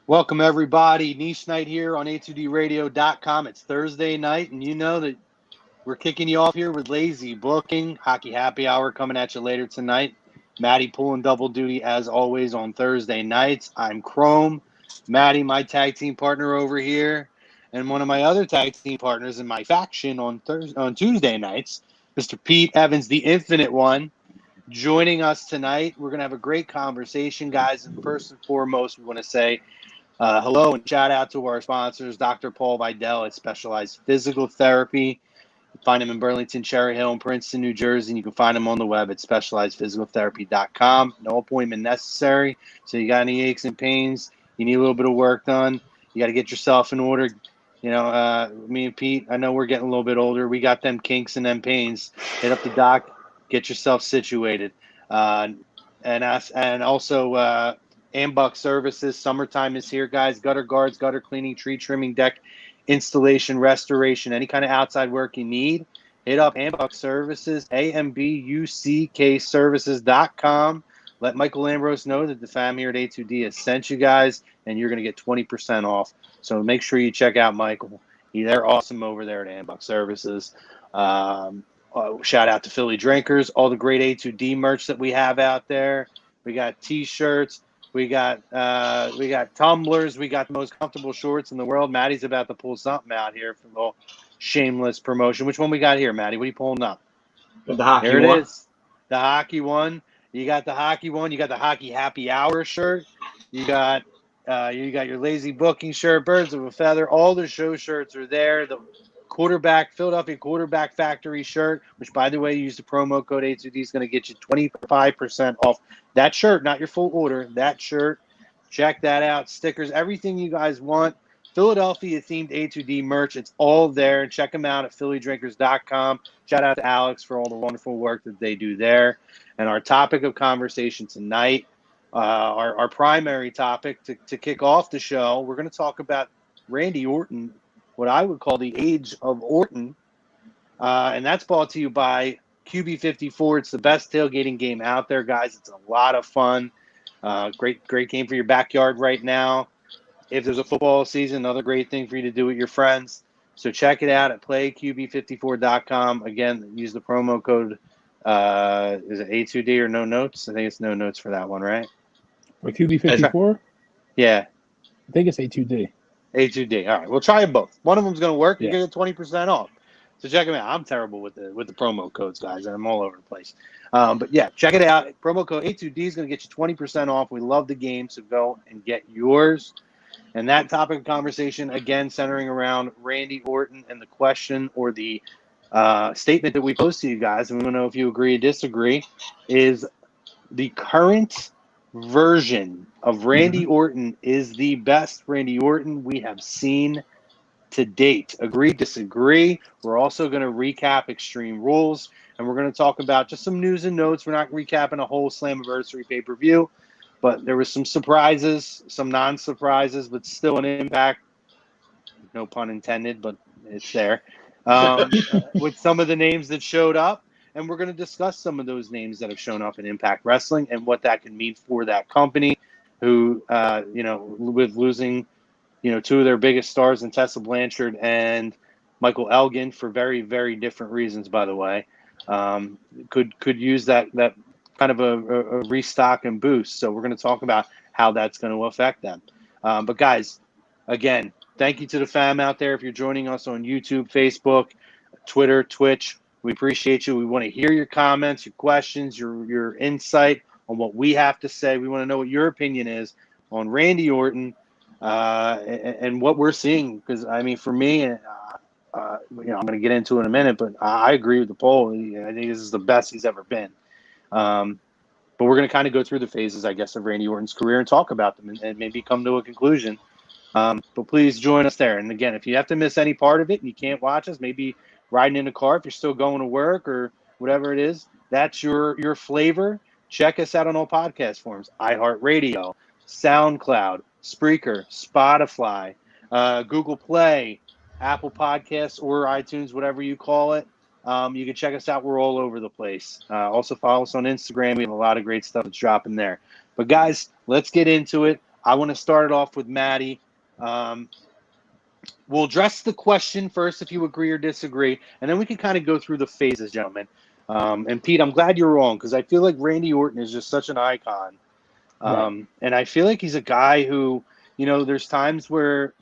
Welcome, everybody. Niche night here on A2DRadio.com. It's Thursday night, and you know that we're kicking you off here with Lazy Booking. Hockey Happy Hour coming at you later tonight. Maddie pulling double duty, as always, on Thursday nights. I'm Chrome. Maddie, my tag team partner over here, and one of my other tag team partners in my faction on Tuesday nights, Mr. Pete Evans, the Infinite One, joining us tonight. We're going to have a great conversation, guys, and first and foremost, we want to say hello and shout out to our sponsors, Dr. Paul Vidal at Specialized Physical Therapy. You find him in Burlington, Cherry Hill, and Princeton, New Jersey. And you can find him on the web at specializedphysicaltherapy.com. No appointment necessary. So you got any aches and pains, you need a little bit of work done, you got to get yourself in order. You know, me and Pete, I know we're getting a little bit older. We got them kinks and them pains. Hit up the doc, get yourself situated. And also Ambuck Services. Summertime is here, guys. Gutter guards, gutter cleaning, tree trimming, deck installation, restoration, any kind of outside work you need. Hit up Ambuck Services, AMBUCK services.com. Let Michael Ambrose know that the fam here at A2D has sent you guys, and you're going to get 20% off. So make sure you check out Michael. They're awesome over there at Ambuck Services. Shout out to Philly Drinkers, all the great A2D merch that we have out there. We got T-shirts. We got tumblers. We got the most comfortable shorts in the world. Maddie's about to pull something out here for a little shameless promotion. Which one we got here, Maddie? What are you pulling up? The hockey there it one. is. The hockey one. You got the hockey one. You got the Hockey Happy Hour shirt. You got your Lazy Booking shirt, Birds of a Feather. All the show shirts are there. The Philadelphia Quarterback Factory shirt, which, by the way, use the promo code A2D, is going to get you 25% off that shirt, not your full order, that shirt. Check that out. Stickers, everything you guys want. Philadelphia-themed A2D merch. It's all there. Check them out at phillydrinkers.com. Shout out to Alex for all the wonderful work that they do there. And our topic of conversation tonight, our primary topic to kick off the show, we're going to talk about Randy Orton, what I would call the age of Orton. And that's brought to you by QB54. It's the best tailgating game out there, guys. It's a lot of fun. Great game for your backyard right now. If there's a football season, another great thing for you to do with your friends. So check it out at playqb54.com. Again, use the promo code, is it A2D or no notes? I think it's no notes for that one, right? For QB54? Yeah. I think it's A2D. A2D. All right. We'll try them both. One of them's going to work. Yeah. You get 20% off. So check them out. I'm terrible with the promo codes, guys. I'm all over the place. But yeah, check it out. Promo code A2D is going to get you 20% off. We love the game, so go and get yours. And that topic of conversation, again, centering around Randy Orton and the question or the statement that we posed to you guys, and we don't know if you agree or disagree, is the current version of Randy Orton is the best Randy Orton we have seen to date. Agree, disagree? We're also going to recap Extreme Rules, and we're going to talk about just some news and notes. We're not recapping a whole Slammiversary pay-per-view, but there was some surprises, some non-surprises, but still an impact. No pun intended, but it's there. With some of the names that showed up, and we're going to discuss some of those names that have shown up in Impact Wrestling and what that can mean for that company, who, with losing, two of their biggest stars in Tessa Blanchard and Michael Elgin for very, very different reasons, by the way, could use that kind of a restock and boost. So we're going to talk about how that's going to affect them. But guys, again, thank you to the fam out there. If you're joining us on YouTube, Facebook, Twitter, Twitch, we appreciate you. We want to hear your comments, your questions, your insight on what we have to say. We want to know what your opinion is on Randy Orton and what we're seeing. Because, I mean, for me, I'm going to get into it in a minute, but I agree with the poll. I think this is the best he's ever been. But we're going to kind of go through the phases, I guess, of Randy Orton's career and talk about them and maybe come to a conclusion. But please join us there. And again, if you have to miss any part of it and you can't watch us, maybe riding in a car if you're still going to work or whatever it is, that's your flavor. Check us out on all podcast forms: iHeartRadio, SoundCloud, Spreaker, Spotify, Google Play, Apple Podcasts, or iTunes, whatever you call it. You can check us out. We're all over the place. Also follow us on Instagram. We have a lot of great stuff that's dropping there. But guys, let's get into it. I want to start it off with Maddie. We'll address the question first if you agree or disagree, and then we can kind of go through the phases, gentlemen. And Pete, I'm glad you're wrong because I feel like Randy Orton is just such an icon. Right. And I feel like he's a guy who, there's times where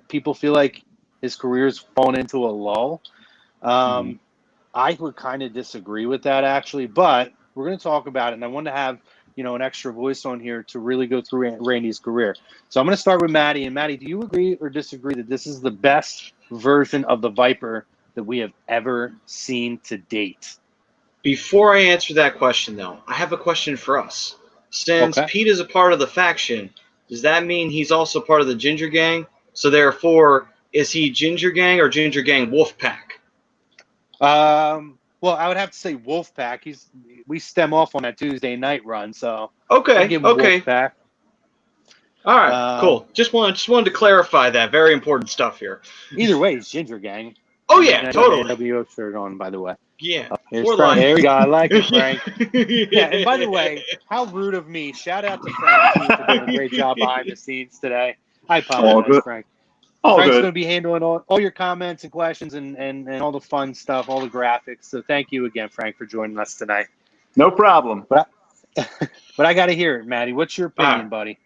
people feel like his career's fallen into a lull. I would kind of disagree with that, actually, but we're going to talk about it, and I want to have an extra voice on here to really go through Randy's career. So I'm going to start with Maddie. And Maddie, do you agree or disagree that this is the best version of the Viper that we have ever seen to date? Before I answer that question, though, I have a question for us. Since Pete is a part of the faction, does that mean he's also part of the Ginger Gang? So therefore, is he Ginger Gang or Ginger Gang Wolfpack? Well, I would have to say Wolfpack. We stem off on that Tuesday night run, so okay, Wolfpack. All right, cool. Just wanted to clarify that. Very important stuff here. Either way, he's Ginger Gang. Oh yeah, totally. NWO shirt on, by the way. Yeah. There you go. I like it, Frank. Yeah. And by the way, how rude of me! Shout out to Frank too, for doing a great job behind the scenes today. I apologize, Frank. Frank's going to be handling all your comments and questions and all the fun stuff, all the graphics. So thank you again, Frank, for joining us tonight. No problem. But I got to hear it, Maddie. What's your opinion, buddy?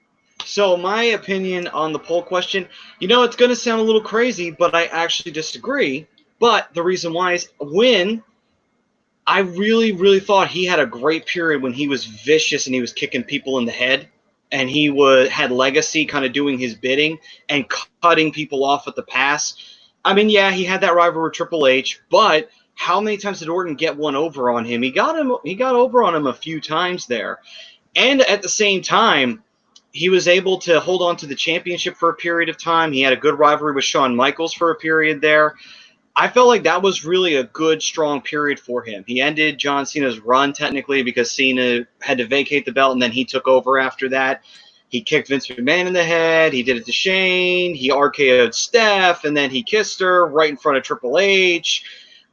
So my opinion on the poll question, it's going to sound a little crazy, but I actually disagree. But the reason why is when I really, really thought he had a great period when he was vicious and he was kicking people in the head. And he had legacy kind of doing his bidding and cutting people off at the pass. I mean, yeah, he had that rivalry with Triple H, but how many times did Orton get one over on him? He got over on him a few times there. And at the same time, he was able to hold on to the championship for a period of time. He had a good rivalry with Shawn Michaels for a period there. I felt like that was really a good, strong period for him. He ended John Cena's run, technically, because Cena had to vacate the belt, and then he took over after that. He kicked Vince McMahon in the head. He did it to Shane. He RKO'd Steph, and then he kissed her right in front of Triple H.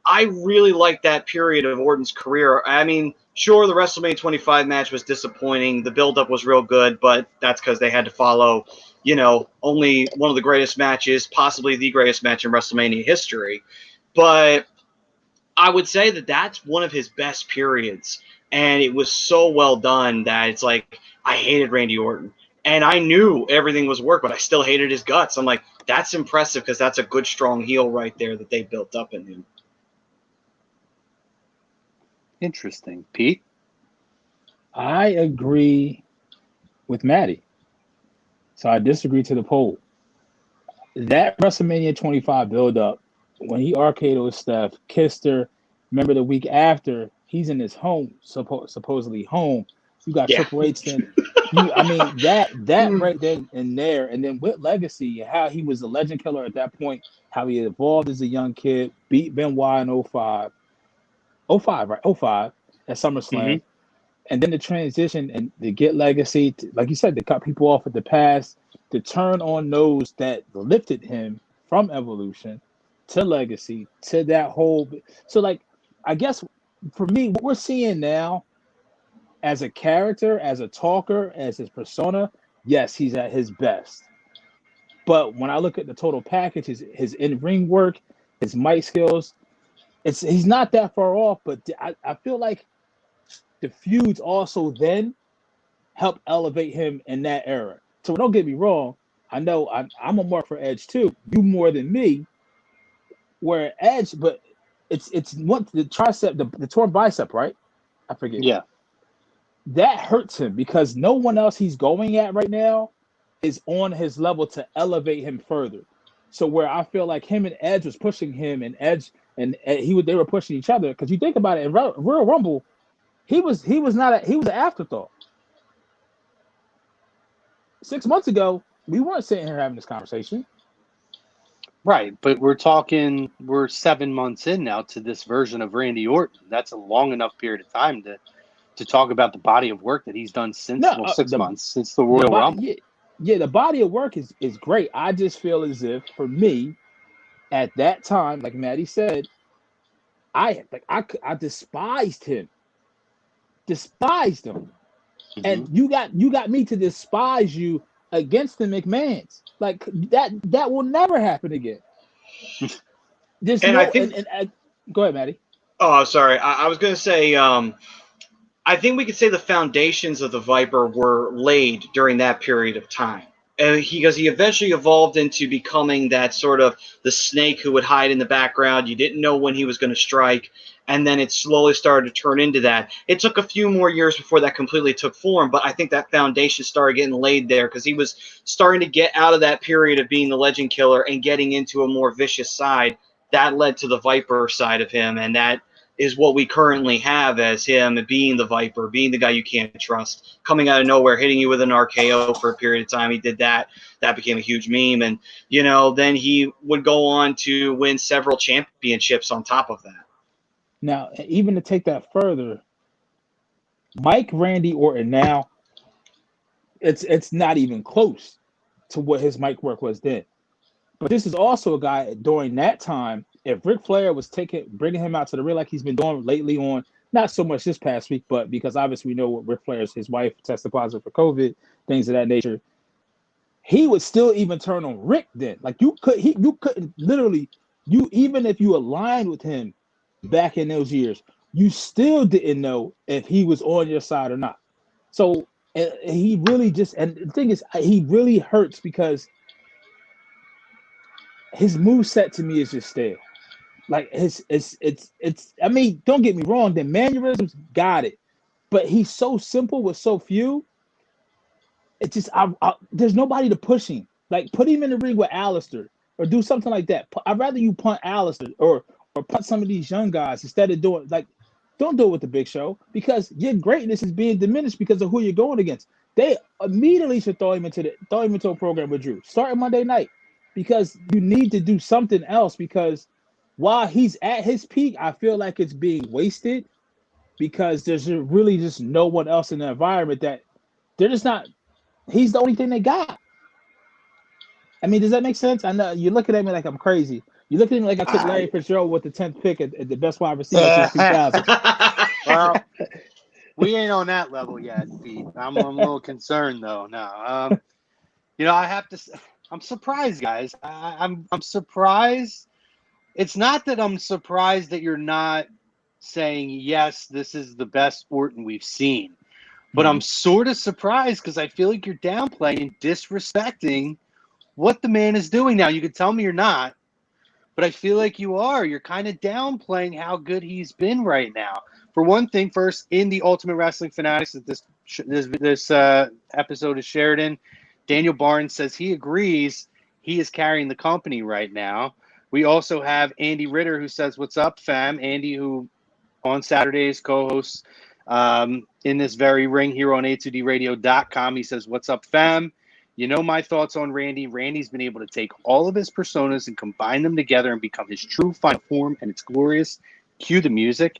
I really liked that period of Orton's career. I mean, sure, the WrestleMania 25 match was disappointing. The build-up was real good, but that's because they had to follow only one of the greatest matches, possibly the greatest match in WrestleMania history. But I would say that that's one of his best periods. And it was so well done that it's like, I hated Randy Orton. And I knew everything was work, but I still hated his guts. I'm like, that's impressive because that's a good, strong heel right there that they built up in him. Interesting. Pete? I agree with Maddie. So I disagree to the poll. That WrestleMania 25 build-up, when he RKO'd Steph, kissed her, remember the week after, he's in his home, supposedly home. You got Triple H then. That right then and there, and then with legacy, how he was a legend killer at that point, how he evolved as a young kid, beat Benoit in 05. 05, right? 05 at SummerSlam. Mm-hmm. And then the transition and to get legacy, like you said, to cut people off at the pass, to turn on those that lifted him from Evolution to legacy, to that whole. So, like, I guess for me, what we're seeing now as a character, as a talker, as his persona, yes, he's at his best. But when I look at the total package, his in-ring work, his mic skills, he's not that far off. But I feel like the feuds also then helped elevate him in that era. So don't get me wrong. I know I'm a mark for Edge too. You more than me. Where Edge, but it's what the tricep, the torn bicep, right? I forget. Yeah. That hurts him because no one else he's going at right now is on his level to elevate him further. So where I feel like him and Edge was pushing him, and Edge and they were pushing each other. Because you think about it, in Royal Rumble, he was an afterthought. 6 months ago, we weren't sitting here having this conversation. Right, but we're 7 months in now to this version of Randy Orton. That's a long enough period of time to talk about the body of work that he's done since 6 months, since the Royal Rumble. Yeah, the body of work is great. I just feel as if, for me, at that time, like Maddie said, I despised him. Despised him. Mm-hmm. And you got me to despise you against the McMahons. Like that will never happen again. There's And no I think. go ahead, Maddie. Oh, sorry. I was going to say. I think we could say the foundations of the Viper were laid during that period of time. Because he eventually evolved into becoming that sort of the snake who would hide in the background. You didn't know when he was going to strike, and then it slowly started to turn into that. It took a few more years before that completely took form, but I think that foundation started getting laid there because he was starting to get out of that period of being the legend killer and getting into a more vicious side. That led to the Viper side of him, and that is what we currently have as him being the Viper, being the guy you can't trust, coming out of nowhere, hitting you with an RKO for a period of time. He did that. That became a huge meme. And, then he would go on to win several championships on top of that. Now, even to take that further, Randy Orton now, it's not even close to what his mic work was then. But this is also a guy during that time. If Ric Flair was bringing him out to the ring like he's been doing lately on, not so much this past week, but because obviously we know what Ric Flair's, his wife tested positive for COVID, things of that nature, he would still even turn on Rick then. Like you couldn't literally, even if you aligned with him back in those years, you still didn't know if he was on your side or not. So he really and the thing is, he really hurts because his moveset to me is just stale. Like it's I mean, don't get me wrong, the mannerisms got it, but he's so simple with so few. It just there's nobody to push him. Like put him in the ring with Alistair or do something like that. I'd rather you punt Alistair or punt some of these young guys instead of don't do it with the Big Show because your greatness is being diminished because of who you're going against. They immediately should throw him into a program with Drew starting Monday night because you need to do something else because while he's at his peak, I feel like it's being wasted because there's really just no one else in the environment that they're just not. He's the only thing they got. I mean, does that make sense? I know you're looking at me like I'm crazy. You look at me like I took Larry Fitzgerald with the 10th pick at the best wide receiver since 2000. Well, we ain't on that level yet, Pete. I'm a little concerned though. No, I have to. I'm surprised, guys. I'm surprised. It's not that I'm surprised that you're not saying, yes, this is the best Orton we've seen. But I'm sort of surprised because I feel like you're downplaying and disrespecting what the man is doing now. You could tell me you're not, but I feel like you are. You're kind of downplaying how good he's been right now. For one thing, first, in the Ultimate Wrestling Fanatics that this episode is shared in, Daniel Barnes says he agrees he is carrying the company right now. We also have Andy Ritter who says, "What's up, fam?" Andy, who on Saturdays co-hosts in this very ring here on A2DRadio.com. He says, "What's up, fam? You know my thoughts on Randy. Randy's been able to take all of his personas and combine them together and become his true final form, and it's glorious. Cue the music."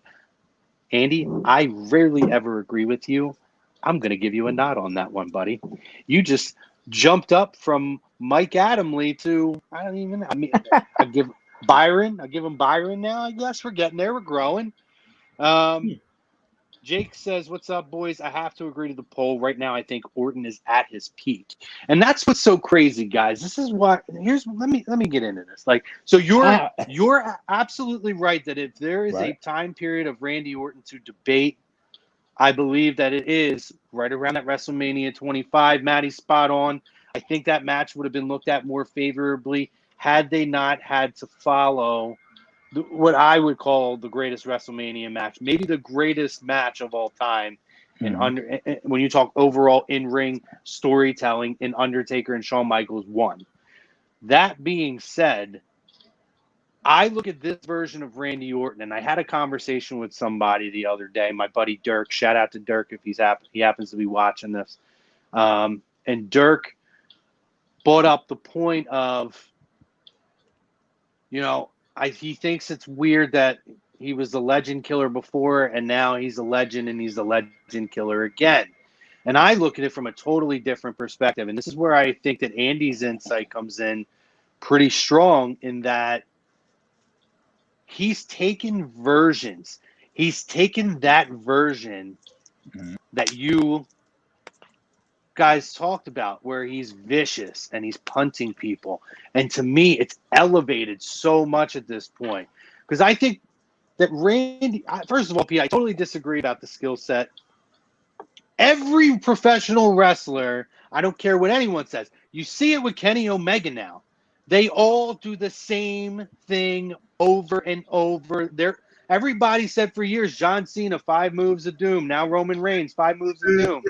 Andy, I rarely ever agree with you. I'm going to give you a nod on that one, buddy. You just jumped up from Mike Adamle to, I don't even know. I mean, I give him Byron now, I guess. We're getting there. We're growing. Jake says, "What's up, boys? I have to agree to the poll. Right now, I think Orton is at his peak." And that's what's so crazy, guys. This is what let me get into this. Like, so you're absolutely right that if there is a time period of Randy Orton to debate, I believe that it is right around that WrestleMania 25. Maddie's spot on. I think that match would have been looked at more favorably had they not had to follow what I would call the greatest WrestleMania match, maybe the greatest match of all time. When you talk overall in-ring storytelling, in Undertaker and Shawn Michaels won. That being said, I look at this version of Randy Orton, and I had a conversation with somebody the other day, my buddy Dirk. Shout out to Dirk if he happens to be watching this. And Dirk brought up the point of, he thinks it's weird that he was the legend killer before, and now he's a legend, and he's the legend killer again. And I look at it from a totally different perspective. And this is where I think that Andy's insight comes in pretty strong in that he's taken versions. He's taken that version that you guys talked about, where he's vicious and he's punting people. And to me, it's elevated so much at this point. Because I think that Randy, first of all, Pete, I totally disagree about the skill set. Every professional wrestler, I don't care what anyone says, you see it with Kenny Omega now. They all do the same thing over and over. Everybody said for years, John Cena, 5 moves of doom. Now Roman Reigns, 5 moves of doom.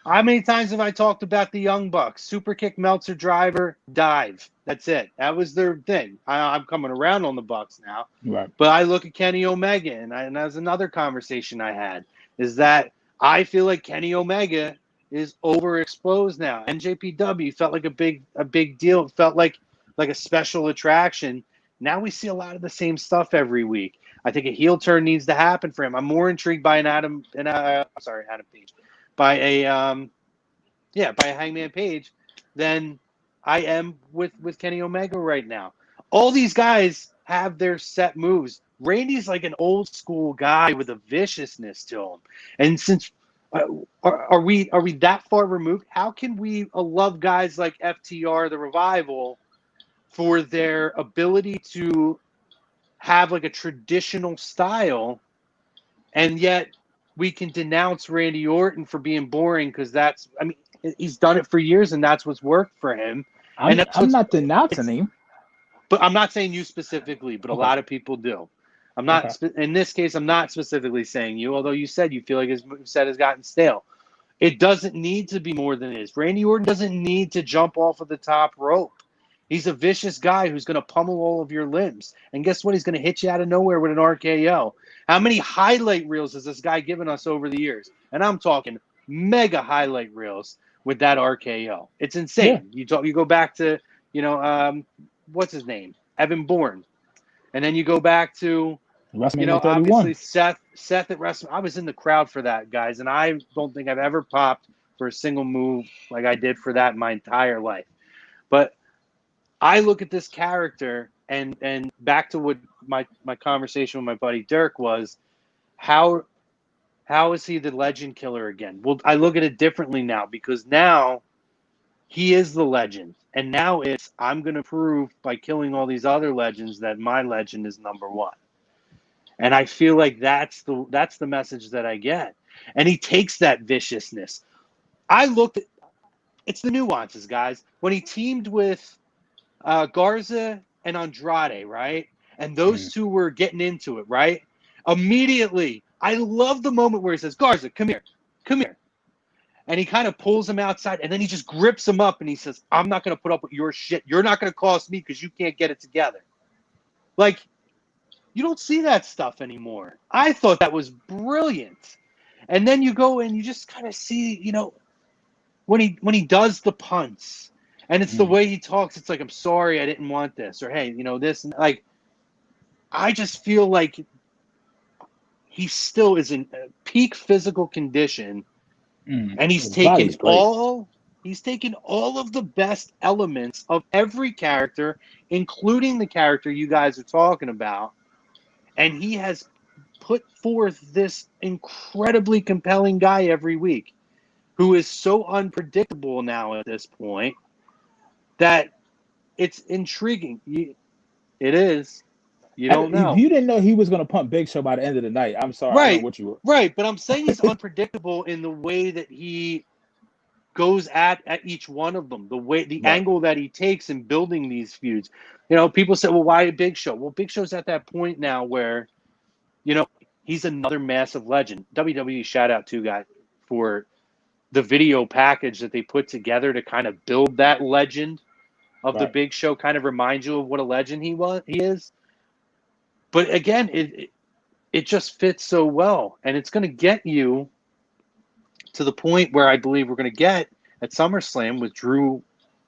How many times have I talked about the Young Bucks? Super kick, Meltzer driver, dive. That's it. That was their thing. I'm coming around on the Bucks now. Right. But I look at Kenny Omega, and that's another conversation I had, is that I feel like Kenny Omega is overexposed now. NJPW felt like a big deal. It felt like a special attraction. Now we see a lot of the same stuff every week. I think a heel turn needs to happen for him. I'm more intrigued by Adam Page, by a Hangman Page than I am with Kenny Omega right now. All these guys have their set moves. Randy's like an old school guy with a viciousness to him. And since are we that far removed? How can we love guys like FTR, the Revival, for their ability to have like a traditional style, and yet we can denounce Randy Orton for being boring because he's done it for years and that's what's worked for him. I'm not denouncing him. But I'm not saying you specifically, but a lot of people do. I'm not in this case. I'm not specifically saying you, although you said you feel like his moveset has gotten stale. It doesn't need to be more than it is. Randy Orton doesn't need to jump off of the top rope. He's a vicious guy who's going to pummel all of your limbs. And guess what? He's going to hit you out of nowhere with an RKO. How many highlight reels has this guy given us over the years? And I'm talking mega highlight reels with that RKO. It's insane. Yeah. You go back to, what's his name? Evan Bourne. And then you go back to, obviously Seth at WrestleMania. I was in the crowd for that, guys, and I don't think I've ever popped for a single move like I did for that in my entire life. But I look at this character and back to what my conversation with my buddy Dirk was, how is he the legend killer again? Well, I look at it differently now because now he is the legend. And now I'm going to prove by killing all these other legends that my legend is number one. And I feel like that's the message that I get. And he takes that viciousness. It's the nuances, guys. When he teamed with Garza and Andrade, right? And those two were getting into it, right? Immediately, I love the moment where he says, Garza, come here. And he kind of pulls him outside, and then he just grips him up, and he says, I'm not going to put up with your shit. You're not going to cost me because you can't get it together. Like, you don't see that stuff anymore. I thought that was brilliant. And then you go and you just kind of see, when he does the punts, and it's the way he talks, it's like, I'm sorry, I didn't want this, or hey, this, and like, I just feel like he still is in peak physical condition. And he's taken all of the best elements of every character, including the character you guys are talking about, and he has put forth this incredibly compelling guy every week who is so unpredictable now at this point that it's intriguing. It is. You don't know. If you didn't know he was going to pump Big Show by the end of the night, I'm sorry. I don't know what you were. Right, but I'm saying he's unpredictable in the way that he goes at each one of them, the angle that he takes in building these feuds. People say, well, why Big Show? Well, Big Show's at that point now where, he's another massive legend. WWE shout out to guy for the video package that they put together to kind of build that legend of the Big Show, kind of remind you of what a legend he is. But again, it just fits so well, and it's going to get you to the point where I believe we're going to get at SummerSlam with Drew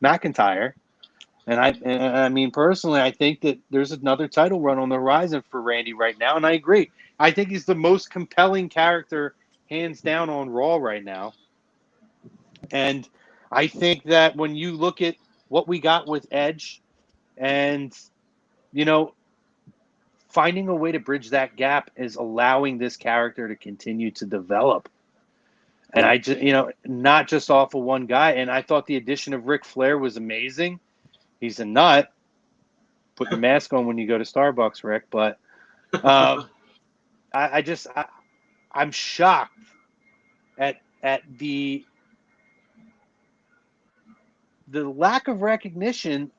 McIntyre. And I mean, personally, I think that there's another title run on the horizon for Randy right now, and I agree. I think he's the most compelling character, hands down, on Raw right now. And I think that when you look at what we got with Edge and, finding a way to bridge that gap is allowing this character to continue to develop. And I just, not just off of one guy. And I thought the addition of Ric Flair was amazing. He's a nut. Put your mask on when you go to Starbucks, Rick. But I'm shocked at the lack of recognition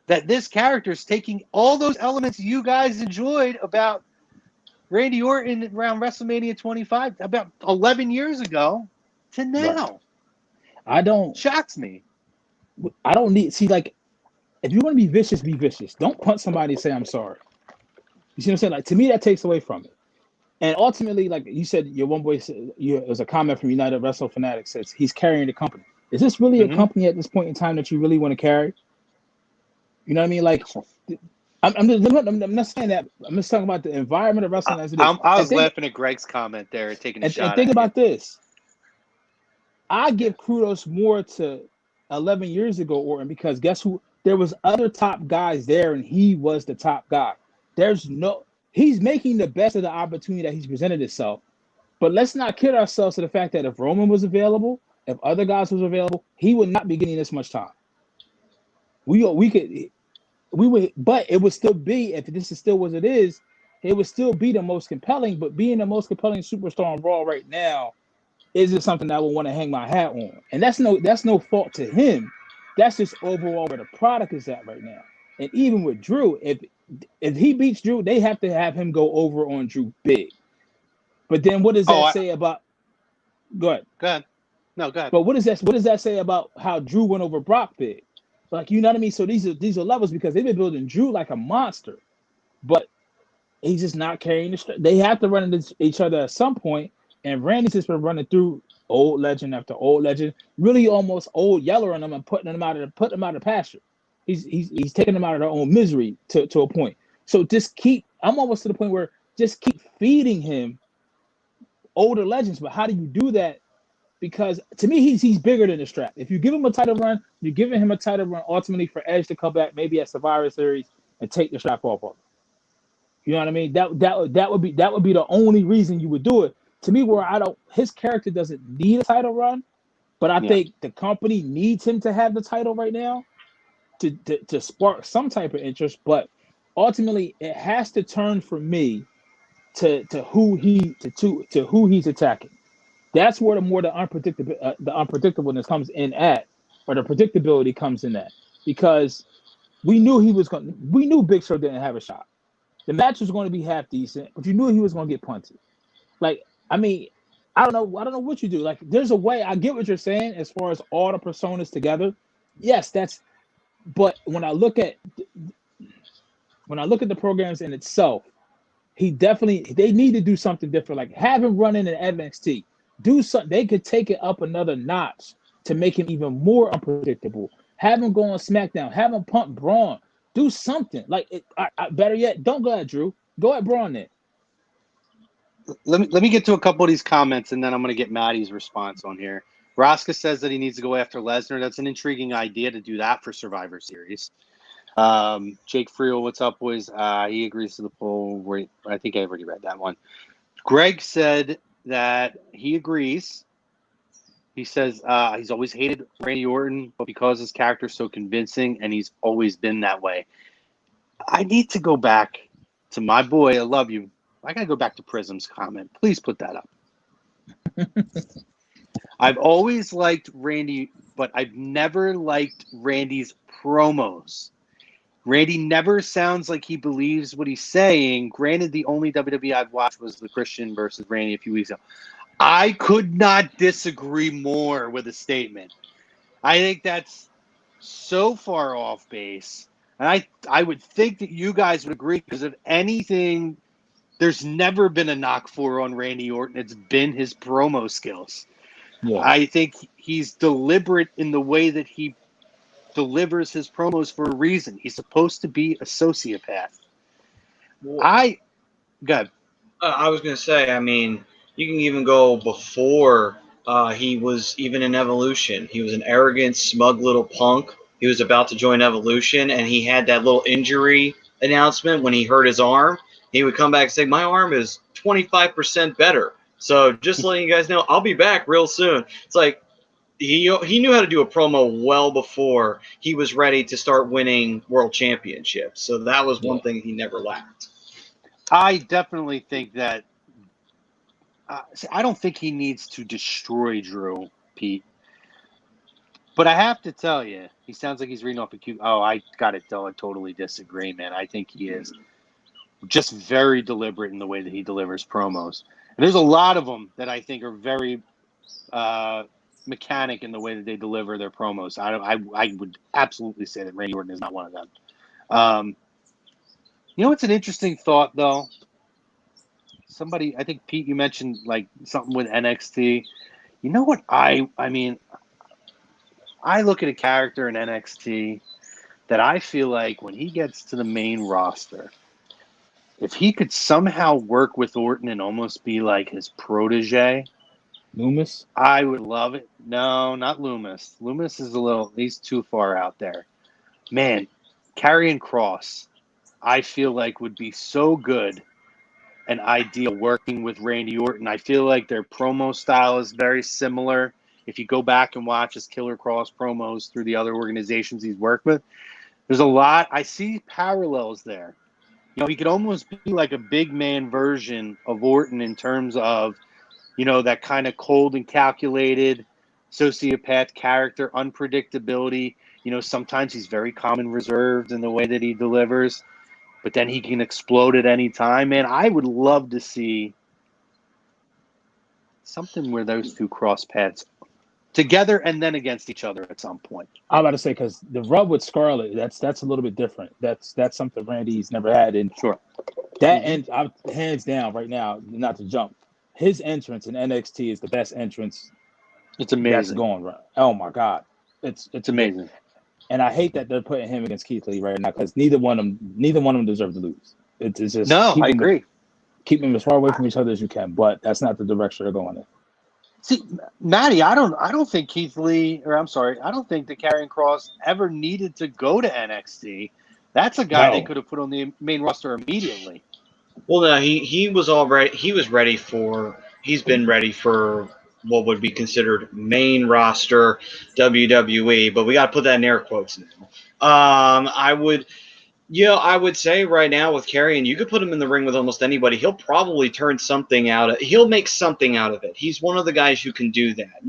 that this character is taking all those elements you guys enjoyed about Randy Orton around WrestleMania 25 about 11 years ago to now. Right. Shocks me. I don't need, see, like, if you want to be vicious, be vicious. Don't punch somebody and say, I'm sorry. You see what I'm saying? Like, to me, that takes away from it. And ultimately, like you said, your one boy said, it was a comment from United Wrestle Fanatics says he's carrying the company. Is this really a company at this point in time that you really want to carry? You know what I mean? Like, I'm not saying that. I'm just talking about the environment of wrestling as it is. I was laughing at Greg's comment there, taking a shot. And think about this. I give kudos more to 11 years ago, Orton, because guess who? There was other top guys there, and he was the top guy. He's making the best of the opportunity that he's presented itself. But let's not kid ourselves to the fact that if Roman was available, if other guys was available, he would not be getting this much time. We would, but it would still be, if this is still what it is, it would still be the most compelling. But being the most compelling superstar on Raw right now isn't something that I would want to hang my hat on. And that's no fault to him. That's just overall where the product is at right now. And even with Drew, if he beats Drew, they have to have him go over on Drew big. But then what does that say about? Go ahead. Go ahead. No, go ahead. But what does that say about how Drew went over Brock big? Like, you know what I mean? So these are levels, because they've been building Drew like a monster, but he's just not carrying the strength. They have to run into each other at some point, and Randy's just been running through old legend after old legend, really almost old yeller on them and putting them out of the pasture. He's taking them out of their own misery to a point. So I'm almost to the point where just keep feeding him older legends. But how do you do that? Because to me, he's bigger than the strap. If you give him a title run, you're giving him a title run ultimately for Edge to come back maybe at Survivor Series and take the strap off of him. You know what I mean? That would be the only reason you would do it. To me, where his character doesn't need a title run, but I think the company needs him to have the title right now to spark some type of interest. But ultimately, it has to turn for me to who he's attacking. That's where the unpredictableness comes in at, or the predictability comes in at, because we knew Big Show didn't have a shot. The match was going to be half decent, but you knew he was going to get punted. Like, I mean, I don't know what you do. Like, there's a way. I get what you're saying as far as all the personas together. Yes, but when I look at the programs in itself, they need to do something different. Like, have him run in an NXT. Do something. They could take it up another notch to make him even more unpredictable. Have him go on SmackDown. Have him pump Braun. Do something. Like, better yet, don't go at Drew. Go at Braun then. Let me get to a couple of these comments, and then I'm going to get Maddie's response on here. Raska says that he needs to go after Lesnar. That's an intriguing idea to do that for Survivor Series. Jake Friel, what's up, boys? He agrees to the poll. I think I already read that one. Greg said that he agrees. He says he's always hated Randy Orton, but because his character's so convincing, and he's always been that way. I need to go back to my boy. I love you. I got to go back to Prism's comment. Please put that up. I've always liked Randy, but I've never liked Randy's promos. Randy never sounds like he believes what he's saying. Granted, the only WWE I've watched was the Christian versus Randy a few weeks ago. I could not disagree more with the statement. I think that's so far off base. And I would think that you guys would agree, because if anything, there's never been a knock for on Randy Orton. It's been his promo skills. Yeah. I think he's deliberate in the way that he delivers his promos for a reason. He's supposed to be a sociopath. Well, go ahead. I was going to say, I mean, you can even go before he was even in Evolution. He was an arrogant, smug little punk. He was about to join Evolution, and he had that little injury announcement when he hurt his arm. He would come back and say, my arm is 25% better. So just letting you guys know, I'll be back real soon. It's like he knew how to do a promo well before he was ready to start winning world championships. So that was one thing he never lacked. I definitely think that. I don't think he needs to destroy Drew, Pete. But I have to tell you, he sounds like he's reading off a cue. Oh, I got to totally disagree, man. I think he is just very deliberate in the way that he delivers promos. And there's a lot of them that I think are very mechanic in the way that they deliver their promos. I would absolutely say that Randy Orton is not one of them. You know what's an interesting thought, though? Somebody, I think, Pete, you mentioned like something with NXT. You know what I mean, I look at a character in NXT that I feel like when he gets to the main roster, if he could somehow work with Orton and almost be like his protege, Loomis? I would love it. No, not Loomis. Loomis is he's too far out there. Man, Karrion Kross, I feel like would be so good and ideal working with Randy Orton. I feel like their promo style is very similar. If you go back and watch his Killer Kross promos through the other organizations he's worked with, there's a lot. I see parallels there. You know, he could almost be like a big man version of Orton in terms of, you know, that kind of cold and calculated sociopath character, unpredictability. You know, sometimes he's very calm and reserved in the way that he delivers, but then he can explode at any time. Man, I would love to see something where those two cross paths together and then against each other at some point. I'm about to say, because the rub with Scarlett, that's a little bit different. That's something Randy's never had. And Sure. That and I'm hands down right now, not to jump. His entrance in NXT is the best entrance. It's amazing. That's going right. Oh my God, it's amazing. And I hate that they're putting him against Keith Lee right now because neither one of them deserve to lose. It's just I agree. Keep them as far away from each other as you can, but that's not the direction they're going in. See, Matty, I don't think Keith Lee, I don't think that Karrion Kross ever needed to go to NXT. That's a guy they could have put on the main roster immediately. Well, no, he's been ready for what would be considered main roster WWE, but we got to put that in air quotes now. I would say right now with Karrion, you could put him in the ring with almost anybody. He'll probably turn something out. He'll make something out of it. He's one of the guys who can do that.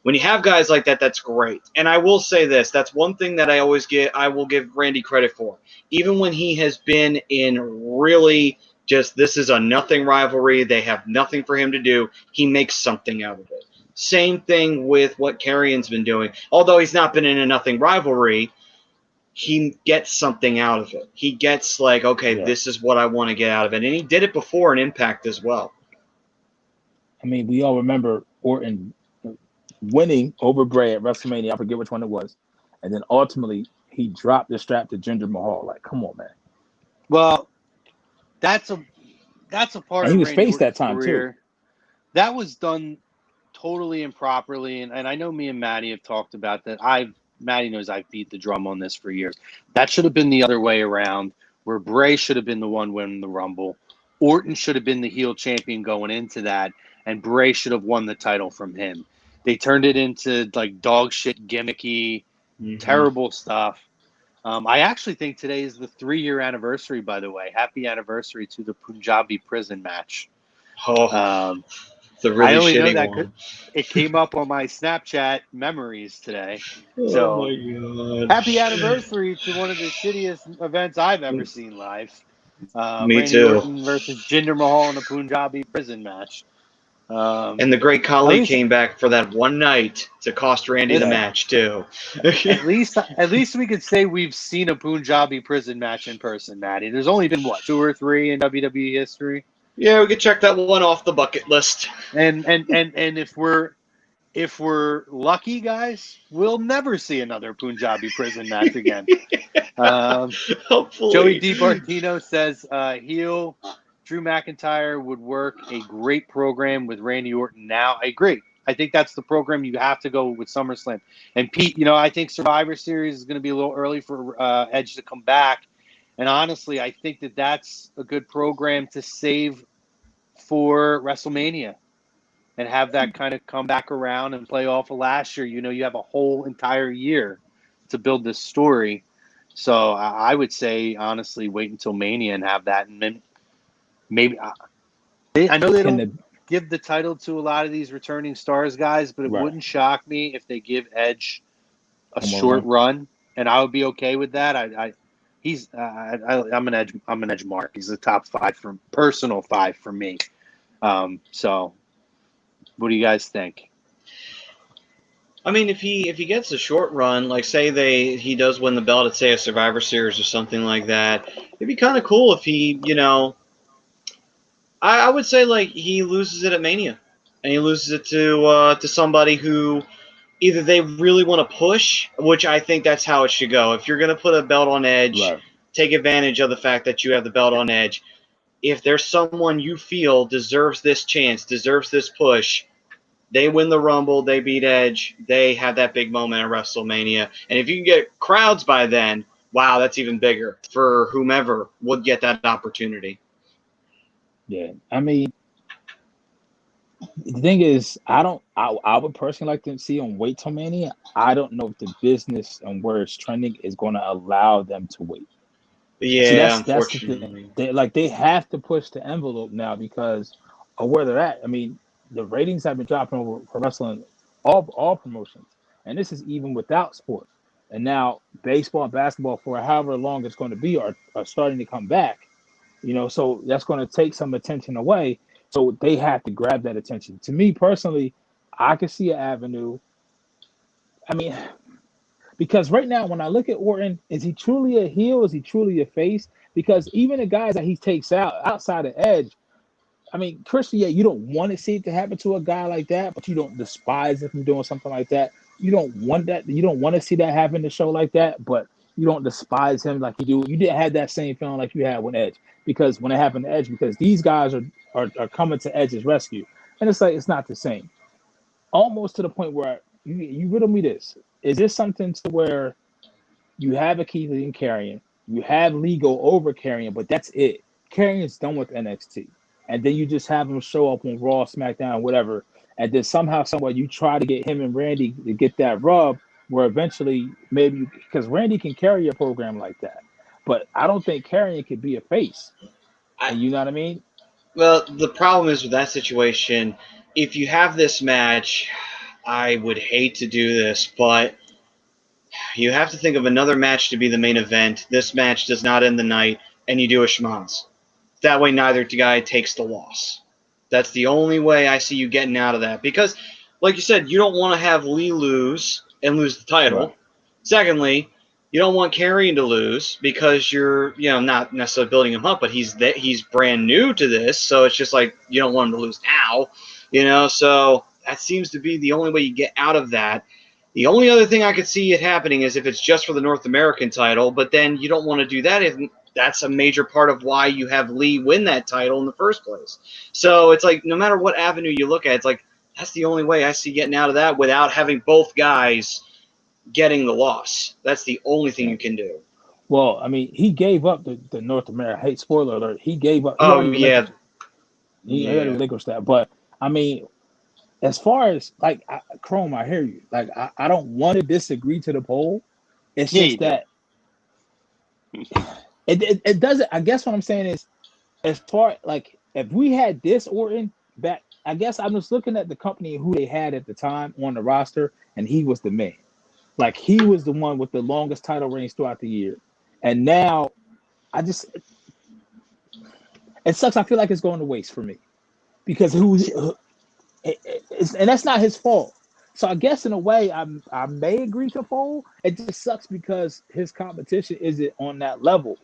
When you have guys like that, that's great. And I will say this, that's one thing that I will give Randy credit for. Even when he has been in really just, this is a nothing rivalry, they have nothing for him to do, he makes something out of it. Same thing with what Karrion's been doing. Although he's not been in a nothing rivalry, he gets something out of it. He gets like, okay, this is what I want to get out of it. And he did it before in Impact as well. I mean, we all remember Orton winning over Bray at WrestleMania. I forget which one it was. And then ultimately, he dropped the strap to Jinder Mahal. Like, come on, man. Well, that's a part and of he was Randy faced that Orton's time, career. too. That was done totally improperly. And I know me and Maddie have talked about that. Maddie knows I've beat the drum on this for years. That should have been the other way around, where Bray should have been the one winning the Rumble. Orton should have been the heel champion going into that, and Bray should have won the title from him. They turned it into like dog shit, gimmicky, terrible stuff. I actually think today is the 3-year anniversary, by the way. Happy anniversary to the Punjabi prison match. The really I only shitty know that one. It came up on my Snapchat memories today. Oh So, my God. happy anniversary to one of the shittiest events I've ever seen live. Me Randy too. Orton versus Jinder Mahal in a Punjabi prison match. And the Great Khali came back for that one night to cost Randy the match too. at least we could say we've seen a Punjabi prison match in person, Maddie. There's only been 2 or 3 in WWE history. Yeah, we could check that one off the bucket list. And if we're lucky, guys, we'll never see another Punjabi prison match again. Hopefully. Joey DiBartino says heel Drew McIntyre would work a great program with Randy Orton now. I agree. I think that's the program you have to go with SummerSlam. And Pete, I think Survivor Series is going to be a little early for Edge to come back. And honestly, I think that's a good program to save for WrestleMania. and have that kind of come back around and play off of last year. You have a whole entire year to build this story. So I would say, honestly, wait until Mania and have that. And then maybe I know they don't give the title to a lot of these returning stars, guys, but it wouldn't shock me if they give Edge a short run, and I would be okay with that. I'm an Edge mark. He's the top 5 personal 5 for me. So what do you guys think? I mean, if he gets a short run, like say he does win the belt at say a Survivor Series or something like that, it'd be kind of cool if he, I would say like he loses it at Mania, and he loses it to somebody who either they really want to push, which I think that's how it should go. If you're going to put a belt on Edge, take advantage of the fact that you have the belt on Edge. If there's someone you feel deserves this chance, deserves this push, they win the Rumble, they beat Edge, they have that big moment at WrestleMania. And if you can get crowds by then, wow, that's even bigger for whomever would get that opportunity. Yeah, I mean, the thing is, I would personally like to see him wait till Mania. I don't know if the business and where it's trending is going to allow them to wait. Yeah, so that's the thing. They have to push the envelope now because of where they're at. I mean, the ratings have been dropping over for wrestling, all promotions, and this is even without sports. And now baseball and basketball, for however long it's going to be, are starting to come back. So that's going to take some attention away. So they have to grab that attention. To me personally, I could see an avenue. I mean, because right now, when I look at Orton, is he truly a heel? Is he truly a face? Because even the guys that he takes out outside of Edge, I mean, Christian, you don't want to see it to happen to a guy like that, but you don't despise him from doing something like that. You don't want that. You don't want to see that happen to show like that, but you don't despise him like you do. You didn't have that same feeling like you had with Edge, because when it happened to Edge, because these guys are coming to Edge's rescue, and it's like it's not the same. Almost to the point where you riddle me this: is this something to where you have a Keith Lee and Karrion, you have Lego over Karrion, but that's it. Karrion's done with NXT, and then you just have him show up on Raw, SmackDown, whatever, and then somehow, somewhere, you try to get him and Randy to get that rub, where eventually maybe because Randy can carry a program like that, but I don't think Karrion could be a face. You know what I mean? Well, the problem is with that situation, if you have this match, I would hate to do this, but you have to think of another match to be the main event. This match does not end the night, and you do a schmoz. That way neither guy takes the loss. That's the only way I see you getting out of that. Because, like you said, you don't want to have Lee lose and lose the title. Right. Secondly, you don't want Karrion to lose because you're, not necessarily building him up, but he's brand new to this, so it's just like you don't want him to lose now, so that seems to be the only way you get out of that. The only other thing I could see it happening is if it's just for the North American title, but then you don't want to do that if that's a major part of why you have Lee win that title in the first place. So it's like no matter what avenue you look at, it's like that's the only way I see getting out of that without having both guys getting the loss. That's the only thing you can do. Well, I mean, he gave up the North America. Hey, spoiler alert. He gave up. He already relinquished that. But, I mean, as far as, like, Chrome, I hear you. Like, I don't want to disagree to the poll. It's just that it doesn't. I guess what I'm saying is, as far, like, if we had this Orton back, I guess I'm just looking at the company who they had at the time on the roster, and he was the man. Like, he was the one with the longest title reigns throughout the year. And now, it sucks. I feel like it's going to waste for me. Because and that's not his fault. So I guess in a way, I may agree to poll. It just sucks because his competition isn't on that level.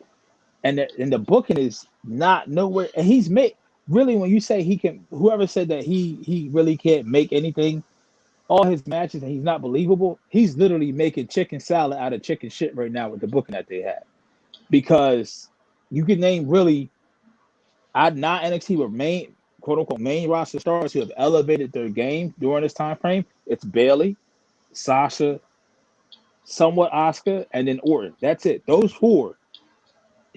And the booking is not nowhere. And he's made, really, when you say he can, whoever said that he really can't make anything, all his matches, and he's not believable, he's literally making chicken salad out of chicken shit right now with the booking that they have. Because you can name really, not NXT with main, quote unquote, main roster stars who have elevated their game during this time frame. It's Bayley, Sasha, somewhat Asuka, and then Orton. That's it. Those four.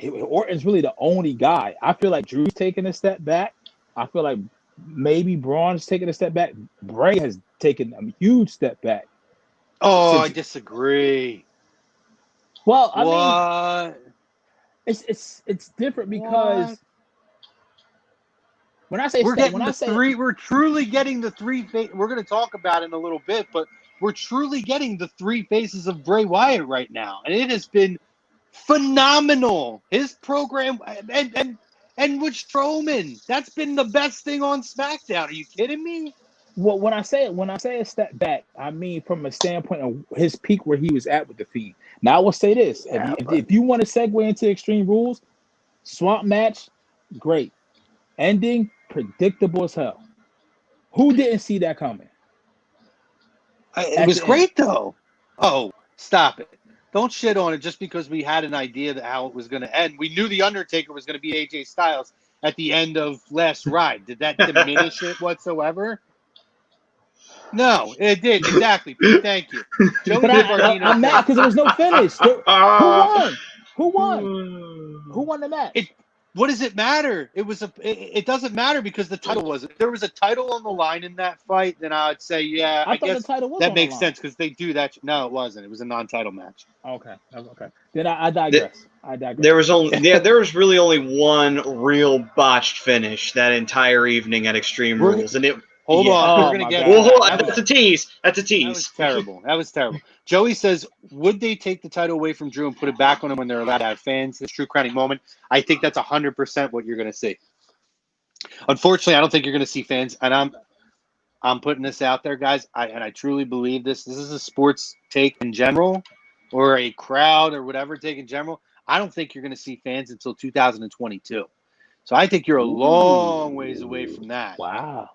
Orton's really the only guy. I feel like Drew's taking a step back. I feel like maybe Braun's taking a step back. Bray has taken a huge step back. Oh, I Since, disagree. well, I What? mean, it's different because What? when I say We're step, getting when I the say three. We're truly getting the three. We're going to talk about it in a little bit, but we're truly getting the three faces of Bray Wyatt right now, and it has been phenomenal. His program and with Strowman, that's been the best thing on SmackDown. Are you kidding me? well, when I say a step back, I mean from a standpoint of his peak where he was at with the Fiend. Now I will say this: Yeah, if you want to segue into Extreme Rules, swamp match, great. Ending predictable as hell. Who didn't see that coming? It At was the end, great though. Oh, stop it! Don't shit on it just because we had an idea that how it was going to end. We knew the Undertaker was going to be AJ Styles at the end of Last Ride. Did that diminish it whatsoever? No, it did exactly. Pete, thank you. Joey but DiBardino I'm mad says because there was no finish. Who won? Who won? Who won the match? it. What does it matter? It doesn't matter because the title wasn't. If there was a title on the line in that fight, then I would say, yeah, I I thought the guess title was that on the makes line. sense because they do that. No, it wasn't. It was a non-title match. Okay. Then I digress. There was really only one real botched finish that entire evening at Extreme We're- Rules, and it. Hold yeah. on, Oh, we're gonna my get. God. To Well, that. that's a tease. That's a That tease. was terrible. That was terrible. Joey says, would they take the title away from Drew and put it back on him when they're allowed to have fans? This true crowning moment. I think that's 100% what you're going to see. Unfortunately, I don't think you're going to see fans, and I'm putting this out there, guys. I truly believe this. This is a sports take in general, or a crowd or whatever take in general. I don't think you're going to see fans until 2022. So I think you're a long ways away from that. Wow.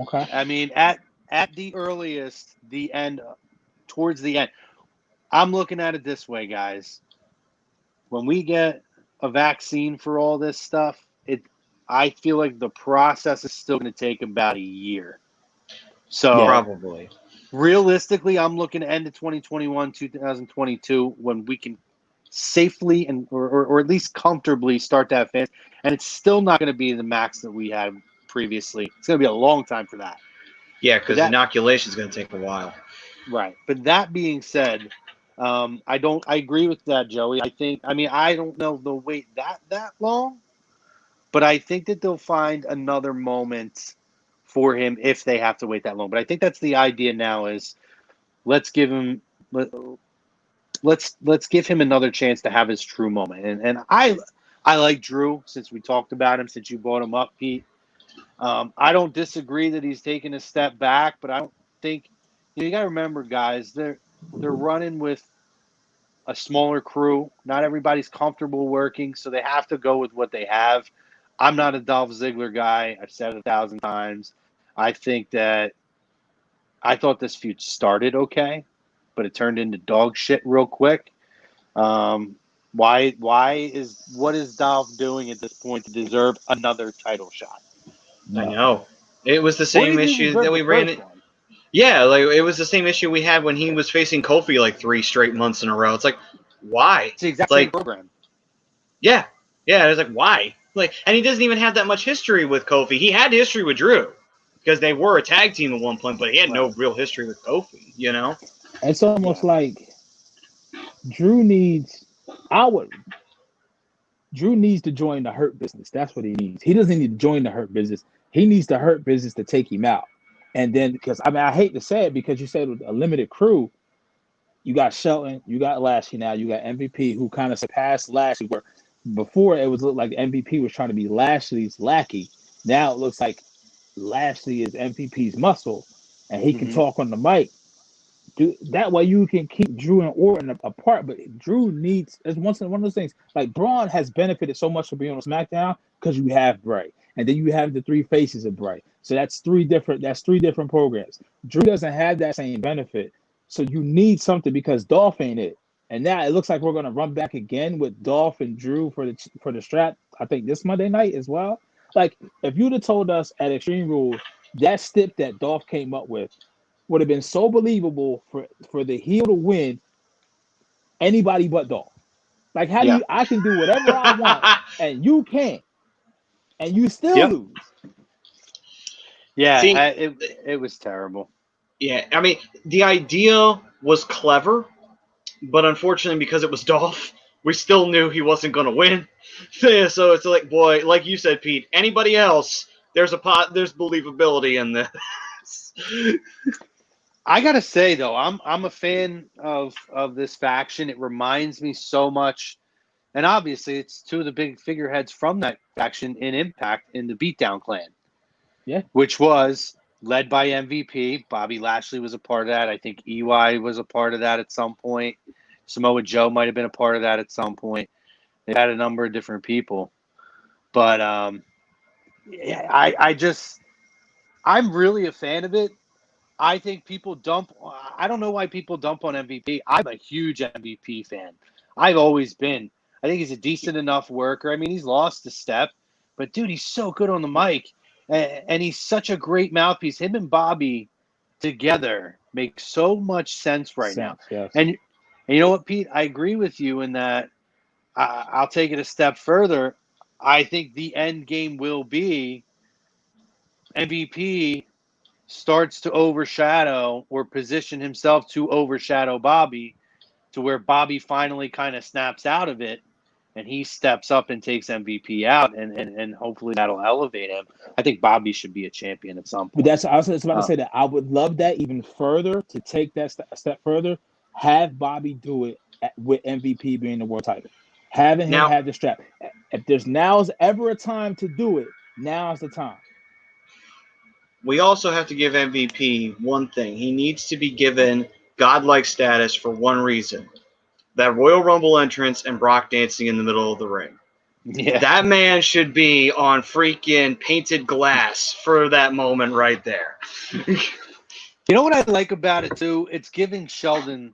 Okay. I mean, at the earliest, the end, towards the end. I'm looking at it this way, guys. When we get a vaccine for all this stuff, I feel like the process is still going to take about a year. So Probably. realistically, I'm looking to end of 2021, 2022, when we can safely or at least comfortably start to have fans. And it's still not going to be the max that we had previously. It's going to be a long time for that. Yeah, because That- inoculation is going to take a while. Right. But that being said, I agree with that, Joey. I don't know they'll wait that long, but I think that they'll find another moment for him if they have to wait that long. But I think that's the idea now is let's give him let's give him another chance to have his true moment. And I like Drew since we talked about him, since you brought him up, Pete. I don't disagree that he's taken a step back, but I don't think you got to remember, guys, they're running with a smaller crew. Not everybody's comfortable working, so they have to go with what they have. I'm not a Dolph Ziggler guy. I've said it 1,000 times. I thought this feud started okay, but it turned into dog shit real quick. What is Dolph doing at this point to deserve another title shot? I know. It was the same issue that we ran it. One. Yeah, like it was the same issue we had when he was facing Kofi like 3 straight months in a row. It's like, why? It's the exact Like- same program. Yeah. Yeah, it was like, why? Like, and he doesn't even have that much history with Kofi. He had history with Drew because they were a tag team at one point, but he had no real history with Kofi, you know? It's almost like Drew needs to join the Hurt Business. That's what he needs. He doesn't need to join the Hurt Business. He needs the Hurt Business to take him out. And then, because I hate to say it, because you said with a limited crew, you got Shelton, you got Lashley now, you got MVP who kind of surpassed Lashley. Where before it looked like MVP was trying to be Lashley's lackey. Now it looks like Lashley is MVP's muscle, and he can talk on the mic. That way you can keep Drew and Orton apart, but Drew needs it's one of those things. Like Braun has benefited so much from being on SmackDown because you have Bray, and then you have the three faces of Bray. So that's three different programs. Drew doesn't have that same benefit, so you need something because Dolph ain't it. And now it looks like we're gonna run back again with Dolph and Drew for the strap. I think this Monday night as well. Like if you'd have told us at Extreme Rules that stip that Dolph came up with would have been so believable for the heel to win anybody but Dolph. Like, I can do whatever I want and you can't, and you still lose. Yeah, See, it was terrible. yeah, I mean, the idea was clever, but unfortunately, because it was Dolph, we still knew he wasn't going to win. So it's like, boy, like you said, Pete, anybody else, there's believability in this. I gotta say though, I'm a fan of this faction. It reminds me so much, and obviously it's two of the big figureheads from that faction in Impact in the Beatdown Clan. Yeah. Which was led by MVP. Bobby Lashley was a part of that. I think EY was a part of that at some point. Samoa Joe might have been a part of that at some point. They had a number of different people, but yeah, I'm really a fan of it. I think people dump. I don't know why people dump on MVP. I'm a huge MVP fan. I've always been. I think he's a decent enough worker. I mean, he's lost a step, but dude, he's so good on the mic, and he's such a great mouthpiece. Him and Bobby together make so much sense right now. Yes. And you know what, Pete? I agree with you in that. I'll take it a step further. I think the end game will be MVP starts to overshadow or position himself to overshadow Bobby to where Bobby finally kind of snaps out of it and he steps up and takes MVP out and hopefully that'll elevate him. I think Bobby should be a champion at some point. But I was about to say that I would love that even further to take that a step further. Have Bobby do it with MVP being the world title. Having him have the strap. If there's now's ever a time to do it, now's the time. We also have to give MVP one thing. He needs to be given godlike status for one reason. That Royal Rumble entrance and Brock dancing in the middle of the ring. Yeah. That man should be on freaking painted glass for that moment right there. You know what I like about it, too? It's giving Sheldon...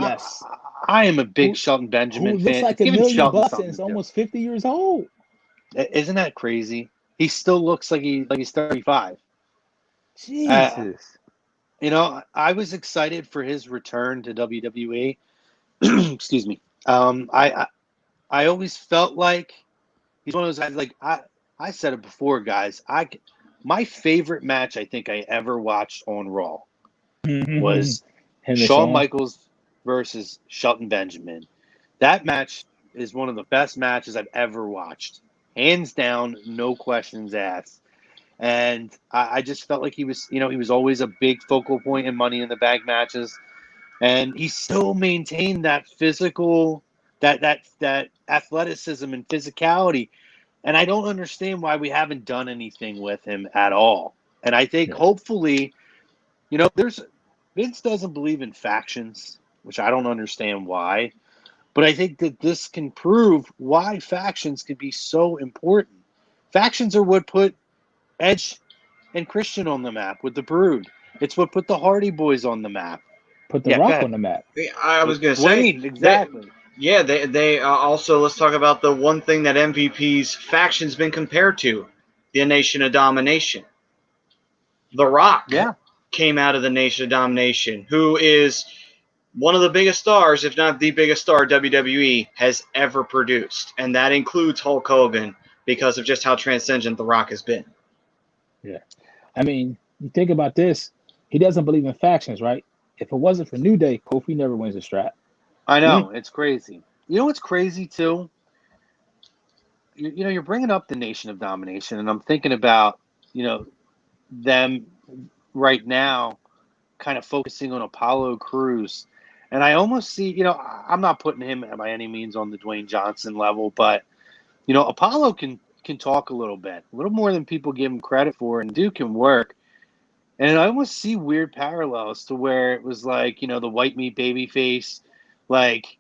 yes. I am a big Shelton Benjamin who fan. Looks like it's $1 million bucks and is almost 50 years old. Isn't that crazy? He still looks like he's 35. Jesus. You know, I was excited for his return to WWE. Excuse me. I always felt like he's one of those guys. Like I said it before, guys. My favorite match I think I ever watched on Raw was Shawn Michaels versus Shelton Benjamin. That match is one of the best matches I've ever watched, hands down, no questions asked. And I just felt like he was always a big focal point in Money in the Bank matches. And he still maintained that physical, that athleticism and physicality. And I don't understand why we haven't done anything with him at all. And I think hopefully, Vince doesn't believe in factions, which I don't understand why. But I think that this can prove why factions can be so important. Factions are what put Edge and Christian on the map with the Brood. It's what put the Hardy Boys on the map. Put the Rock on the map. I was going to say. Exactly. They also, let's talk about the one thing that MVP's faction's been compared to, the Nation of Domination. The Rock came out of the Nation of Domination, who is one of the biggest stars, if not the biggest star WWE has ever produced. And that includes Hulk Hogan because of just how transcendent The Rock has been. Yeah. I mean, you think about this, he doesn't believe in factions, right? If it wasn't for New Day, Kofi never wins a strap. I know. It's crazy. You know what's crazy, too? You're bringing up the Nation of Domination, and I'm thinking about, them right now kind of focusing on Apollo Crews. And I almost see, I'm not putting him by any means on the Dwayne Johnson level, but, Apollo can talk a little more than people give him credit for, and dude can work. And I almost see weird parallels to where it was like, the white meat baby face, like,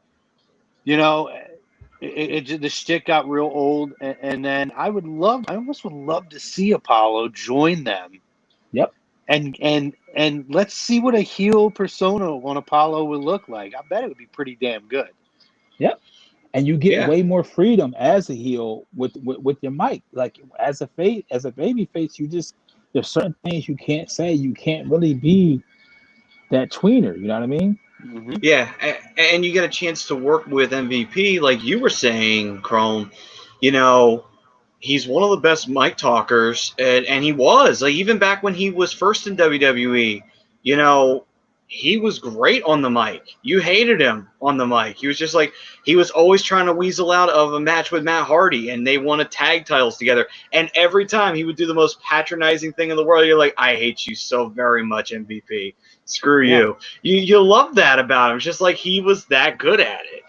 the shtick got real old. And then I almost would love to see Apollo join them. Yep. And let's see what a heel persona on Apollo would look like. I bet it would be pretty damn good. Yep. And you get way more freedom as a heel with your mic. Like as a baby face, there's certain things you can't say. You can't really be that tweener. You know what I mean? Mm-hmm. Yeah, and you get a chance to work with MVP, like you were saying, Chrome. he's one of the best mic talkers, and he was like even back when he was first in WWE. You know, he was great on the mic. You hated him on the mic. He was just like he was always trying to weasel out of a match with Matt Hardy, and they won a tag titles together. And every time he would do the most patronizing thing in the world. You're like, I hate you so very much, MVP. Screw you. You love that about him. It's just like he was that good at it.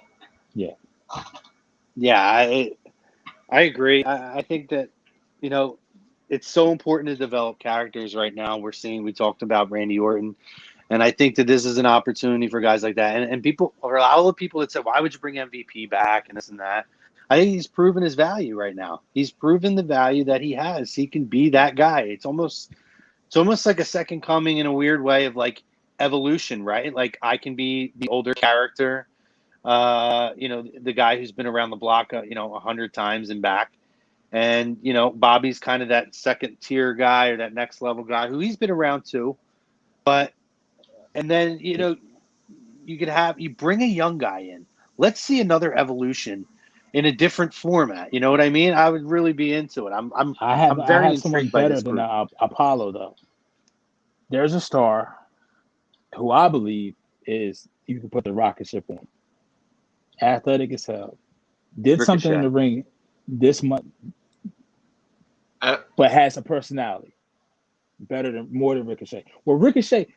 Yeah, I agree. I think that, you know, it's so important to develop characters right now. We talked about Randy Orton, and I think that this is an opportunity for guys like that. And people, or all the people that said, why would you bring MVP back and this and that? I think he's proven his value right now. He's proven the value that he has. He can be that guy. It's almost like a second coming in a weird way of like evolution, right? Like I can be the older character, you know, the guy who's been around the block, 100 times and back. And, you know, Bobby's kind of that second tier guy or that next level guy who he's been around too. But, and then, you know, you bring a young guy in. Let's see another evolution in a different format. You know what I mean? I would really be into it. I'm very I have someone intrigued by better this than group. Apollo though. There's a star who I believe is you can put the rocket ship on. Athletic as hell. Did something in Ricochet. the ring this month, but has a personality more than Ricochet. Well, Ricochet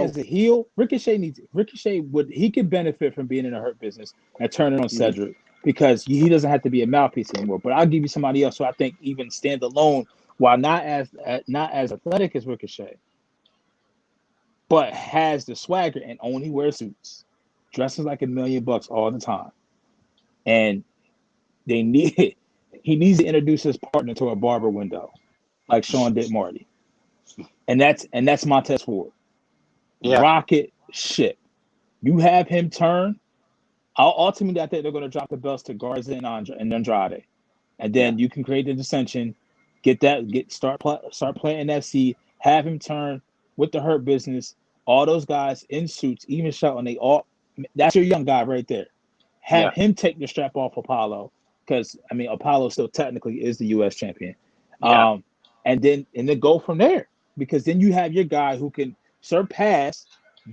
as a heel, he could benefit from being in a hurt business and turning on Cedric because he doesn't have to be a mouthpiece anymore. But I'll give you somebody else who I think even stand alone, while not as athletic as Ricochet, but has the swagger and only wears suits, dresses like $1 million all the time, and he needs to introduce his partner to a barber window, like Sean did Marty, and that's Montez Ford. Yeah. Rocket ship. You have him turn. Ultimately, I think they're going to drop the belts to Garza and Andrade, and then you can create the dissension. Start planting that seed. Have him turn with the Hurt Business. All those guys in suits, even Shelton, that's your young guy right there. Have him take the strap off Apollo, because I mean Apollo still technically is the U.S. champion. Yeah. And then go from there, because then you have your guy who can surpass.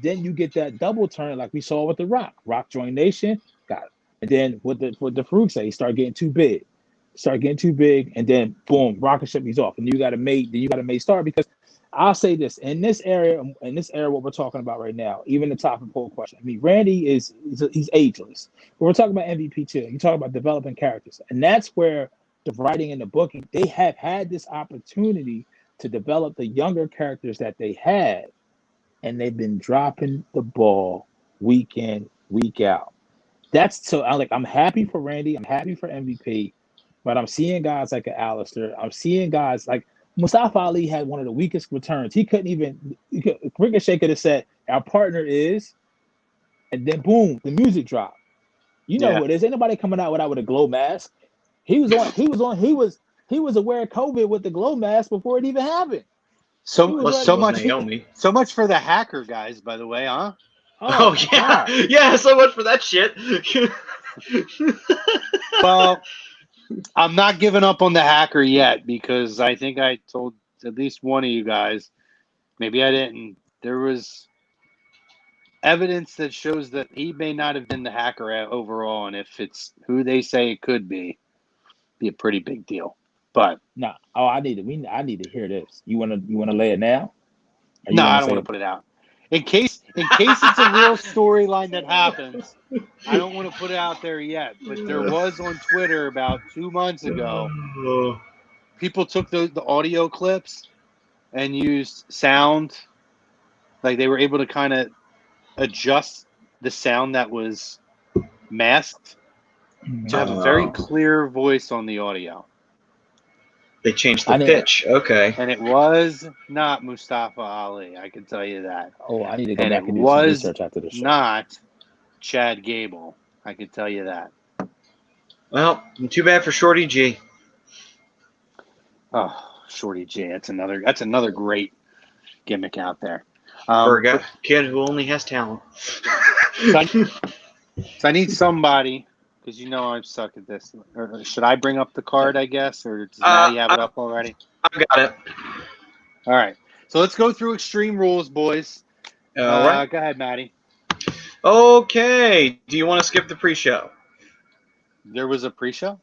Then you get that double turn like we saw with the Rock. Rock joined Nation, got it. And then what the Farouk say, he started getting too big. And then boom, rocket ship, he's off. And you got to make start, because I'll say this, in this area, what we're talking about right now, even the top and poll question. I mean, Randy he's ageless. But we're talking about MVP too. You talk about developing characters, and that's where the writing and the booking, they have had this opportunity to develop the younger characters that they had, and they've been dropping the ball week in, week out. I'm happy for Randy. I'm happy for MVP, but I'm seeing guys like Alistair. I'm seeing guys like Mustafa Ali had one of the weakest returns. Ricochet could have said, our partner is, and then boom, the music dropped. You know who it is. Ain't nobody coming out with a glow mask. He was aware of COVID with the glow mask before it even happened. So much for the hacker guys, by the way, huh? Oh yeah. God. Yeah, so much for that shit. Well, I'm not giving up on the hacker yet, because I think I told at least one of you guys, maybe I didn't, there was evidence that shows that he may not have been the hacker overall, and if it's who they say it could be a pretty big deal. But no, I need to hear this. You wanna lay it now? No, I don't want to put it out. In case it's a real storyline that happens, I don't want to put it out there yet. But there was on Twitter about 2 months ago, people took the audio clips and used sound. Like they were able to kind of adjust the sound that was masked to have a very clear voice on the audio. They changed the pitch. Okay. And it was not Mustafa Ali, I can tell you that. Oh, I need to go back and do some research after the show. Not Chad Gable, I can tell you that. Well, too bad for Shorty G. Oh, Shorty G, that's another great gimmick out there. For a kid who only has talent. So I need somebody, because you know I suck at this. Or should I bring up the card, I guess? Or does Maddie have it up already? I got it. All right. So let's go through Extreme Rules, boys. All right. Go ahead, Maddie. Okay. Do you want to skip the pre-show? There was a pre-show?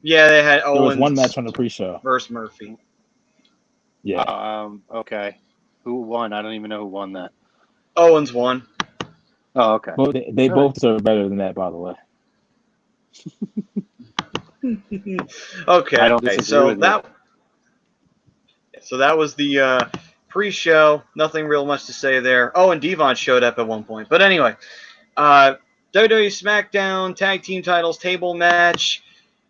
Yeah, they had There was Owens one match on the pre-show. versus Murphy. Yeah. Okay. Who won? I don't even know who won that. Owens won. Oh, okay. Well, they both deserve better than that, by the way. Okay. I don't disagree So with that. So that was the pre-show. Nothing real much to say there. Oh, and Devon showed up at one point. But anyway, WWE SmackDown Tag Team Titles table match.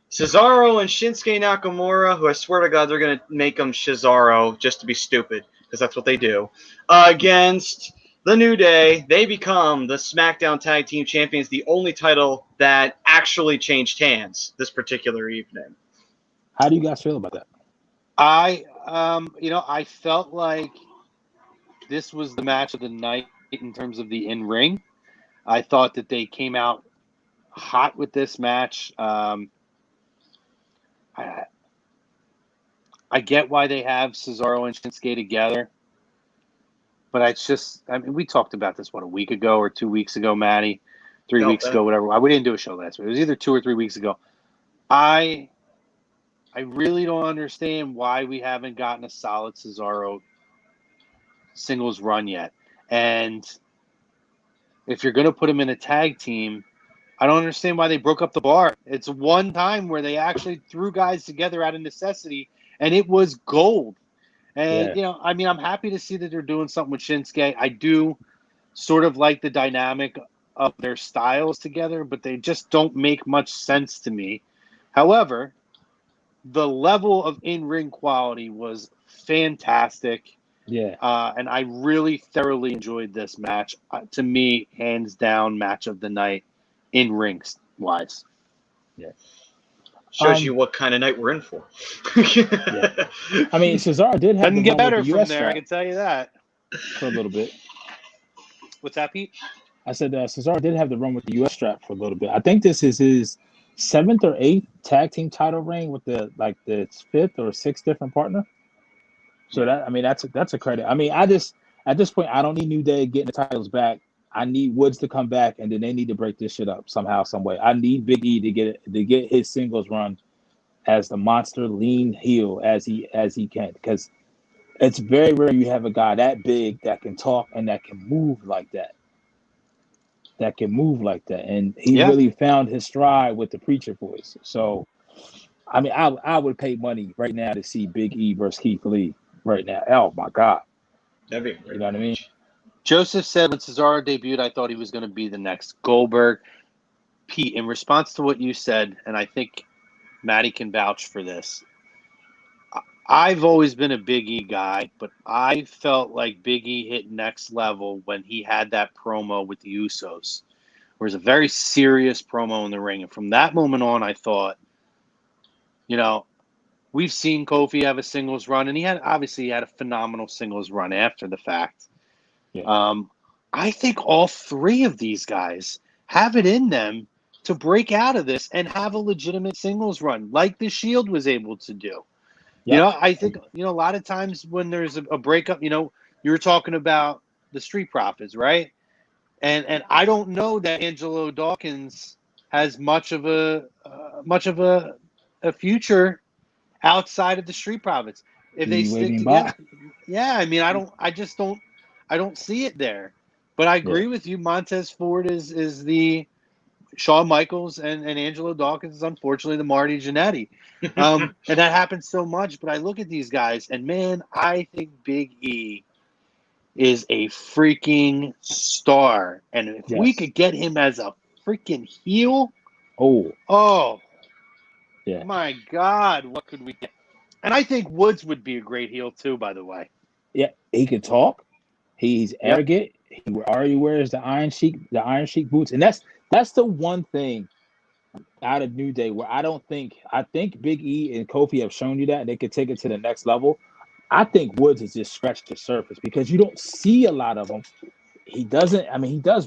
Cesaro and Shinsuke Nakamura, who I swear to God they're going to make them Cesaro just to be stupid, because that's what they do, against the New Day. They become the SmackDown Tag Team Champions, the only title that actually changed hands this particular evening. How do you guys feel about that? I felt like this was the match of the night in terms of the in-ring. I thought that they came out hot with this match. I get why they have Cesaro and Shinsuke together, but it's just, we talked about this, a week ago or 2 weeks ago, Maddie, 3 weeks ago, whatever. We didn't do a show last week. It was either 2 or 3 weeks ago. I really don't understand why we haven't gotten a solid Cesaro singles run yet. And if you're going to put him in a tag team, I don't understand why they broke up the bar. It's one time where they actually threw guys together out of necessity, and it was gold. And, I'm happy to see that they're doing something with Shinsuke. I do sort of like the dynamic of their styles together, but they just don't make much sense to me. However, the level of in-ring quality was fantastic. Yeah. And I really thoroughly enjoyed this match. To me, hands down, match of the night in-ring wise. Yeah. Shows you what kind of night we're in for. Yeah. I mean, Cesaro did have Doesn't the get run better with the from US there, strap I can tell you that. for a little bit. What's that, Pete? I said Cesaro did have the run with the US strap for a little bit. I think this is his 7th or 8th tag team title reign with the 5th or 6th different partner. So that's a credit. At this point, I don't need New Day getting the titles back. I need Woods to come back, and then they need to break this shit up somehow, some way. I need Big E to get his singles run as the monster lean heel as he can, because it's very rare you have a guy that big that can talk and that can move like that. And he really found his stride with the preacher voice. So, I would pay money right now to see Big E versus Keith Lee right now. Oh my God. That'd be great. You know what I mean? Joseph said when Cesaro debuted, I thought he was going to be the next Goldberg. Pete, in response to what you said, and I think Maddie can vouch for this, I've always been a Big E guy, but I felt like Big E hit next level when he had that promo with the Usos. It was a very serious promo in the ring. And from that moment on, I thought, we've seen Kofi have a singles run, and he had a phenomenal singles run after the fact. Yeah. I think all three of these guys have it in them to break out of this and have a legitimate singles run like the Shield was able to do. Yep. I think, a lot of times when there's a breakup, you were talking about the Street Profits, right? And I don't know that Angelo Dawkins has much of a future outside of the Street Profits. If they stick together, I don't see it there. But I agree with you. Montez Ford is the Shawn Michaels, and Angelo Dawkins is unfortunately the Marty Jannetty. And that happens so much. But I look at these guys, and man, I think Big E is a freaking star. And if we could get him as a freaking heel, my God, what could we get? And I think Woods would be a great heel too, by the way. Yeah, he can talk. He's arrogant. He already wears the Iron Sheik boots, and that's the one thing out of New Day where I think Big E and Kofi have shown you that they could take it to the next level. I think Woods has just scratched the surface because you don't see a lot of him. He does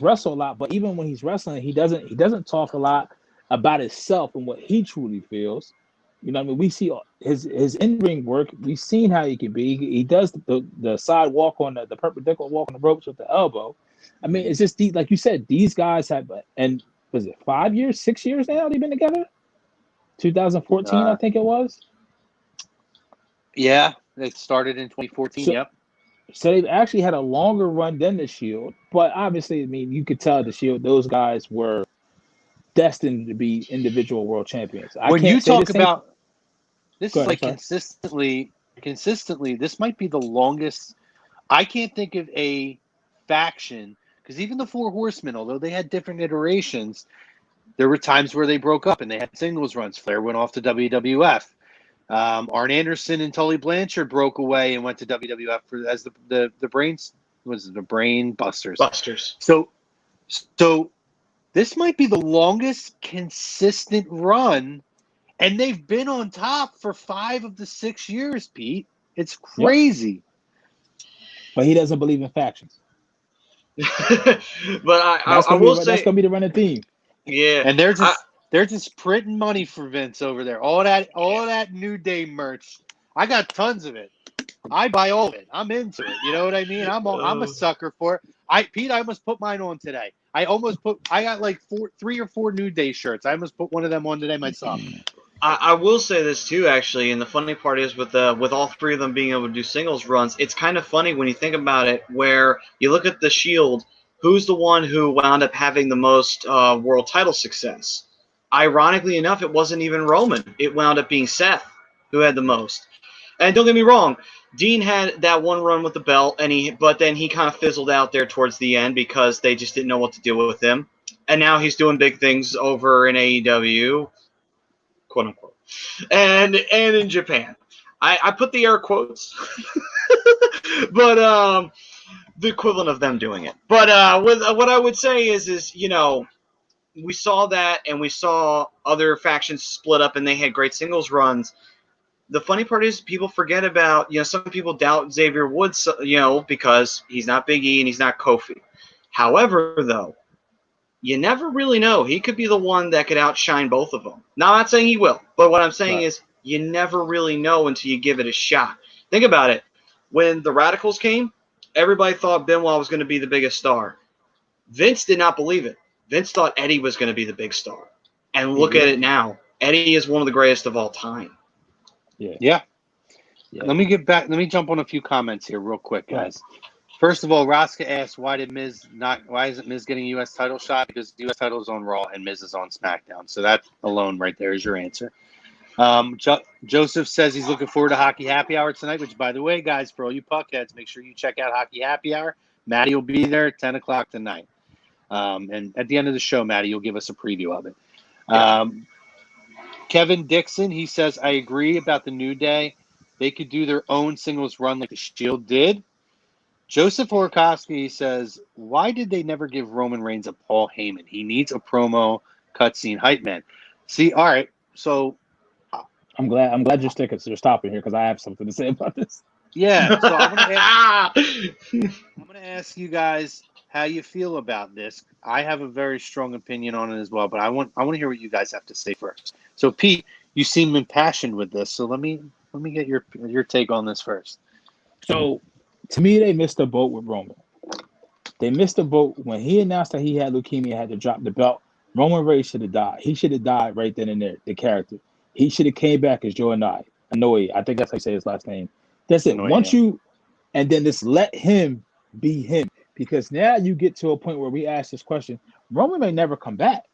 wrestle a lot, but even when he's wrestling, he doesn't talk a lot. about himself and what he truly feels. You know what I mean? We see his in-ring work. We've seen how he can be. He does the side walk on the perpendicular walk on the ropes with the elbow. I mean, it's just like you said, these guys have, and was it 5 years, 6 years now they've been together? 2014, I think it was. Yeah, they started in 2014. Yep. So they've actually had a longer run than the Shield, but obviously, I mean, you could tell the Shield; those guys were destined to be individual world champions. When you talk about this, Go is ahead, like consistently, this might be the longest. I can't think of a faction, because even the Four Horsemen, although they had different iterations, there were times where they broke up and they had singles runs. Flair went off to WWF. Arn Anderson and Tully Blanchard broke away and went to WWF as the Brain Busters. So this might be the longest consistent run, and they've been on top for 5 of the 6 years, Pete. It's crazy. Yep. But he doesn't believe in factions. But I will say that's gonna be the running theme. Yeah, and they're just printing money for Vince over there. All that New Day merch. I got tons of it. I buy all of it. I'm into it. You know what I mean? I'm a sucker for it. Pete, I almost put mine on today. I got like 3 or 4 New Day shirts. I almost put one of them on today myself. I will say this too, actually, and the funny part is with all 3 of them being able to do singles runs, it's kind of funny when you think about it, where you look at the Shield, who's the one who wound up having the most world title success? Ironically enough, it wasn't even Roman. It wound up being Seth who had the most. And don't get me wrong, Dean had that one run with the belt, but then he kind of fizzled out there towards the end because they just didn't know what to do with him. And now he's doing big things over in AEW, quote unquote, and in Japan. I put the air quotes, but the equivalent of them doing it. But what I would say is we saw that, and we saw other factions split up, and they had great singles runs. The funny part is people forget about, some people doubt Xavier Woods, because he's not Big E and he's not Kofi. However, though, you never really know. He could be the one that could outshine both of them. Now, I'm not saying he will, but what I'm saying is you never really know until you give it a shot. Think about it. When the Radicals came, everybody thought Benoit was going to be the biggest star. Vince did not believe it. Vince thought Eddie was going to be the big star. And look at it now. Eddie is one of the greatest of all time. Yeah. Let me jump on a few comments here real quick, guys. First of all, Raska asked, why isn't Miz getting a U.S. title shot? Because the U.S. title is on Raw and Miz is on SmackDown. So that alone right there is your answer. Joseph says he's looking forward to Hockey Happy Hour tonight, which, by the way, guys, for all you puckheads, make sure you check out Hockey Happy Hour. Maddie will be there at 10 o'clock tonight. And at the end of the show, Maddie, you'll give us a preview of it. Kevin Dixon, he says, I agree about the New Day. They could do their own singles run like the Shield did. Joseph Orkowski says, why did they never give Roman Reigns a Paul Heyman? He needs a promo cutscene hype man. See, all right, so I'm glad you're stopping here because I have something to say about this. Yeah, so I'm gonna ask you guys how you feel about this. I have a very strong opinion on it as well, but I want to hear what you guys have to say first. So, Pete, you seem impassioned with this, so let me get your take on this first. So, to me, they missed the boat with Roman. They missed the boat when he announced that he had leukemia, had to drop the belt. Roman Reigns should have died. He should have died right then and there. The character. He should have came back as Joe Anoa'i. I think that's how you say his last name. That's it. And then just let him be him. Because now you get to a point where we ask this question, Roman may never come back.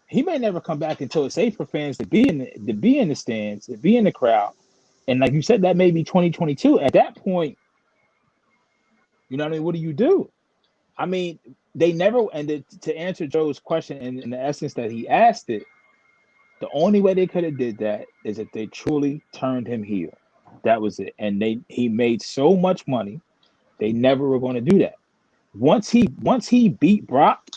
He may never come back until it's safe for fans to be in the stands, to be in the crowd. And like you said, that may be 2022. At that point, you know what I mean? What do you do? I mean, they never, and to answer Joe's question in the essence that he asked it, the only way they could have did that is if they truly turned him heel. That was it. And he made so much money, they never were going to do that. Once he beat Brock,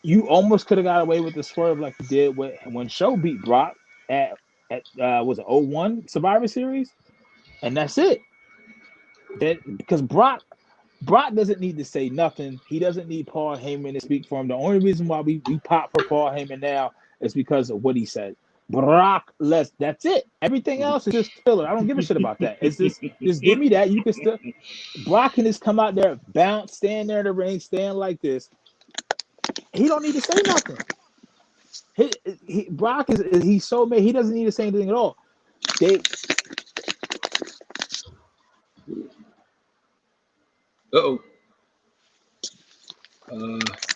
you almost could have got away with the swerve like you did when Show beat Brock at was it 01 Survivor Series, and that's it. Because Brock Brock doesn't need to say nothing. He doesn't need Paul Heyman to speak for him. The only reason why we pop for Paul Heyman now is because of what he said. Brock Lesnar. That's it. Everything else is just filler. I don't give a shit about that. It's just give me that. You can still Brock can just come out there, bounce, stand there in the ring, stand like this. He don't need to say nothing. Brock is he's so mad. He doesn't need to say anything at all. Uh-oh.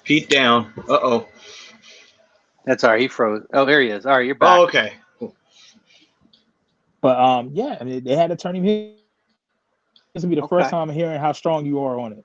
Pete down. Uh-oh. That's all right. He froze. Oh, there he is. All right, you're back. Oh, okay. Cool. But yeah, I mean, they had to turn him here. This will be the first time I'm hearing how strong you are on it.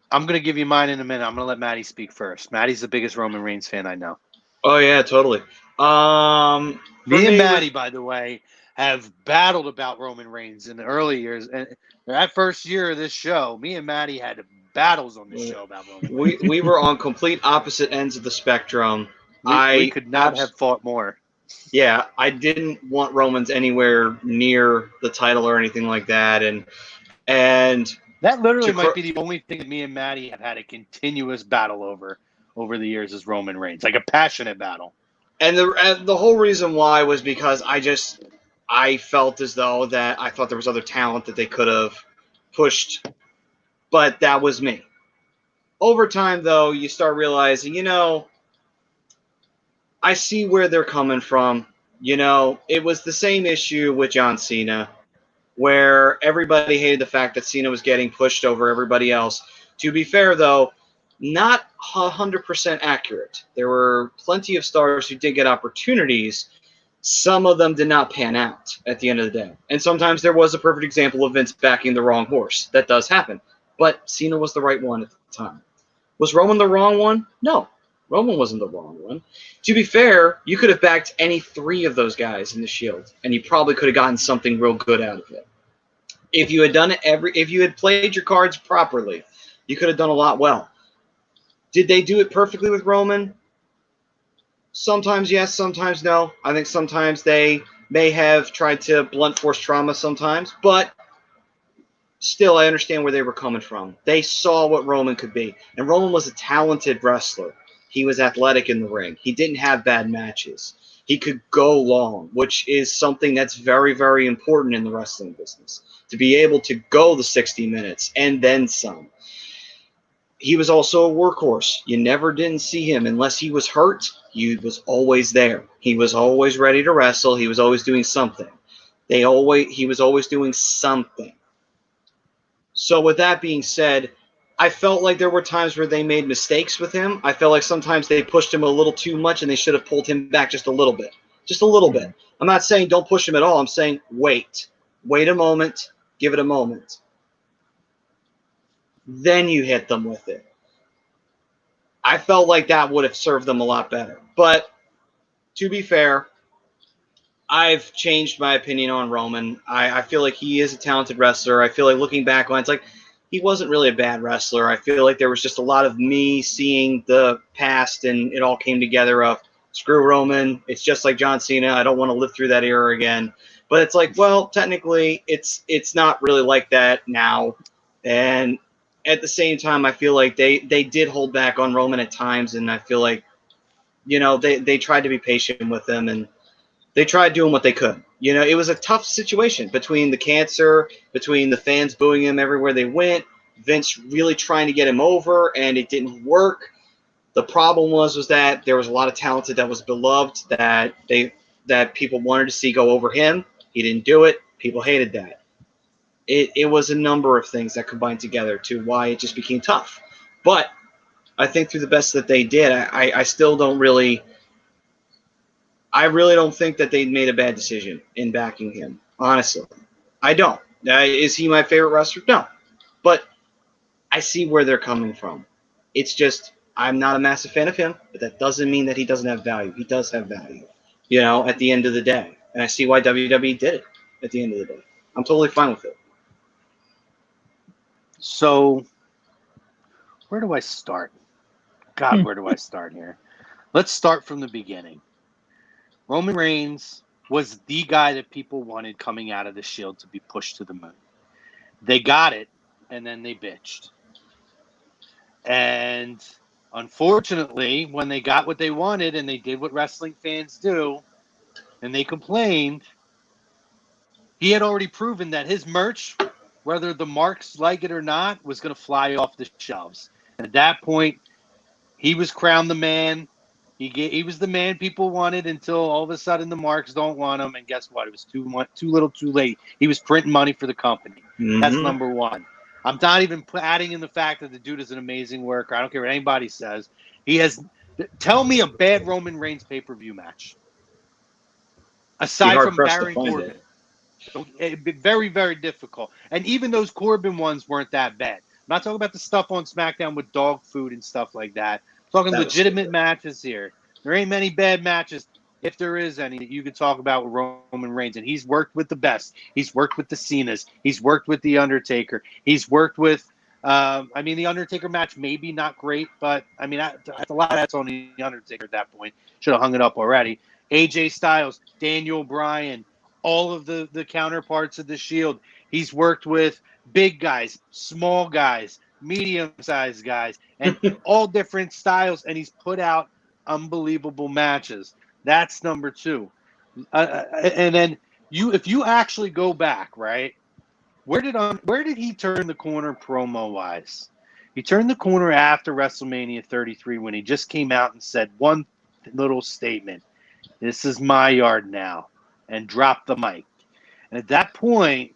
I'm going to give you mine in a minute. I'm going to let Maddie speak first. Maddie's the biggest Roman Reigns fan I know. Oh, yeah, totally. Me and Maddie, by the way, have battled about Roman Reigns in the early years. And that first year of this show, me and Maddie had battles on this show about Roman Reigns. We were on complete opposite ends of the spectrum. We could not have fought more. Yeah, I didn't want Romans anywhere near the title or anything like that. And that literally might be the only thing that me and Maddie have had a continuous battle over the years is Roman Reigns, like a passionate battle. And the whole reason why was because I felt as though that I thought there was other talent that they could have pushed, but that was me. Over time, though, you start realizing, I see where they're coming from. It was the same issue with John Cena, where everybody hated the fact that Cena was getting pushed over everybody else. To be fair, though, not 100% accurate. There were plenty of stars who did get opportunities. Some of them did not pan out at the end of the day. And sometimes there was a perfect example of Vince backing the wrong horse. That does happen. But Cena was the right one at the time. Was Roman the wrong one? No. Roman wasn't the wrong one. To be fair, you could have backed any three of those guys in the Shield, and you probably could have gotten something real good out of it. If you had done it if you had played your cards properly, you could have done a lot well. Did they do it perfectly with Roman? Sometimes yes, sometimes no. I think sometimes they may have tried to blunt force trauma sometimes, but still I understand where they were coming from. They saw what Roman could be. And Roman was a talented wrestler. He was athletic in the ring. He didn't have bad matches. He could go long, which is something that's very, very important in the wrestling business. To be able to go the 60 minutes and then some. He was also a workhorse. You never didn't see him unless he was hurt. He was always there. He was always ready to wrestle. He was always doing something. He was always doing something. So with that being said, I felt like there were times where they made mistakes with him. I felt like sometimes they pushed him a little too much and they should have pulled him back just a little bit. Just a little bit. I'm not saying don't push him at all. I'm saying wait. Wait a moment. Give it a moment. Then you hit them with it. I felt like that would have served them a lot better. But to be fair, I've changed my opinion on Roman. I feel like he is a talented wrestler. I feel like looking back on it, it's like he wasn't really a bad wrestler. I feel like there was just a lot of me seeing the past and it all came together of screw Roman. It's just like John Cena. I don't want to live through that era again. But it's like, well, technically it's not really like that now. And at the same time, I feel like they did hold back on Roman at times, and I feel like, they tried to be patient with him, and they tried doing what they could. It was a tough situation between the cancer, between the fans booing him everywhere they went, Vince really trying to get him over, and it didn't work. The problem was that there was a lot of talent that was beloved that people wanted to see go over him. He didn't do it. People hated that. It was a number of things that combined together to why it just became tough. But I think through the best that they did, I still don't really – I really don't think that they made a bad decision in backing him, honestly. I don't. Is he my favorite wrestler? No. But I see where they're coming from. It's just I'm not a massive fan of him, but that doesn't mean that he doesn't have value. He does have value, at the end of the day. And I see why WWE did it at the end of the day. I'm totally fine with it. So, where do I start? God, where do I start here? Let's start from the beginning. Roman Reigns was the guy that people wanted coming out of the Shield to be pushed to the moon. They got it and then they bitched. And unfortunately, when they got what they wanted and they did what wrestling fans do, and they complained, he had already proven that his merch, whether the marks like it or not, was going to fly off the shelves. And at that point, he was crowned the man. He was the man people wanted until all of a sudden the marks don't want him. And guess what? It was too little too late. He was printing money for the company. That's number one. I'm not even adding in the fact that the dude is an amazing worker. I don't care what anybody says. Tell me a bad Roman Reigns pay-per-view match. Aside from Baron Corbin. Very, very difficult. And even those Corbin ones weren't that bad. I'm not talking about the stuff on SmackDown with dog food and stuff like that. I'm talking legitimate matches here. There ain't many bad matches, if there is any, that you could talk about with Roman Reigns. And he's worked with the best. He's worked with the Cenas. He's worked with The Undertaker. He's worked with, the Undertaker match maybe not great, but, a lot of that's on The Undertaker at that point. Should have hung it up already. AJ Styles, Daniel Bryan, all of the counterparts of the Shield. He's worked with big guys, small guys, medium-sized guys, and all different styles, and he's put out unbelievable matches. That's number two. And then if you actually go back, right, where did he turn the corner promo-wise? He turned the corner after WrestleMania 33 when he just came out and said one little statement, "This is my yard now," and dropped the mic. And at that point,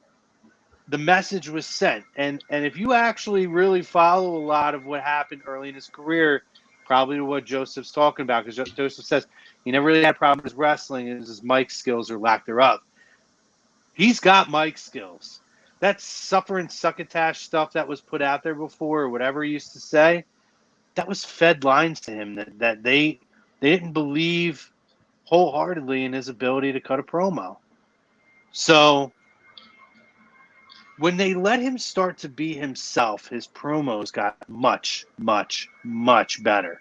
the message was sent. And if you actually really follow a lot of what happened early in his career, probably what Joseph's talking about, because Joseph says he never really had problems with wrestling. It was his mic skills or lack thereof. He's got mic skills. That suffer and succotash stuff that was put out there before, or whatever he used to say, that was fed lines to him that they didn't believe wholeheartedly in his ability to cut a promo. So when they let him start to be himself, his promos got much, much, much better.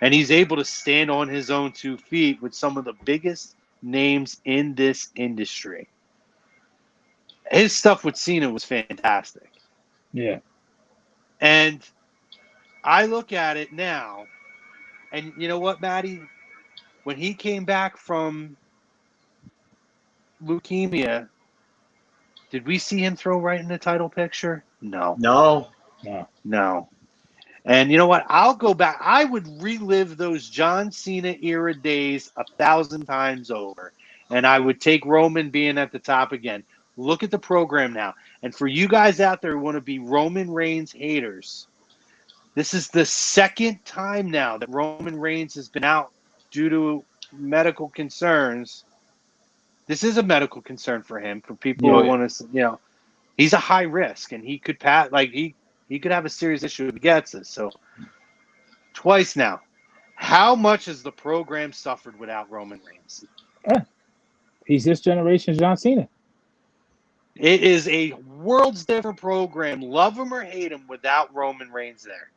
And he's able to stand on his own 2 feet with some of the biggest names in this industry. His stuff with Cena was fantastic. Yeah. And I look at it now, and you know what, Maddie? When he came back from leukemia, did we see him throw right in the title picture? No. No. And you know what? I'll go back. I would relive those John Cena era days 1,000 times over. And I would take Roman being at the top again. Look at the program now. And for you guys out there who want to be Roman Reigns haters, this is the second time now that Roman Reigns has been out due to medical concerns. This is a medical concern for him, for people who want to, he's a high risk, and he could pass, he could have a serious issue if he gets this. So twice now. How much has the program suffered without Roman Reigns? Yeah. He's this generation's John Cena. It is a world's different program, love him or hate him, without Roman Reigns there.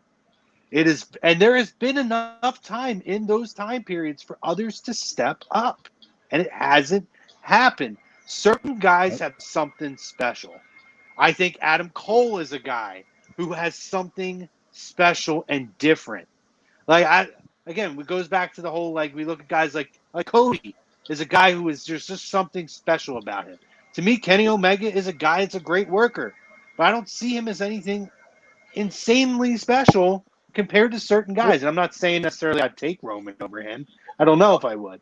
It is, and there has been enough time in those time periods for others to step up, and it hasn't happened. Certain guys have something special. I think Adam Cole is a guy who has something special and different. It goes back to the whole, we look at guys like Cody is a guy who is just something special about him. To me, Kenny Omega is a guy that's a great worker, but I don't see him as anything insanely special compared to certain guys. And I'm not saying necessarily I'd take Roman over him. I don't know if I would.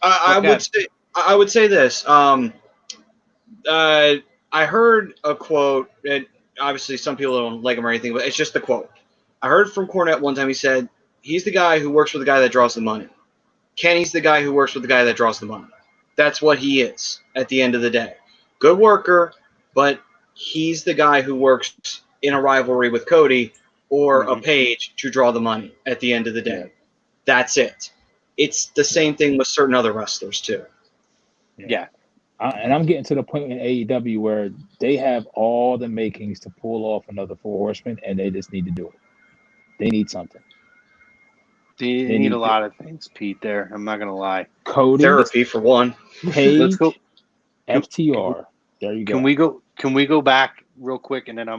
I would say this. I heard a quote, and obviously some people don't like him or anything, but it's just a quote. I heard from Cornette one time. He said, he's the guy who works for the guy that draws the money. Kenny's the guy who works with the guy that draws the money. That's what he is at the end of the day. Good worker, but he's the guy who works in a rivalry with Cody or a Page to draw the money at the end of the day. Yeah. That's it. It's the same thing with certain other wrestlers too. Yeah. And I'm getting to the point in AEW where they have all the makings to pull off another Four Horsemen, and they just need to do it. They need something. They need a lot of things, Pete, there. I'm not going to lie. Cody. Therapy, for one. Page. Let's go. FTR. There you go. Can we go back real quick, and then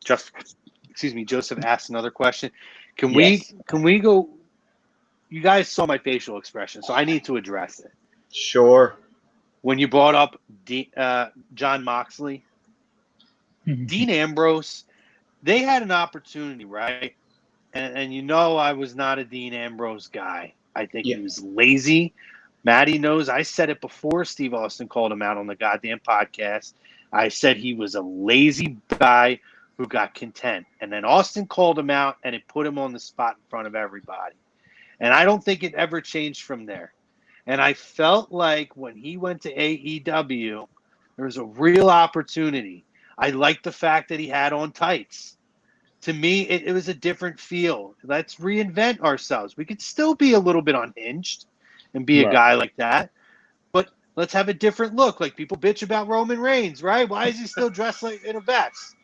Joseph asked another question. Can Yes. we go? You guys saw my facial expression, so I need to address it. Sure. When you brought up John Moxley, Dean Ambrose, they had an opportunity, right? And you know I was not a Dean Ambrose guy. I think Yeah. he was lazy. Maddie knows I said it before Steve Austin called him out on the goddamn podcast. I said he was a lazy guy who got content. And then Austin called him out, and it put him on the spot in front of everybody. And I don't think it ever changed from there. And I felt like when he went to AEW, there was a real opportunity. I liked the fact that he had on tights. To me, it was a different feel. Let's reinvent ourselves. We could still be a little bit unhinged and be a Right. guy like that, but let's have a different look. Like people bitch about Roman Reigns, right? Why is he still dressed like in a vest?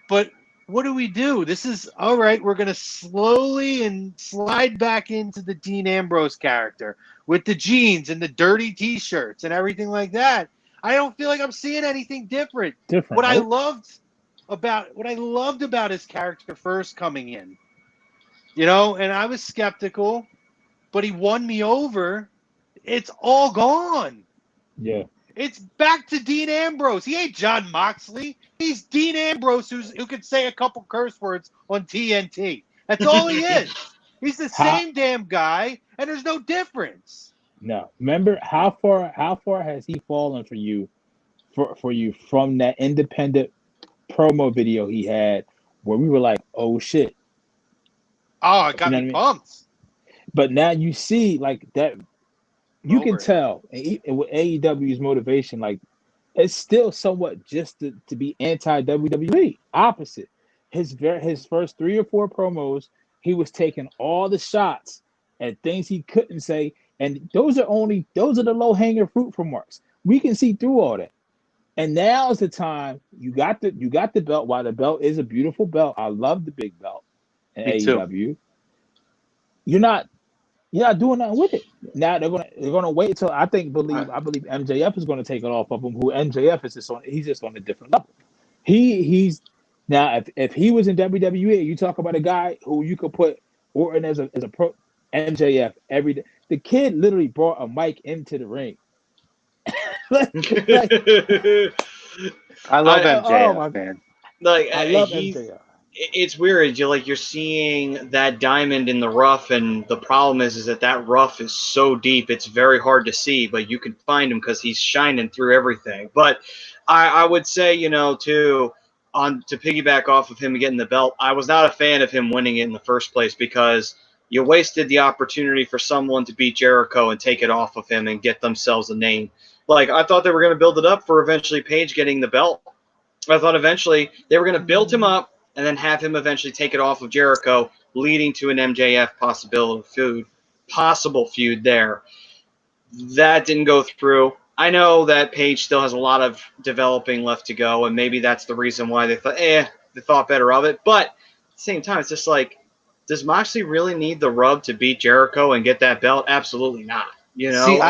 But what do? This is all right. We're going to slowly and slide back into the Dean Ambrose character with the jeans and the dirty T-shirts and everything like that. I don't feel like I'm seeing anything different. Different. What I Nope. loved about his character first coming in, and I was skeptical, but he won me over. It's all gone. Yeah. It's back to Dean Ambrose. He ain't John Moxley. He's Dean Ambrose who could say a couple curse words on TNT. That's all he is. He's the same damn guy, and there's no difference. No. Remember how far has he fallen for you from that independent promo video he had where we were like, oh shit. Oh, it got me pumped. But now you see like that you can tell with AEW's motivation, like it's still somewhat just to be anti-WWE. Opposite. His first 3 or 4 promos, he was taking all the shots at things he couldn't say, and those are the low-hanging fruit for Marks. We can see through all that. And now's the time. You got the belt. While the belt is a beautiful belt, I love the big belt in AEW. You're not doing nothing with it. Now they're gonna wait until I believe MJF is gonna take it off of him. Who MJF is he's just on a different level. He's now if he was in WWE, you talk about a guy who you could put Orton as a pro MJF every day. The kid literally brought a mic into the ring. I love MJF, man. Like I love MJF. It's weird. You're seeing that diamond in the rough, and the problem is that rough is so deep, it's very hard to see, but you can find him because he's shining through everything. But I would say, to piggyback off of him getting the belt, I was not a fan of him winning it in the first place because you wasted the opportunity for someone to beat Jericho and take it off of him and get themselves a name. Like, I thought they were going to build it up for eventually Paige getting the belt. I thought eventually they were going to build him up and then have him eventually take it off of Jericho, leading to an MJF possible feud there. That didn't go through. I know that Paige still has a lot of developing left to go, and maybe that's the reason why they thought better of it. But at the same time, it's just like, does Moxley really need the rub to beat Jericho and get that belt? Absolutely not. See,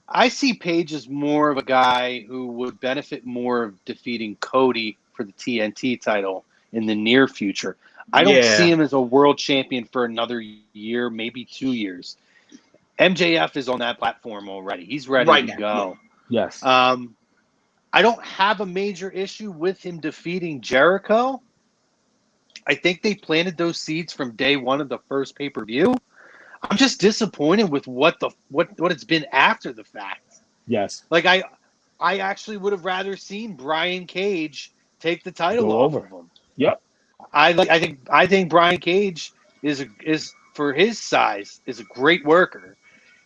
I see Paige as more of a guy who would benefit more of defeating Cody for the TNT title in the near future. I don't see him as a world champion for another year, maybe 2 years. MJF is on that platform already. He's ready to go. Yes. I don't have a major issue with him defeating Jericho. I think they planted those seeds from day one of the first pay-per-view. I'm just disappointed with what it's been after the fact. Yes. Like I actually would have rather seen Brian Cage take the title off of him. Yep. I think Brian Cage is for his size is a great worker.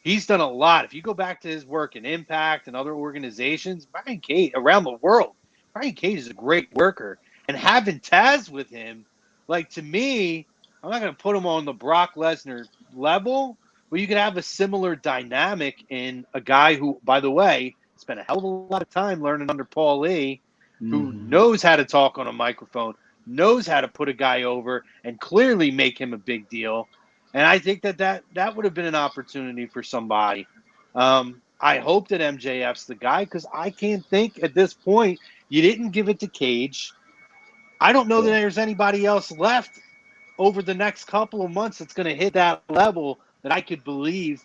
He's done a lot. If you go back to his work in Impact and other organizations, Brian Cage around the world, Brian Cage is a great worker. And having Taz with him, like, to me, I'm not going to put him on the Brock Lesnar level, but you could have a similar dynamic in a guy who, by the way, spent a hell of a lot of time learning under Paul Lee, who knows how to talk on a microphone, knows how to put a guy over, and clearly make him a big deal. And I think that would have been an opportunity for somebody. I hope that MJF's the guy, because I can't think at this point, you didn't give it to Cage. I don't know that there's anybody else left over the next couple of months that's going to hit that level that I could believe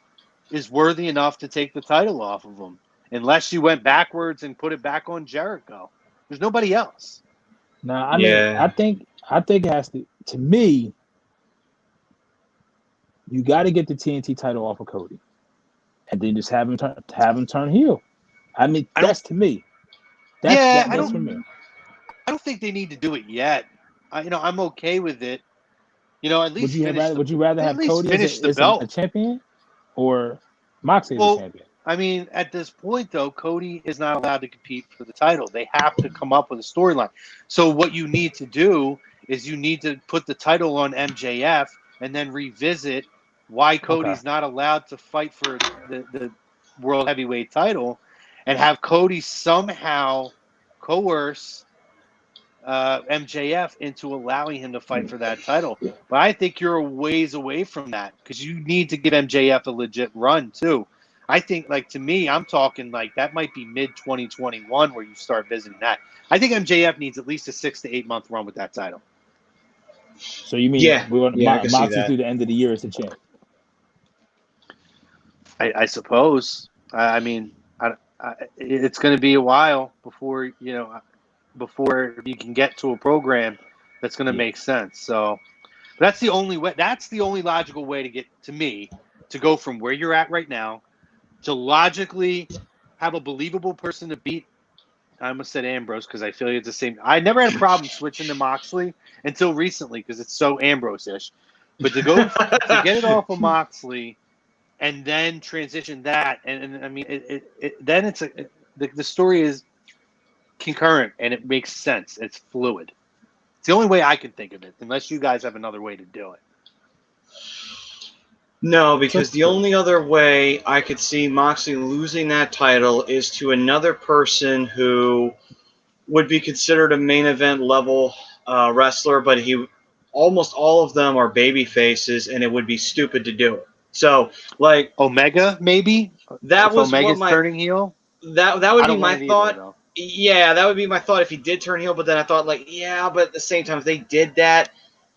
is worthy enough to take the title off of him, unless you went backwards and put it back on Jericho. There's nobody else. No, I mean, I think it has to. To me, you got to get the TNT title off of Cody, and then just have him turn heel. I mean, that's to me. That's for me. I don't think they need to do it yet. I'm okay with it. At least would you rather have Cody as a champion or Moxley as a champion? I mean, at this point, though, Cody is not allowed to compete for the title. They have to come up with a storyline. So what you need to do is you need to put the title on MJF and then revisit why Cody's not allowed to fight for the World Heavyweight title, and have Cody somehow coerce MJF into allowing him to fight for that title. But I think you're a ways away from that, because you need to give MJF a legit run too. I think, to me, I'm talking that might be mid-2021 where you start visiting that. I think MJF needs at least a 6 to 8 month run with that title. So you mean we want Moxley through the end of the year as the champ? I suppose. I mean, it's going to be a while before you can get to a program that's going to make sense. So that's the only way. That's the only logical way to get to go from where you're at right now to logically have a believable person to beat. I almost said Ambrose because I feel it's the same. I never had a problem switching to Moxley until recently because it's so Ambrose-ish. But to get it off of Moxley and then transition that, and I mean, then it's the story is concurrent and it makes sense. It's fluid. It's the only way I can think of it, unless you guys have another way to do it. No, because the only other way I could see Moxley losing that title is to another person who would be considered a main event level wrestler, but almost all of them are baby faces, and it would be stupid to do it. So, Omega, maybe that was Omega's turning heel. That would be my thought. Yeah, that would be my thought if he did turn heel. But then I thought, but at the same time, if they did that,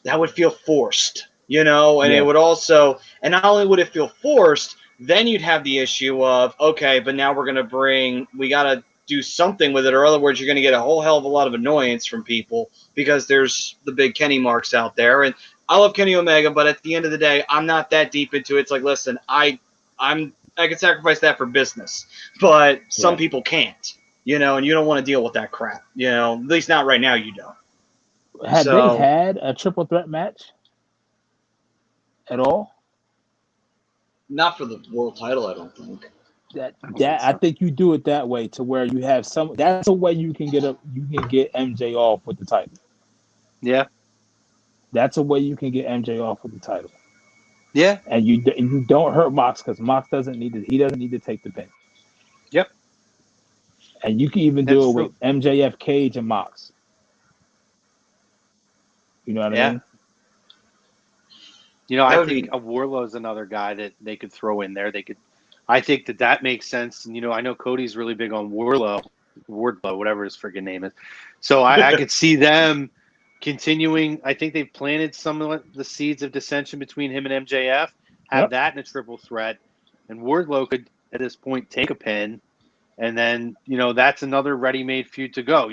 that would feel forced. And it would also, and not only would it feel forced, then you'd have the issue of, okay, but now we got to do something with it, or other words, you're going to get a whole hell of a lot of annoyance from people because there's the big Kenny marks out there. And I love Kenny Omega, but at the end of the day, I'm not that deep into it. It's listen, I can sacrifice that for business, but some people can't, and you don't want to deal with that crap, at least not right now, you don't. Have they had a triple threat match at all? Not for the world title, I don't think. I think you do it that way to where you have some. That's a way you can get MJ off with the title. Yeah, that's a way you can get MJ off with the title. Yeah, and you don't hurt Mox because Mox doesn't need to take the pin. Yep. And you can even do it with MJF, Cage, and Mox. You know what I mean? I think Wardlow is another guy that they could throw in there. I think that makes sense. And, I know Cody's really big on Wardlow, whatever his freaking name is. So I could see them continuing. I think they've planted some of the seeds of dissension between him and MJF, have that in a triple threat. And Wardlow could, at this point, take a pin. And then, that's another ready-made feud to go.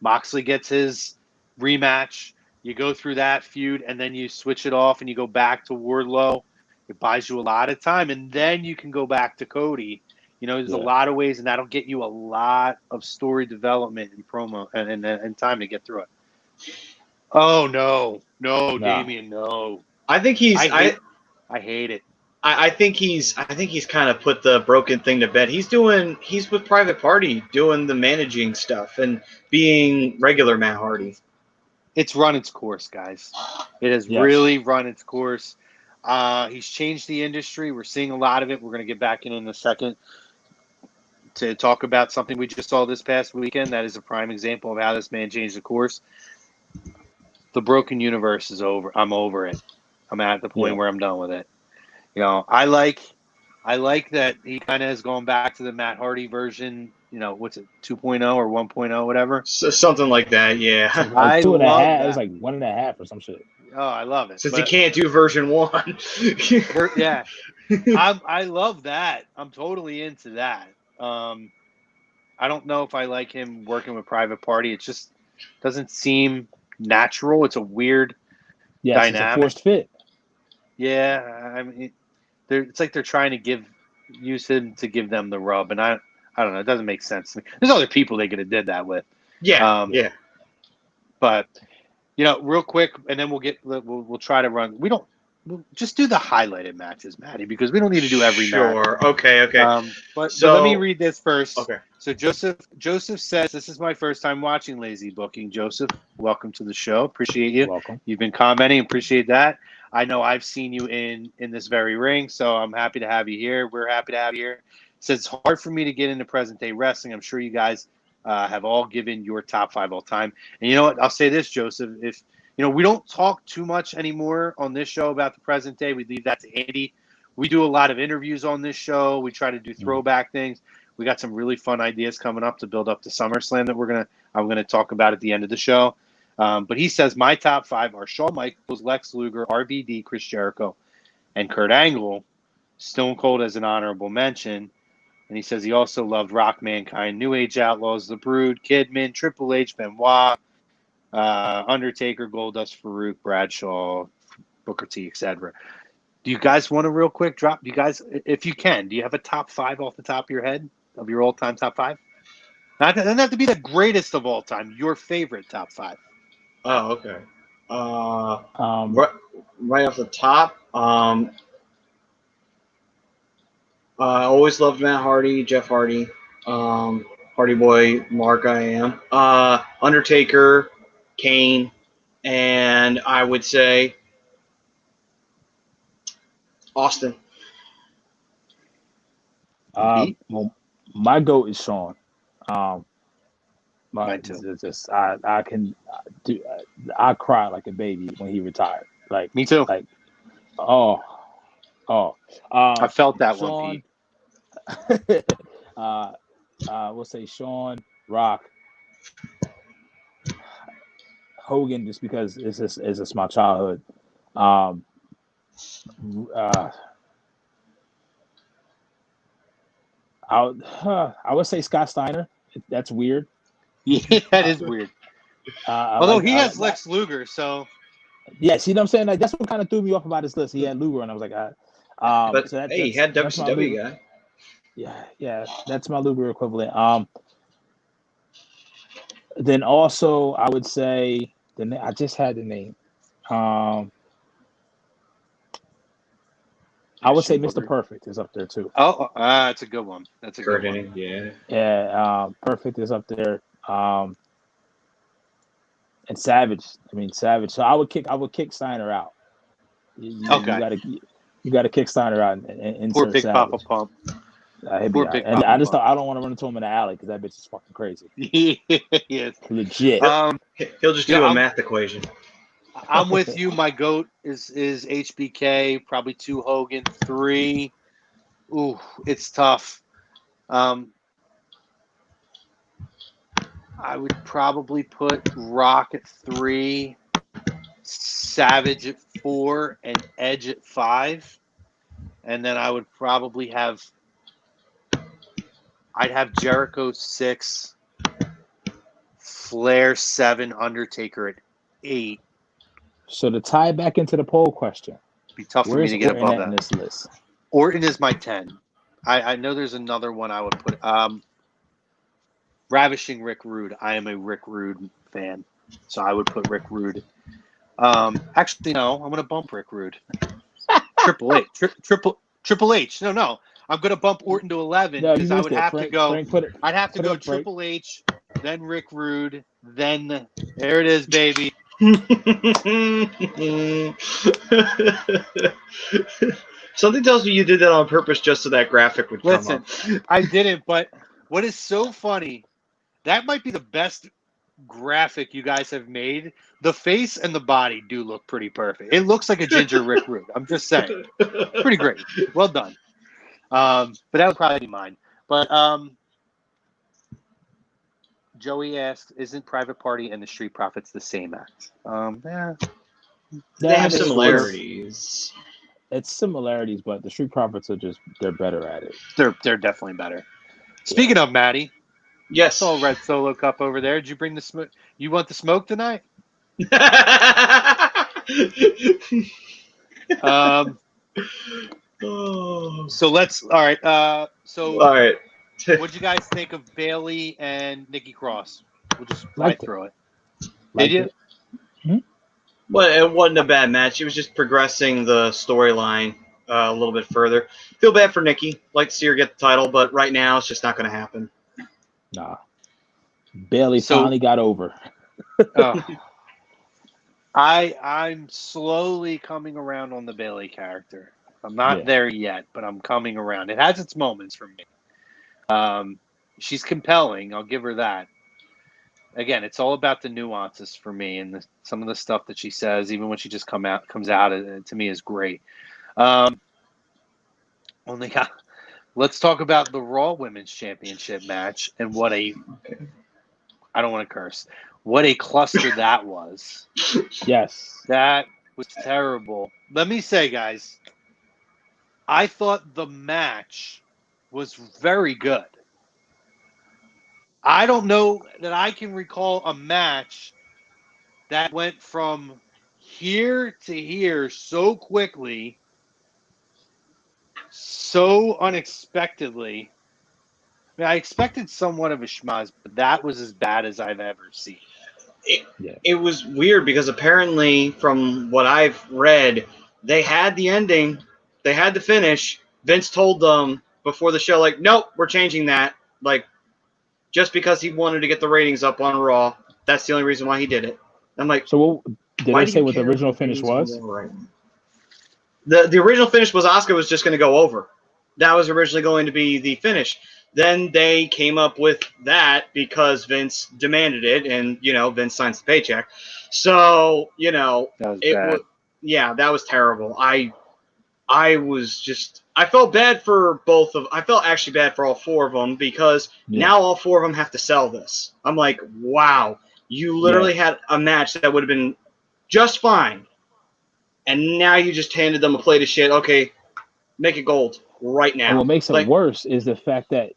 Moxley gets his rematch. You go through that feud, and then you switch it off, and you go back to Wardlow. It buys you a lot of time, and then you can go back to Cody. There's a lot of ways, and that'll get you a lot of story development and promo and time to get through it. Oh no, Damian, no. I think he's. I hate it. I think he's kind of put the broken thing to bed. He's with Private Party doing the managing stuff and being regular Matt Hardy. It's run its course, guys. It has really run its course. He's changed the industry. We're seeing a lot of it. We're going to get back in a second to talk about something we just saw this past weekend. That is a prime example of how this man changed the course. The broken universe is over. I'm over it. I'm at the point where I'm done with it. I like that he kind of has gone back to the Matt Hardy version what's it, 2.0 or 1.0, whatever. So, something like that, yeah. Like 2.5. that. It was like 1.5 or some shit. Oh, I love it. Since he can't do version 1. Yeah. I love that. I'm totally into that. I don't know if I like him working with Private Party. It just doesn't seem natural. It's a weird dynamic. It's a forced fit. Yeah, I mean, it's like they're trying to use him to give them the rub, and I don't know. It doesn't make sense to me. There's other people they could have did that with. Yeah, yeah. But real quick, and then we'll try to run. We'll just do the highlighted matches, Matty, because we don't need to do every match. Sure. Okay. But let me read this first. Okay. So Joseph says, "This is my first time watching Lazy Booking." Joseph, welcome to the show. Appreciate you. Welcome. You've been commenting. Appreciate that. I know I've seen you in this very ring, so I'm happy to have you here. We're happy to have you here. Says it's hard for me to get into present day wrestling. I'm sure you guys have all given your top 5 all time. And you know what? I'll say this, Joseph. If we don't talk too much anymore on this show about the present day. We leave that to Andy. We do a lot of interviews on this show. We try to do throwback things. We got some really fun ideas coming up to build up to SummerSlam that I'm gonna talk about at the end of the show. But he says my top 5 are Shawn Michaels, Lex Luger, RVD, Chris Jericho, and Kurt Angle. Stone Cold as an honorable mention. And he says he also loved Rock, Mankind, New Age Outlaws, The Brood, Kidman, Triple H, Benoit, Undertaker, Goldust, Farouk, Bradshaw, Booker T, etc. Do you guys want to real quick drop? Do you guys, if you can, do you have a top 5 off the top of your head of your all-time top 5? It doesn't have to be the greatest of all time. Your favorite top 5. Oh, okay. Right off the top, I always loved Matt Hardy, Jeff Hardy, Hardy Boy, Mark I Am, Undertaker, Kane, and I would say Austin. Well, my GOAT is Shawn. Mine too. Just I can do. I cried like a baby when he retired. Like me too. Like I felt that Shawn, one, Pete. We'll say Shawn, Rock, Hogan, just because it's just my childhood. I would say Scott Steiner. That's weird. Yeah, that is weird. Although he has Lex Luger, so yeah. See what I'm saying? Like that's what kind of threw me off about his list. He had Luger, and I was like, but so he had WCW guy. Yeah, that's my Luger equivalent. Then also I would say I just had the name. I would say Mr. Perfect is up there too. Oh, that's a good one. That's a good one. Yeah. Yeah, Perfect is up there. And Savage. I mean Savage. So I would kick Steiner out. Okay. You gotta kick Steiner out and Poor Big Savage. Papa Pump. Poor Big Papa I just I don't want to run into him in the alley because that bitch is fucking crazy. Yes. Legit. He'll just do a math equation. I'm with you. My GOAT is HBK, probably 2 Hogan, 3. Ooh, it's tough. I would probably put Rock at 3, Savage at 4, and Edge at 5. And then I would probably have Jericho 6, Flair 7, Undertaker at 8. So to tie back into the poll question, It'd be tough for me to get above that. In this list? Orton is my 10. I know there's another one I would put. Ravishing Rick Rude. I am a Rick Rude fan, so I would put Rick Rude. Actually, no, I'm going to bump Rick Rude. Triple H. Triple H. No. I'm going to bump Orton to 11 because I would have to go. I'd have to go Triple H, then Rick Rude, then there it is, baby. Something tells me you did that on purpose just so that graphic would come up. Listen, I didn't, but what is so funny, that might be the best graphic you guys have made. The face and the body do look pretty perfect. It looks like a ginger Rick Rude. I'm just saying. Pretty great. Well done. But that would probably be mine. But Joey asks, "Isn't Private Party and the Street Profits the same act?" Yeah. They have it's- similarities. It's similarities, but the Street Profits they're better at it. They're definitely better. Speaking of Maddie, Yes. saw a red Solo cup over there. Did you bring the smoke? You want the smoke tonight? So let's. All right. All right. What'd you guys think of Bailey and Nikki Cross? We'll just fly Liked it. through it. Liked Did you? it. Well, it wasn't a bad match. It was just progressing the storyline a little bit further. Feel bad for Nikki. Like to see her get the title, but right now it's just not going to happen. Nah. Bailey So- finally got over. I'm slowly coming around on the Bailey character. I'm not Yeah. there yet, but I'm coming around. It has its moments for me. She's compelling. I'll give her that. Again, it's all about the nuances for me, and some of the stuff that she says, even when she just comes out, to me is great. Let's talk about the Raw Women's Championship match and I don't want to curse. What a cluster that was. Yes. That was terrible. Let me say, guys, I thought the match was very good. I don't know that I can recall a match that went from here to here so quickly, so unexpectedly. I mean, I expected somewhat of a schmozz, but that was as bad as I've ever seen. It was weird because apparently, from what I've read, they had the ending, they had the finish. Vince told them before the show, like, nope, we're changing that. Like, just because he wanted to get the ratings up on Raw, that's the only reason why he did it. I'm like, So what did why they do say you what the care original if finish ratings on was? Raw right now? The original finish was Asuka was just going to go over. That was originally going to be the finish. Then they came up with that because Vince demanded it, and Vince signs the paycheck. So That was bad. that was terrible. I felt bad for I felt actually bad for all four of them because now all four of them have to sell this. I'm like, wow, you literally had a match that would have been just fine, and now you just handed them a plate of shit. Okay, make it gold right now. And what makes it worse is the fact that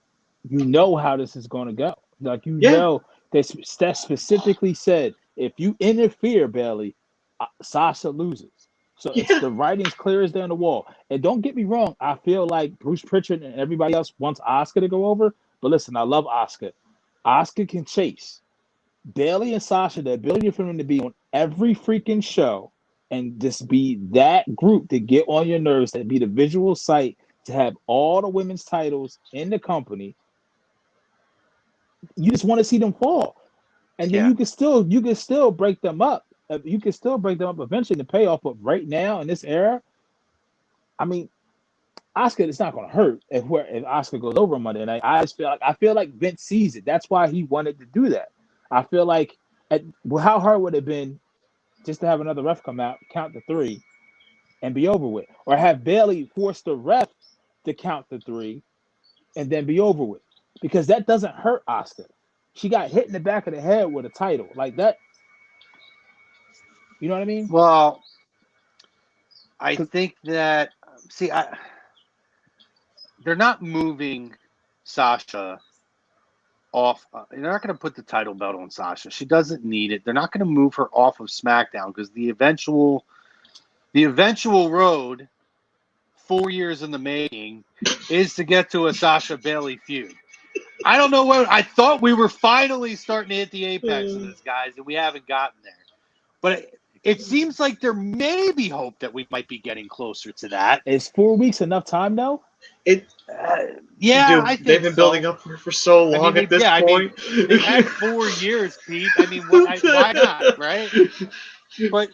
you know how this is going to go. Like know that specifically said, if you interfere, Bailey, Sasha loses. So it's the writing's clear as day on the wall. And don't get me wrong, I feel like Bruce Pritchard and everybody else wants Asuka to go over. But listen, I love Asuka. Asuka can chase. Bailey and Sasha, the ability for them to be on every freaking show and just be that group to get on your nerves, to be the visual sight, to have all the women's titles in the company. You just want to see them fall. And then you can still break them up. You can still break them up eventually to pay off. But right now in this era, I mean, Asuka, it's not going to hurt if Asuka goes over Monday night. I feel like Vince sees it. That's why he wanted to do that. I feel like how hard would it have been just to have another ref come out, count to 3, and be over with, or have Bailey force the ref to count to 3 and then be over with, because that doesn't hurt Asuka. She got hit in the back of the head with a title like that. You know what I mean? Well, I think that they're not moving Sasha off. They're not going to put the title belt on Sasha. She doesn't need it. They're not going to move her off of SmackDown because the eventual road, 4 years in the making, is to get to a Sasha Bailey feud. I don't know what I thought we were finally starting to hit the apex of this, guys, and we haven't gotten there. But it seems like there may be hope that we might be getting closer to that. Is 4 weeks enough time though? Yeah, I think they've been building up for so long at this point. They've had 4 years, Pete. I mean, why not, right? But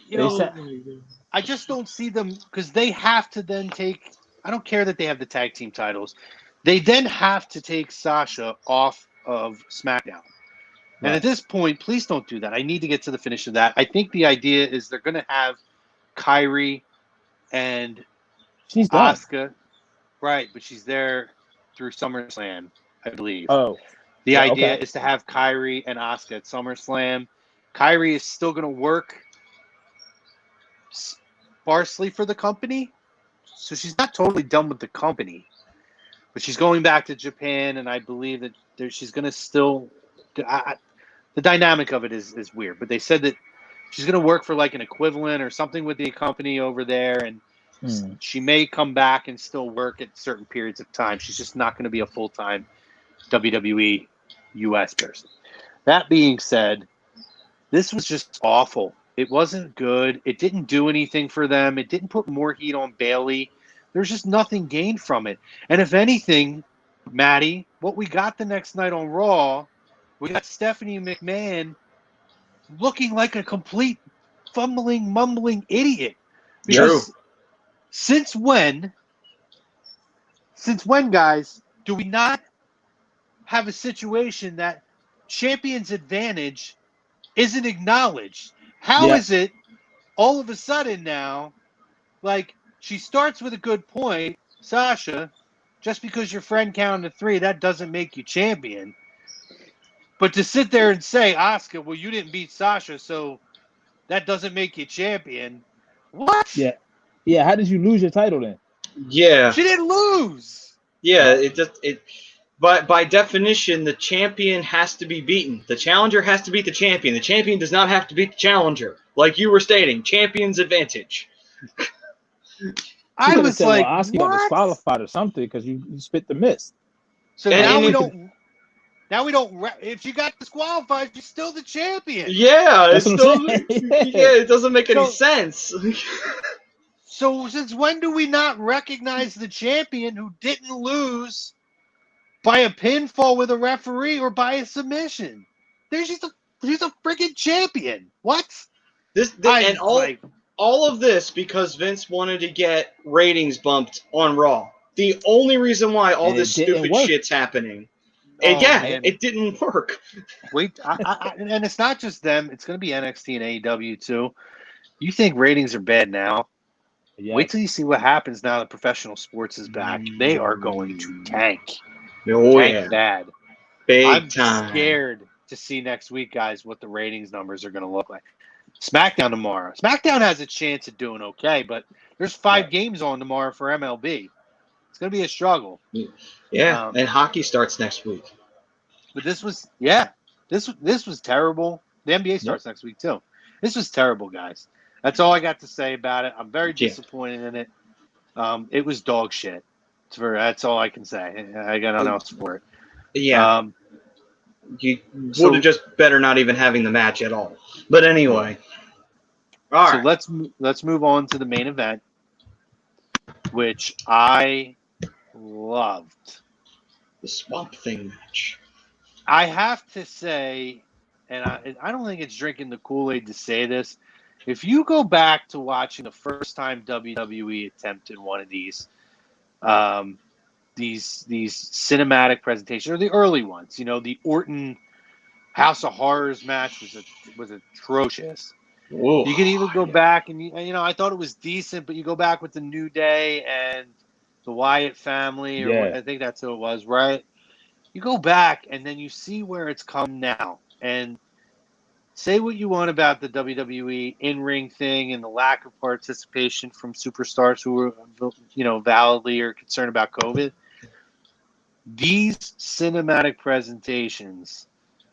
I just don't see them, because they have to then take. I don't care that they have the tag team titles. They then have to take Sasha off of SmackDown. And at this point, please don't do that. I need to get to the finish of that. I think the idea is they're going to have Kyrie and Asuka. Right, but she's there through SummerSlam, I believe. Oh. The Yeah, idea okay. is to have Kyrie and Asuka at SummerSlam. Kyrie is still going to work sparsely for the company, so she's not totally done with the company. But she's going back to Japan, and I believe that she's going to still. The dynamic of it is weird, but they said that she's going to work for like an equivalent or something with the company over there, and she may come back and still work at certain periods of time. She's just not going to be a full-time WWE US person. That being said, this was just awful. It wasn't good. It didn't do anything for them. It didn't put more heat on Bayley. There's just nothing gained from it. And if anything, Maddie, what we got the next night on Raw, we got Stephanie McMahon looking like a complete fumbling, mumbling idiot. Because since when, guys, do we not have a situation that champion's advantage isn't acknowledged? How is it all of a sudden now, like, she starts with a good point, Sasha, just because your friend counted to 3, that doesn't make you champion. But to sit there and say, Asuka, well, you didn't beat Sasha, so that doesn't make you champion. What? Yeah. Yeah, how did you lose your title then? Yeah. She didn't lose. Yeah, by definition, the champion has to be beaten. The challenger has to beat the champion. The champion does not have to beat the challenger. Like you were stating, champion's advantage. I was said, like, well, Asuka what? got disqualified or something because you spit the mist. So now we don't. If she got disqualified, she's still the champion. Yeah, That's it's what I'm still. saying. Yeah, it doesn't make any sense. So since when do we not recognize the champion who didn't lose by a pinfall with a referee or by a submission? She's a freaking champion. What? All of this because Vince wanted to get ratings bumped on Raw. The only reason why all this stupid shit's happening. And it didn't work. Wait, and it's not just them. It's going to be NXT and AEW too. You think ratings are bad now? Yes. Wait till you see what happens now that professional sports is back. They are going to tank. Tank bad. I'm scared to see next week, guys, what the ratings numbers are going to look like. SmackDown tomorrow. SmackDown has a chance of doing okay, but there's 5 games on tomorrow for MLB. It's going to be a struggle. Yeah, and hockey starts next week. But this was terrible. The NBA starts next week too. This was terrible, guys. That's all I got to say about it. I'm very disappointed in it. It was dog shit. That's all I can say. I got nothing else for it. Yeah. You would have just better not even having the match at all. But anyway. All right. So let's move on to the main event, which I loved. The Swamp Thing match. I have to say, and I don't think it's drinking the Kool-Aid to say this, if you go back to watching the first time WWE attempted one of these cinematic presentations, or the early ones, the Orton House of Horrors match was atrocious. Whoa, you can even go back and I thought it was decent, but you go back with the New Day and the Wyatt family, or I think that's who it was, right? You go back and then you see where it's come now, and say what you want about the WWE in-ring thing and the lack of participation from superstars who were, validly or concerned about COVID. These cinematic presentations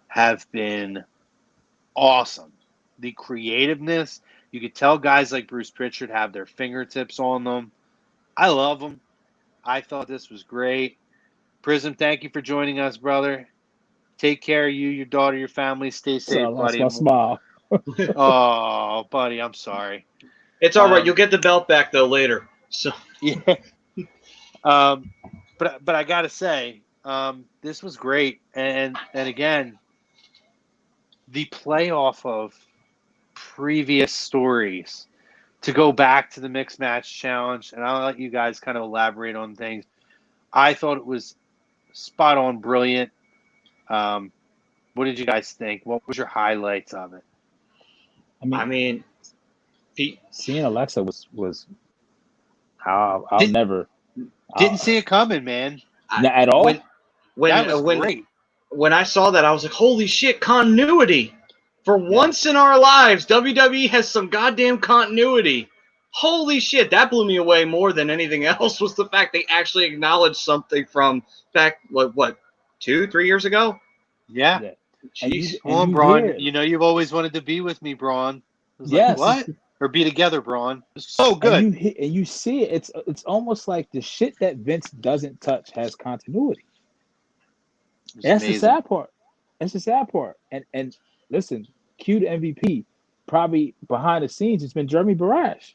have been awesome. The creativeness, you could tell guys like Bruce Pritchard have their fingertips on them. I love them. I thought this was great. Prism, thank you for joining us, brother. Take care of you, your daughter, your family. Stay safe, buddy. I lost my smile. Oh, buddy, I'm sorry. It's all right. You'll get the belt back though later. So yeah. But I gotta say, this was great, and again, the playoff of previous stories to go back to the mixed match challenge, and I'll let you guys kind of elaborate on things. I thought it was spot on, brilliant. What did you guys think? What was your highlights of it? I mean, seeing Alexa was I'll never didn't see it coming, man. at all. That was great. when I saw that, I was like, holy shit, continuity. For once in our lives, WWE has some goddamn continuity. Holy shit, that blew me away more than anything else was the fact they actually acknowledged something from back, what 2-3 years ago? Yeah. Yeah. Jeez. Come on, Braun. You know you've always wanted to be with me, Braun. I was like, what? Or be together, Braun. It's so good. And you see it. It's almost like the shit that Vince doesn't touch has continuity. That's the sad part. That's the sad part. And listen, cue to MVP. Probably behind the scenes, it's been Jeremy Barash.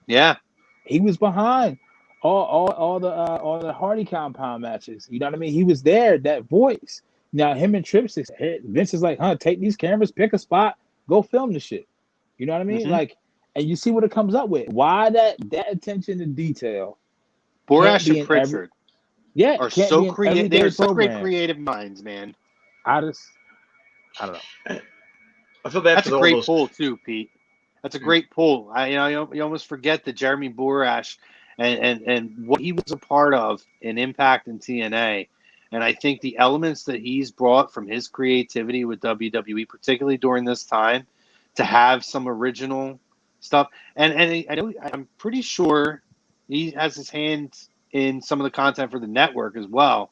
Yeah, he was behind all the Hardy compound matches. You know what I mean? He was there, that voice. Now him and Trips, Vince is like, take these cameras, pick a spot, go film the shit. You know what I mean? Mm-hmm. Like, and you see what it comes up with. Why that attention to detail? Borash and Pritchard. Are so creative. They're so great creative minds, man. I don't know. I feel bad. That's a great pull too, Pete. That's a great pull. You almost forget that Jeremy Borash and what he was a part of in Impact and TNA, and I think the elements that he's brought from his creativity with WWE, particularly during this time, to have some original stuff. And I'm pretty sure he has his hands in some of the content for the network as well.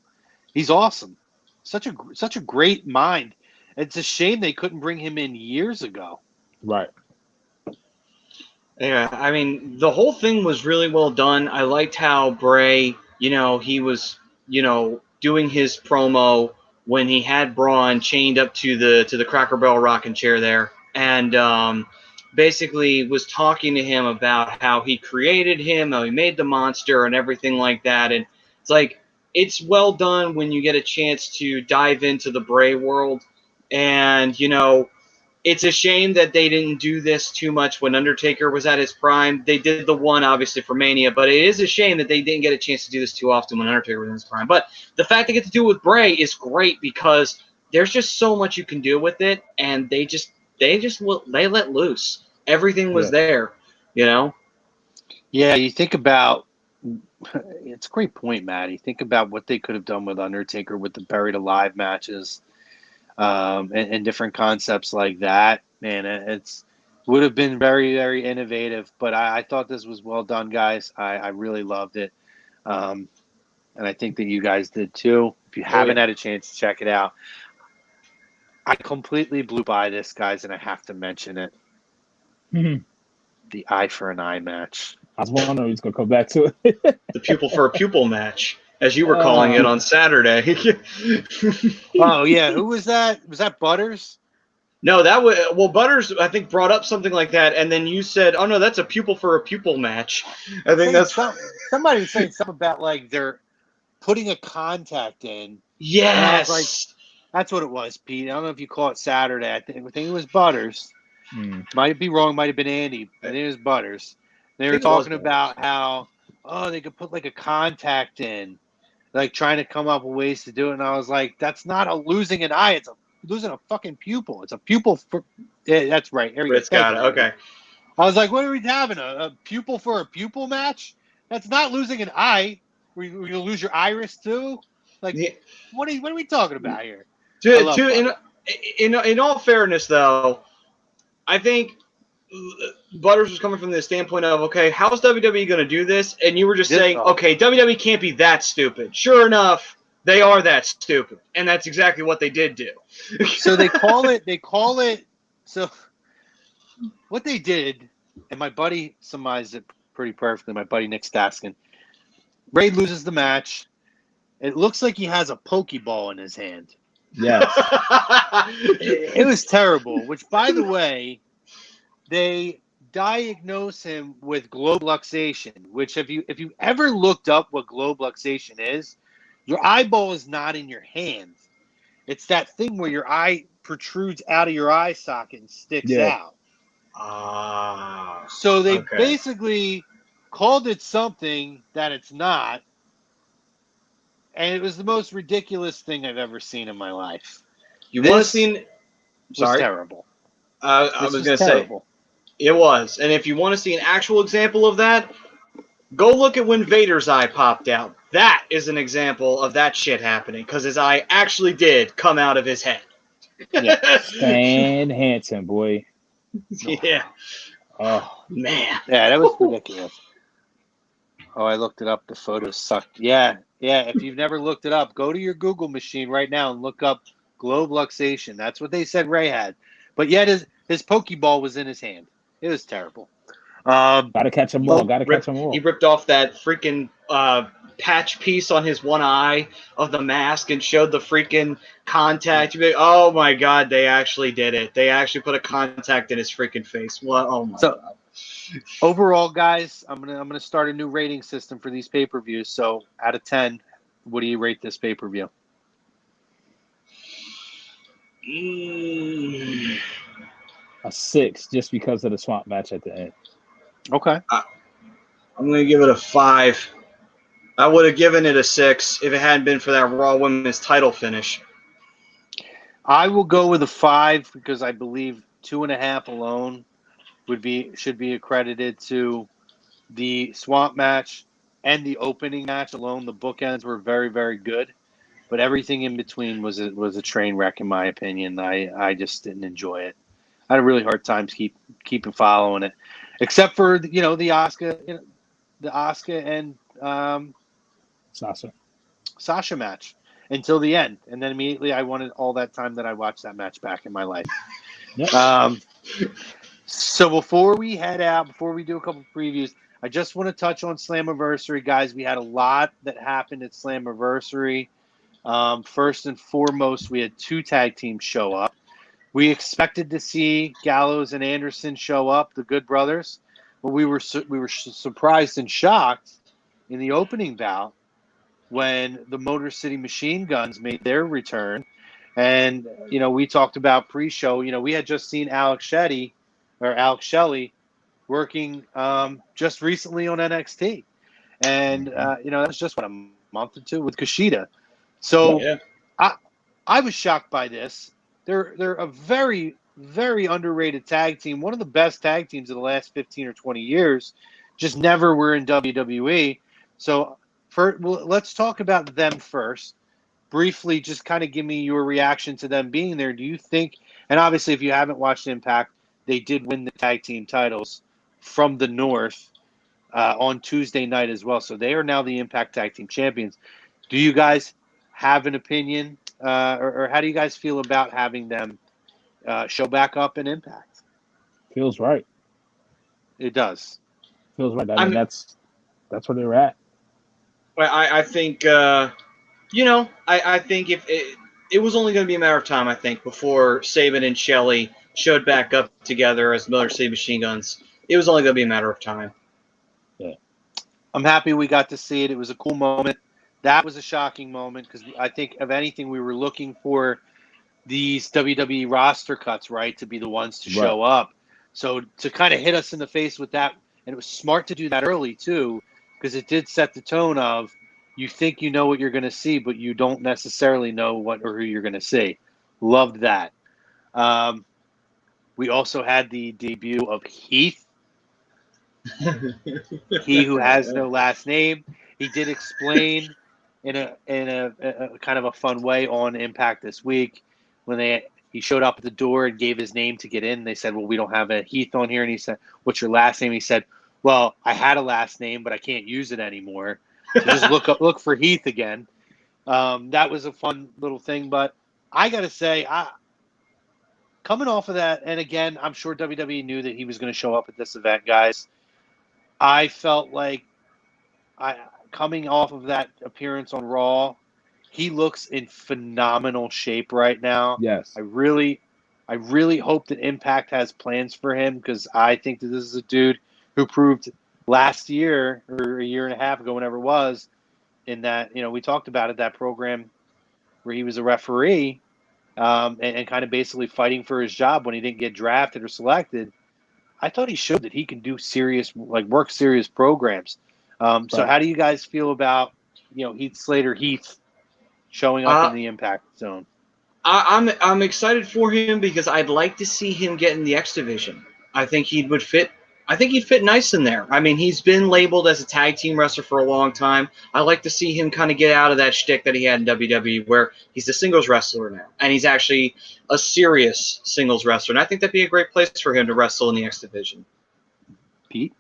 He's awesome. Such a great mind. It's a shame they couldn't bring him in years ago. Right. Yeah, I mean, the whole thing was really well done. I liked how Bray, he was, doing his promo when he had Braun chained up to the Cracker Barrel rocking chair there, and basically was talking to him about how he created him, how he made the monster, and everything like that. And it's like, it's well done when you get a chance to dive into the Bray world. And, it's a shame that they didn't do this too much when Undertaker was at his prime. They did the one, obviously, for Mania, but it is a shame that they didn't get a chance to do this too often when Undertaker was in his prime. But the fact they get to do it with Bray is great because there's just so much you can do with it, and they let loose. Everything was there, Yeah, you think about it's a great point, Matty. Think about what they could have done with Undertaker with the Buried Alive matches, and different concepts like that. Man, it's would have been very, very innovative. But I thought this was well done, guys. I really loved it, and I think that you guys did too. If you haven't had a chance to check it out, I completely blew by this, guys, and I have to mention it. Mm-hmm. The eye for an eye match. I was wondering he's going to come back to it. The pupil for a pupil match, as you were calling it on Saturday. Oh, yeah. Who was that? Was that Butters? No, Butters, I think, brought up something like that, and then you said, oh, no, that's a pupil for a pupil match. I think that's... Somebody was saying something about, like, they're putting a contact in. Yes! Like, that's what it was, Pete. I don't know if you call it Saturday. I think it was Butters. Might be wrong. Might have been Andy. I think it was Butters. They were talking about how, they could put, like, a contact in, like, trying to come up with ways to do it. And I was like, that's not a losing an eye. It's losing a fucking pupil. It's a pupil for – yeah, that's right. It's got it. Okay. I was like, what are we having? A pupil for a pupil match? That's not losing an eye. Were you going to lose your iris too? Like, what are we talking about here? In all fairness, though, I think Butters was coming from the standpoint of, okay, how's WWE going to do this? And you were just saying, okay, WWE can't be that stupid. Sure enough, they are that stupid. And that's exactly what they did do. So they call it, so what they did, and my buddy surmised it pretty perfectly, my buddy Nick Staskin. Ray loses the match. It looks like he has a Pokeball in his hand. Yes. It was terrible, which, by the way, they diagnose him with globe luxation, which if you ever looked up what globe luxation is, your eyeball is not in your hand. It's that thing where your eye protrudes out of your eye socket and sticks out. So they basically called it something that it's not. And it was the most ridiculous thing I've ever seen in my life. Was terrible. I was going to say, it was. And if you want to see an actual example of that, go look at when Vader's eye popped out. That is an example of that shit happening because his eye actually did come out of his head. Yeah. Stan Hansen, boy. Yeah. Oh, Man. Yeah, that was ridiculous. Oh, I looked it up. The photos sucked. Yeah. If you've never looked it up, go to your Google machine right now and look up globe luxation. That's what they said Ray had. But yet his Pokeball was in his hand. It was terrible. gotta catch them all. He ripped off that freaking patch piece on his one eye of the mask and showed the freaking contact. You'd be like, oh my god, they actually did it. They actually put a contact in his freaking face. What? Oh my god. Overall, guys, I'm gonna start a new rating system for these pay-per-views. So out of 10, what do you rate this pay-per-view? A 6, just because of the swamp match at the end. Okay. I'm going to give it a 5. I would have given it a 6 if it hadn't been for that Raw Women's title finish. I will go with a 5 because I believe 2.5 alone should be accredited to the swamp match and the opening match alone. The bookends were very, very good, but everything in between was a train wreck in my opinion. I just didn't enjoy it. I had a really hard time keeping following it, except for the Asuka, the Asuka and Sasha match until the end, and then immediately I wanted all that time that I watched that match back in my life. Yep. So before we head out, before we do a couple previews, I just want to touch on Slammiversary, guys. We had a lot that happened at Slammiversary. First and foremost, we had 2 tag teams show up. We expected to see Gallows and Anderson show up, the Good Brothers, but we were surprised and shocked in the opening bout when the Motor City Machine Guns made their return. And, we talked about pre-show. We had just seen Alex Shelley working just recently on NXT. And, that was just, a month or two with Kushida. So I was shocked by this. They're a very, very underrated tag team. One of the best tag teams of the last 15 or 20 years. Just never were in WWE. So let's talk about them first. Briefly, just kind of give me your reaction to them being there. Do you think, and obviously if you haven't watched Impact, they did win the tag team titles from the North on Tuesday night as well. So they are now the Impact Tag Team Champions. Do you guys have an opinion? Or how do you guys feel about having them show back up in Impact? Feels right. It does. Feels right. I mean, that's where they're at. Well, I think, I think if it was only going to be a matter of time, I think, before Saban and Shelley showed back up together as Motor City Machine Guns. It was only going to be a matter of time. Yeah. I'm happy we got to see it. It was a cool moment. That was a shocking moment because I think, if anything, we were looking for these WWE roster cuts, right, to be the ones to show up. So to kind of hit us in the face with that, and it was smart to do that early, too, because it did set the tone of you think you know what you're going to see, but you don't necessarily know what or who you're going to see. Loved that. We also had the debut of Heath. He who has no last name. He did explain in a kind of a fun way on Impact this week when he showed up at the door and gave his name to get in. They said, well, we don't have a Heath on here. And he said, what's your last name? He said, well, I had a last name, but I can't use it anymore. So just look for Heath again. That was a fun little thing. But I got to say, coming off of that, and again, I'm sure WWE knew that he was going to show up at this event, guys. I felt like coming off of that appearance on Raw, he looks in phenomenal shape right now. Yes. I really hope that Impact has plans for him because I think that this is a dude who proved last year or a year and a half ago, whenever it was, in that, we talked about it, that program where he was a referee and kind of basically fighting for his job when he didn't get drafted or selected. I thought he showed that he can do serious programs. So how do you guys feel about, Heath Slater showing up in the Impact Zone? I'm excited for him because I'd like to see him get in the X Division. I think he would fit I think he'd fit nice in there. I mean, he's been labeled as a tag team wrestler for a long time. I like to see him kind of get out of that shtick that he had in WWE, where he's a singles wrestler now, and he's actually a serious singles wrestler. And I think that'd be a great place for him to wrestle in the X division. Pete?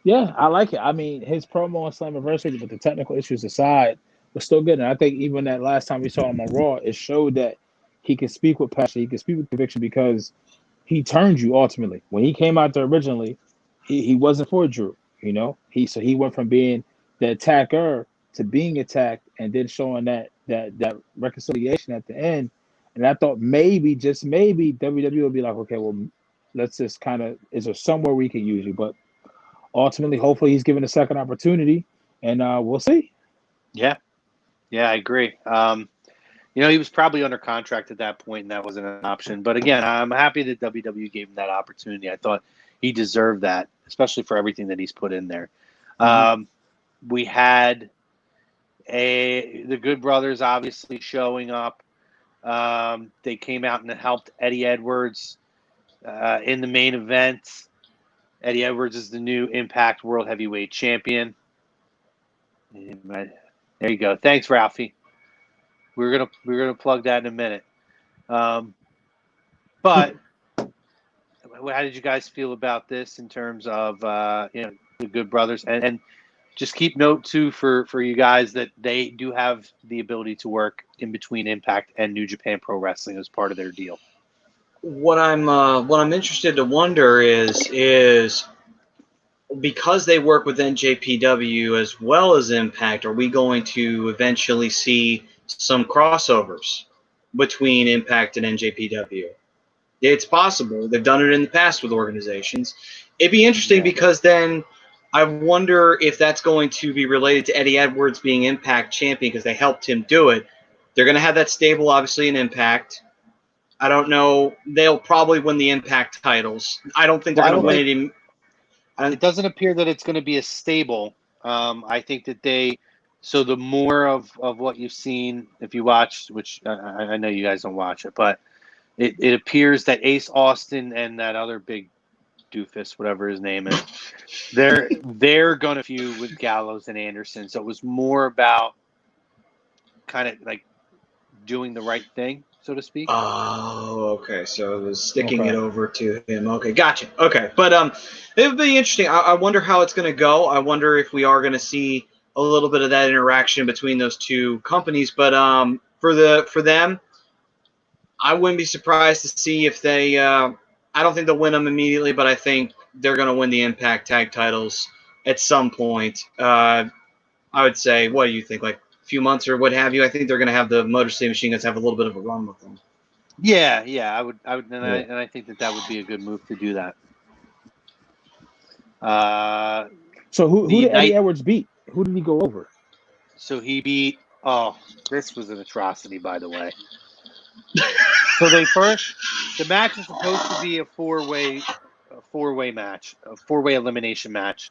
Yeah, I like it. I mean, his promo on Slammiversary, with the technical issues aside, was still good. And I think even that last time we saw him on Raw, it showed that he can speak with passion, he can speak with conviction, because he turned you ultimately. When he came out there originally, he wasn't for Drew, you know? He went from being the attacker to being attacked, and then showing that reconciliation at the end. And I thought maybe, just maybe, WWE would be like, okay, well, let's just kind of, is there somewhere we can use you? But ultimately, hopefully he's given a second opportunity, and we'll see. Yeah, I agree. You know, he was probably under contract at that point, and that wasn't an option. But again, I'm happy that WWE gave him that opportunity. I thought he deserved that, especially for everything that he's put in there. We had the Good Brothers obviously showing up. They came out and helped Eddie Edwards in the main event. Eddie Edwards is the new Impact World Heavyweight Champion. There you go. Thanks, Ralphie. We're gonna plug that in a minute. But how did you guys feel about this in terms of the Good Brothers? And just keep note too for you guys that they do have the ability to work in between Impact and New Japan Pro Wrestling as part of their deal. What I'm interested to wonder is because they work with NJPW as well as Impact, are we going to eventually see some crossovers between Impact and NJPW? It's possible. They've done it in the past with organizations. It'd be interesting because then I wonder if that's going to be related to Eddie Edwards being Impact champion because they helped him do it. They're going to have that stable, obviously, in Impact. I don't know. They'll probably win the Impact titles. I don't think they're going to win it in. It doesn't appear that it's going to be as stable. I think that so the more of what you've seen, if you watch, which I know you guys don't watch it, but it appears that Ace Austin and that other big doofus, whatever his name is, they're going to feud with Gallows and Anderson. So it was more about kind of like doing the right thing, so to speak. Oh, okay. So it was sticking it over to him. Okay, gotcha. Okay, but it would be interesting. I wonder how it's going to go. I wonder if we are going to see a little bit of that interaction between those two companies. But for them, I wouldn't be surprised to see if they. I don't think they'll win them immediately, but I think they're going to win the Impact Tag Titles at some point. I would say, what do you think? Like few months or what have you. I think they're going to have the Motor City Machine Guns have a little bit of a run with them. Yeah, I would, and I think that would be a good move to do that. So who did Eddie Edwards beat? Who did he go over? So he beat. Oh, this was an atrocity, by the way. So the match is supposed to be a four-way match, a four-way elimination match.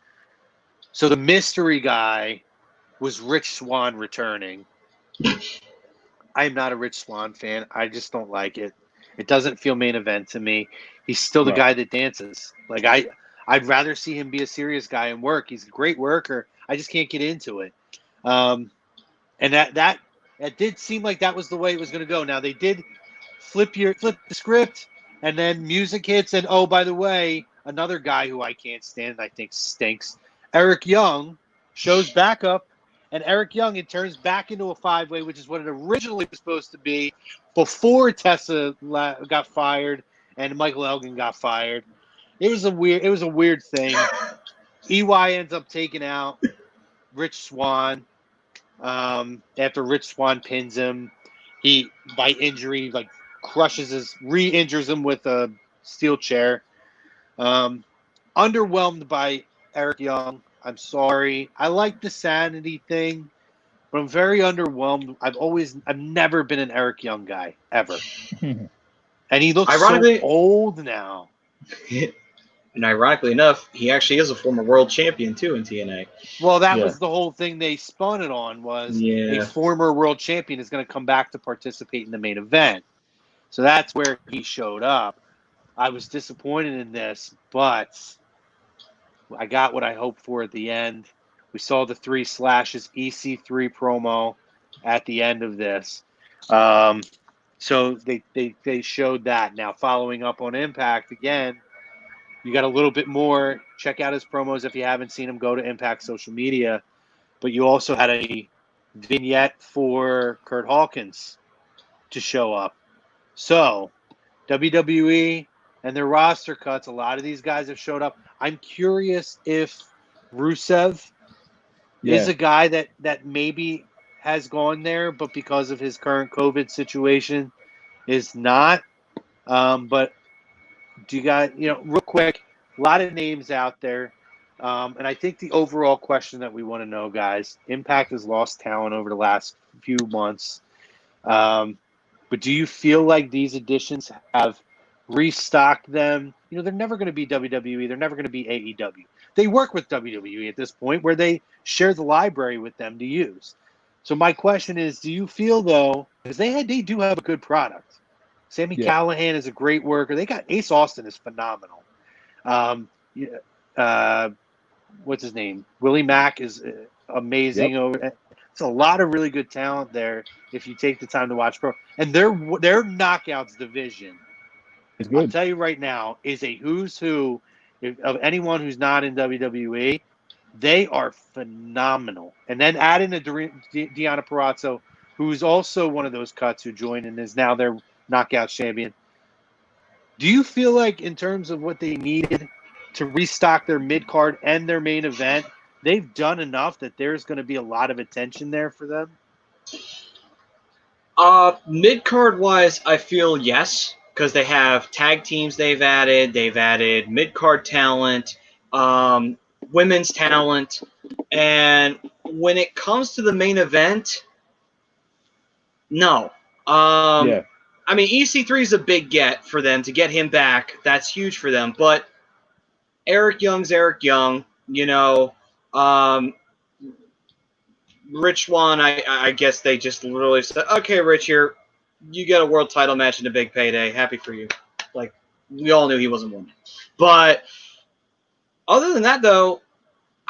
So the mystery guy was Rich Swann returning. I am not a Rich Swann fan. I just don't like it. It doesn't feel main event to me. He's still the guy that dances. Like I'd rather see him be a serious guy and work. He's a great worker. I just can't get into it. And that did seem like that was the way it was going to go. Now they did flip the script, and then music hits, and oh, by the way, another guy who I can't stand and I think stinks, Eric Young, shows back up. And Eric Young, it turns back into a five-way, which is what it originally was supposed to be before Tessa got fired and Michael Elgin got fired. It was a weird thing. EY ends up taking out Rich Swann after Rich Swann pins him. He, by injury, like re-injures him with a steel chair. Underwhelmed by Eric Young. I'm sorry. I like the sanity thing, but I'm very underwhelmed. I've never been an Eric Young guy, ever. And he looks so old now. And ironically enough, he actually is a former world champion, too, in TNA. Well, that was the whole thing they spun it on, was a former world champion is going to come back to participate in the main event. So that's where he showed up. I was disappointed in this, but I got what I hoped for at the end. We saw the 3 slashes EC3 promo at the end of this. So they showed that. Now, following up on Impact, again, you got a little bit more. Check out his promos if you haven't seen him. Go to Impact social media. But you also had a vignette for Kurt Hawkins to show up. So WWE and their roster cuts, a lot of these guys have showed up. I'm curious if Rusev is a guy that maybe has gone there, but because of his current COVID situation is not. But do you guys, real quick, a lot of names out there. And I think the overall question that we want to know, guys, Impact has lost talent over the last few months. But do you feel like these additions have restocked them? They're never going to be WWE. They're never going to be AEW. They work with WWE at this point where they share the library with them to use. So my question is, do you feel, though, because they do have a good product. Sami Callihan is a great worker. They got Ace Austin is phenomenal. What's his name? Willie Mack is amazing. It's a lot of really good talent there if you take the time to watch pro. And their knockouts division, I'll tell you right now, is a who's who of anyone who's not in WWE. They are phenomenal. And then add in a Deonna Purrazzo, who's also one of those cuts who joined and is now their knockout champion. Do you feel like in terms of what they needed to restock their mid-card and their main event, they've done enough that there's going to be a lot of attention there for them? Mid-card wise, I feel yes, because they have tag teams they've added mid-card talent, women's talent, and when it comes to the main event, no. I mean, EC3 is a big get for them to get him back. That's huge for them. But Eric Young's Eric Young. Rich Swann, I guess they just literally said, okay, Rich, you get a world title match in a big payday. Happy for you. Like, we all knew he wasn't winning. But other than that, though,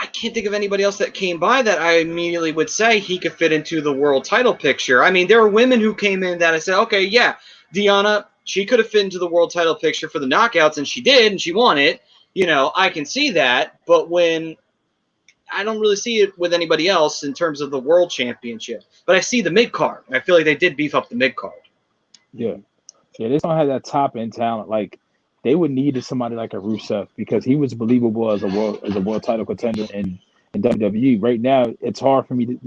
I can't think of anybody else that came by that I immediately would say he could fit into the world title picture. I mean, there were women who came in that I said, okay, yeah, Deonna, she could have fit into the world title picture for the knockouts, and she did, and she won it. I can see that. But when I don't really see it with anybody else in terms of the world championship. But I see the mid-card. I feel like they did beef up the mid-card. Yeah, they just don't have that top-end talent. Like, they would need somebody like a Rusev because he was believable as a world title contender in WWE. Right now, it's hard for you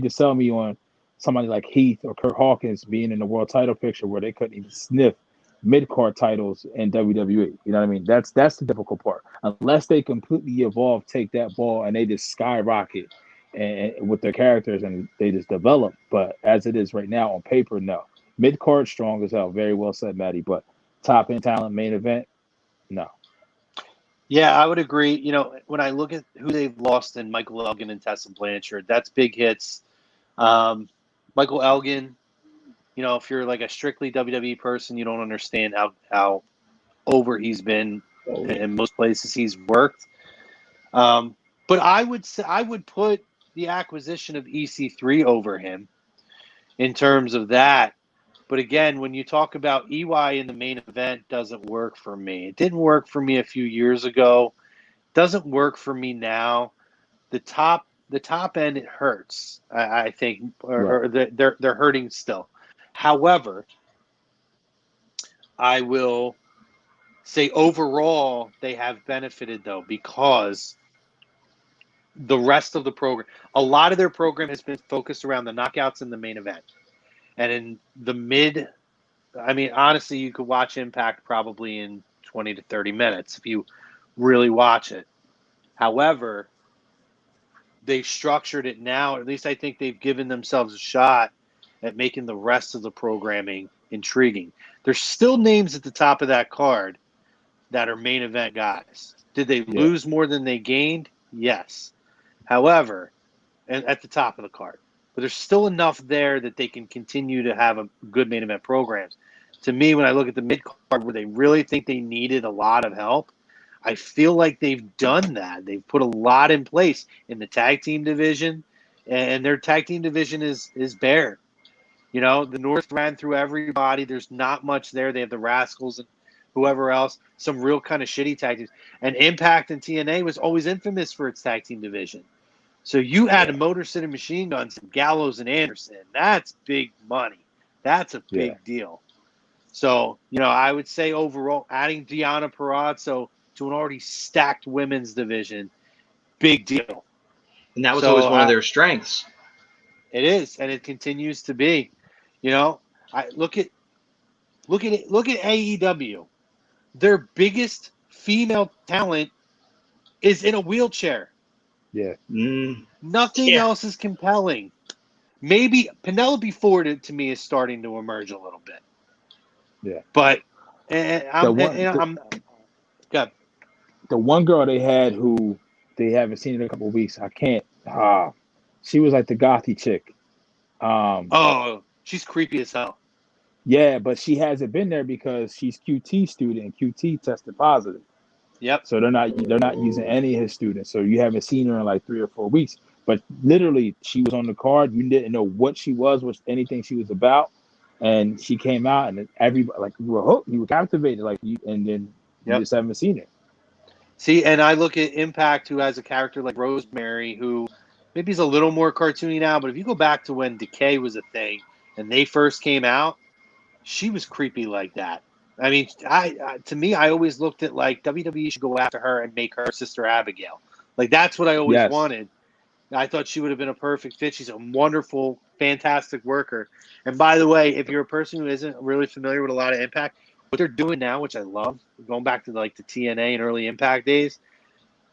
to sell me on somebody like Heath or Kurt Hawkins being in the world title picture where they couldn't even sniff mid-card titles in WWE. You know what I mean? That's the difficult part. Unless they completely evolve, take that ball, and they just skyrocket and with their characters and they just develop. But as it is right now on paper, no. Mid-card strong as hell. Very well said, Maddie. But top-end talent, main event, no. Yeah, I would agree. When I look at who they've lost in Michael Elgin and Tessa Blanchard, that's big hits. Michael Elgin, if you're like a strictly WWE person, you don't understand how over he's been in most places he's worked. But I would put the acquisition of EC3 over him in terms of that. But again, when you talk about EY in the main event, doesn't work for me. It didn't work for me a few years ago. Doesn't work for me now. The top end, it hurts. I think, or they're hurting still. However, I will say overall they have benefited though because the rest of the program, a lot of their program has been focused around the knockouts in the main event. And in the honestly, you could watch Impact probably in 20 to 30 minutes if you really watch it. However, they've structured it now. At least I think they've given themselves a shot at making the rest of the programming intriguing. There's still names at the top of that card that are main event guys. Did they lose more than they gained? Yes. However, at the top of the card. But there's still enough there that they can continue to have a good main event programs. To me, when I look at the mid-card where they really think they needed a lot of help, I feel like they've done that. They've put a lot in place in the tag team division, and their tag team division is bare. You know, the North ran through everybody. There's not much there. They have the Rascals and whoever else, some real kind of shitty tag teams. And Impact and TNA was always infamous for its tag team division. So you add a Motor City Machine Guns, Gallows and Anderson. That's big money. That's a big deal. So, you know, I would say overall, adding Deonna Purrazzo to an already stacked women's division, big deal. And that was always one of their strengths. It is, and it continues to be. You know, I look at AEW. Their biggest female talent is in a wheelchair. Yeah. Nothing else is compelling. Maybe Penelope Ford, to me, is starting to emerge a little bit. Yeah. But the one girl they had who they haven't seen in a couple of weeks, I can't. She was like the gothy chick. She's creepy as hell. Yeah, but she hasn't been there because she's QT student and QT tested positive. Yep. So they're not using any of his students. So you haven't seen her in like 3 or 4 weeks. But literally, she was on the card. You didn't know what she was anything she was about, and she came out, and everybody like you were hooked, you were captivated, and then you just haven't seen it. See, and I look at Impact, who has a character like Rosemary, who maybe is a little more cartoony now, but if you go back to when Decay was a thing and they first came out, she was creepy like that. I mean, to me, I always looked at like WWE should go after her and make her Sister Abigail. Like that's what I always wanted. I thought she would have been a perfect fit. She's a wonderful, fantastic worker. And by the way, if you're a person who isn't really familiar with a lot of Impact, what they're doing now, which I love, going back to like the TNA and early Impact days,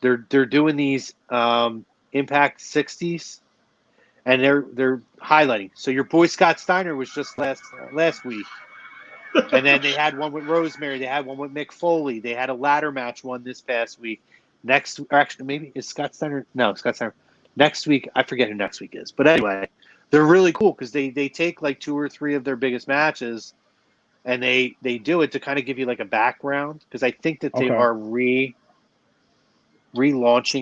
they're doing these Impact 60s, and they're highlighting. So your boy Scott Steiner was just last week. And then they had one with Rosemary. They had one with Mick Foley. They had a ladder match one this past week. Maybe is Scott Steiner? No, Scott Steiner. Next week, I forget who next week is. But anyway, they're really cool because they take like 2 or 3 of their biggest matches, and they do it to kind of give you like a background, because I think that they are relaunching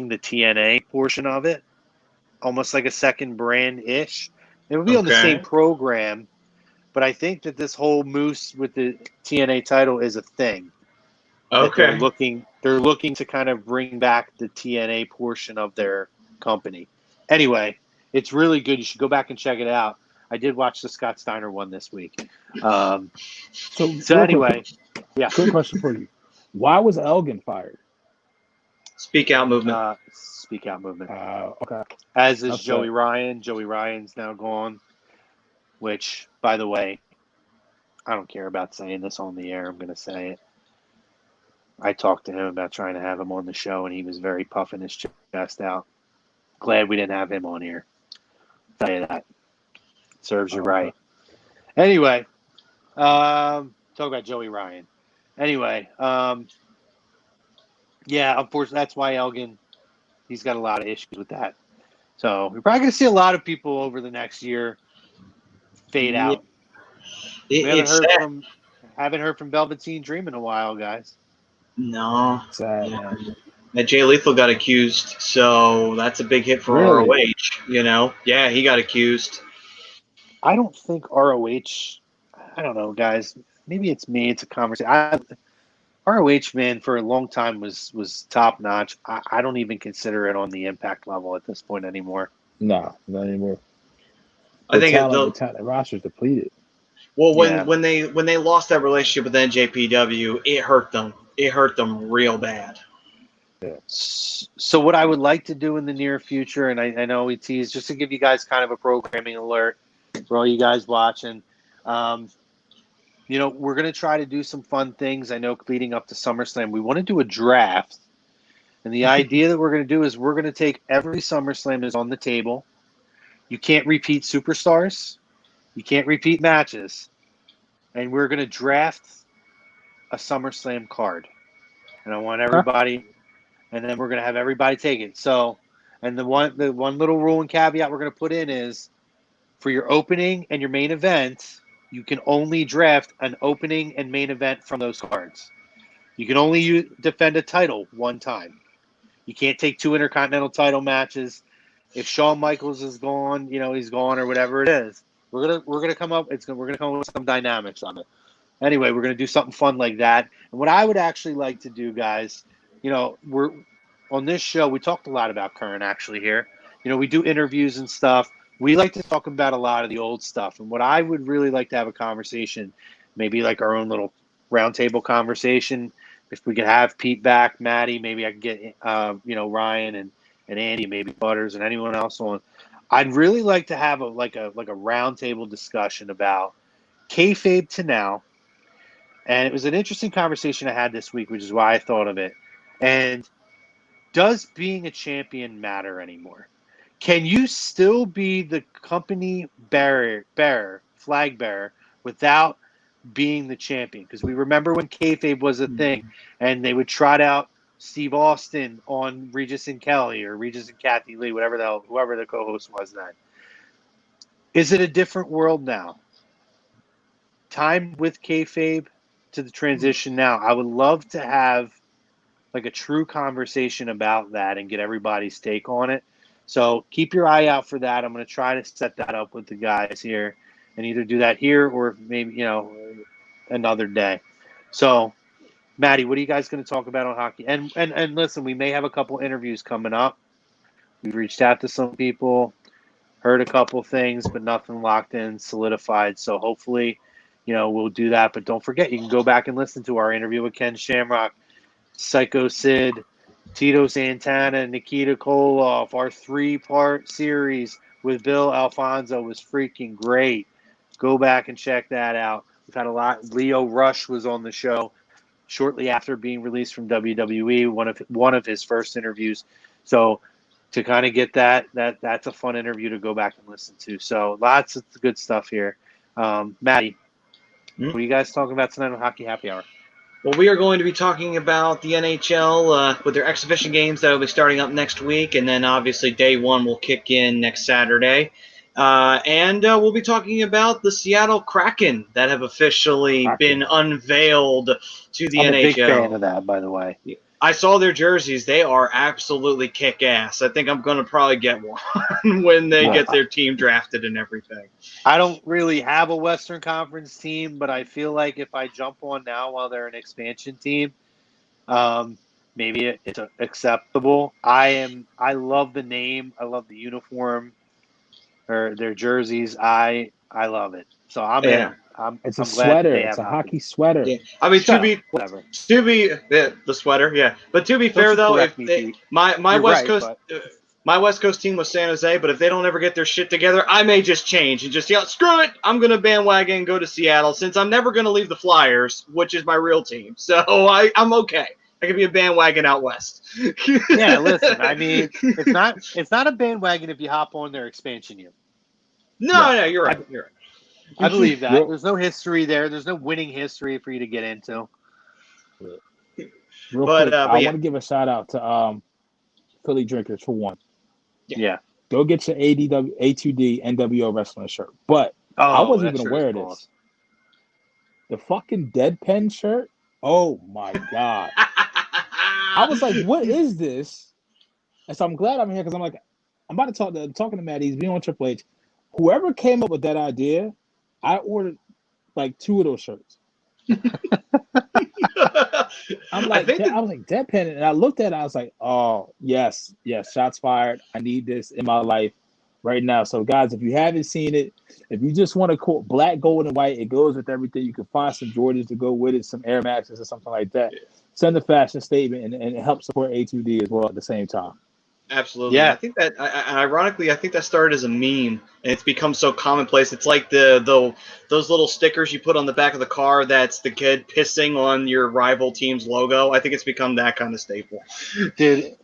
the TNA portion of it, almost like a second brand-ish. It would be on the same program, but I think that this whole moose with the TNA title is a thing. They're looking to kind of bring back the TNA portion of their company. Anyway, it's really good. You should go back and check it out. I did watch the Scott Steiner one this week. So anyway, Quick question for you: why was Elgin fired? Speak Out movement. Speak Out movement. Okay. As is Joey Ryan. Joey Ryan's now gone. Which, by the way, I don't care about saying this on the air. I'm going to say it. I talked to him about trying to have him on the show, and he was very puffing his chest out. Glad we didn't have him on here. I'll tell you that. Serves you right. Anyway, talk about Joey Ryan. Anyway, unfortunately, that's why Elgin, he's got a lot of issues with that. So we're probably going to see a lot of people over the next year fade out. We haven't heard from Velveteen Dream in a while, guys. No. Sad, man. That Jay Lethal got accused, so that's a big hit for ROH, you know? Yeah, he got accused. I don't think ROH, I don't know, guys. Maybe it's me. It's a conversation. ROH, man, for a long time was top notch. I don't even consider it on the Impact level at this point anymore. No, not anymore. I think the roster's depleted. Well, when they lost that relationship with NJPW, it hurt them. It hurt them real bad. Yeah. So what I would like to do in the near future, and I know we tease, just to give you guys kind of a programming alert for all you guys watching, we're going to try to do some fun things. I know leading up to SummerSlam, we want to do a draft. And the idea that we're going to do is we're going to take every SummerSlam is on the table. You can't repeat superstars. You can't repeat matches. And we're going to draft a SummerSlam card. And I want everybody, and then we're going to have everybody take it. So, and the one little rule and caveat we're going to put in is for your opening and your main event, you can only draft an opening and main event from those cards. You can only defend a title one time. You can't take 2 Intercontinental title matches. If Shawn Michaels is gone, he's gone or whatever it is. We're gonna come up. We're gonna come up with some dynamics on it. Anyway, we're gonna do something fun like that. And what I would actually like to do, guys, we're on this show. We talked a lot about current actually here. We do interviews and stuff. We like to talk about a lot of the old stuff. And what I would really like to have a conversation, maybe like our own little roundtable conversation. If we could have Pete back, Maddie, maybe I could get Ryan and Andy, maybe Butters and anyone else on. I'd really like to have a roundtable discussion about kayfabe to now. And it was an interesting conversation I had this week, which is why I thought of it. And does being a champion matter anymore? Can you still be the company flag bearer, without being the champion? Because we remember when kayfabe was a thing, and they would trot out Steve Austin on Regis and Kelly or Regis and Kathy Lee, whoever the co-host was then. Is it a different world now? Time with kayfabe to the transition now. I would love to have like a true conversation about that and get everybody's take on it. So keep your eye out for that. I'm going to try to set that up with the guys here and either do that here or maybe, another day. So, Maddie, what are you guys going to talk about on hockey? And listen, we may have a couple interviews coming up. We've reached out to some people, heard a couple things, but nothing locked in, solidified. So hopefully, we'll do that. But don't forget, you can go back and listen to our interview with Ken Shamrock, Psycho Sid, Tito Santana, Nikita Koloff. Our 3-part series with Bill Alfonso was freaking great. Go back and check that out. We've had a lot. Leo Rush was on the show shortly after being released from WWE, one of his first interviews. So to kind of get that's a fun interview to go back and listen to. So lots of good stuff here. Maddie, what are you guys talking about tonight on Hockey Happy Hour? Well, we are going to be talking about the NHL with their exhibition games that will be starting up next week, and then obviously day one will kick in next Saturday. And we'll be talking about the Seattle Kraken that have officially been unveiled to the NHL. I'm a big fan of that, by the way. I saw their jerseys. They are absolutely kick-ass. I think I'm going to probably get one when they get their team drafted and everything. I don't really have a Western Conference team, but I feel like if I jump on now while they're an expansion team, maybe it's acceptable. I love the name. I love the uniform or their jerseys. I love it. So I'm in. It's a sweater. It's a hockey sweater. Yeah. I mean, the sweater, yeah. But to be fair, though, if my West Coast team was San Jose, but if they don't ever get their shit together, I may just change and just yell, screw it, I'm going to bandwagon and go to Seattle since I'm never going to leave the Flyers, which is my real team. So I'm okay. I could be a bandwagon out west. Yeah, listen, I mean, it's not a bandwagon if you hop on their expansion year. No, you're right. You're right. I believe that. There's no history there. There's no winning history for you to get into. Real quick, I want to give a shout out to Philly Drinkers for one. Yeah. Go get your A2D NWO wrestling shirt. But I wasn't even aware of this. The fucking Deadpen shirt? Oh my God. I was like, what is this? And so I'm glad I'm here because I'm like, I'm about to talking to Matt. He's being on Triple H. Whoever came up with that idea, I ordered like 2 of those shirts. I was like, Deadpan. And I looked at it, I was like, oh, yes, shots fired. I need this in my life right now. So, guys, if you haven't seen it, if you just want to quote black, gold, and white, it goes with everything. You can find some Jordans to go with it, some Air Maxes or something like that. Send a fashion statement and help support A2D as well at the same time. Absolutely. Yeah. I think that, ironically, I think that started as a meme, and it's become so commonplace. It's like those little stickers you put on the back of the car that's the kid pissing on your rival team's logo. I think it's become that kind of staple. Dude,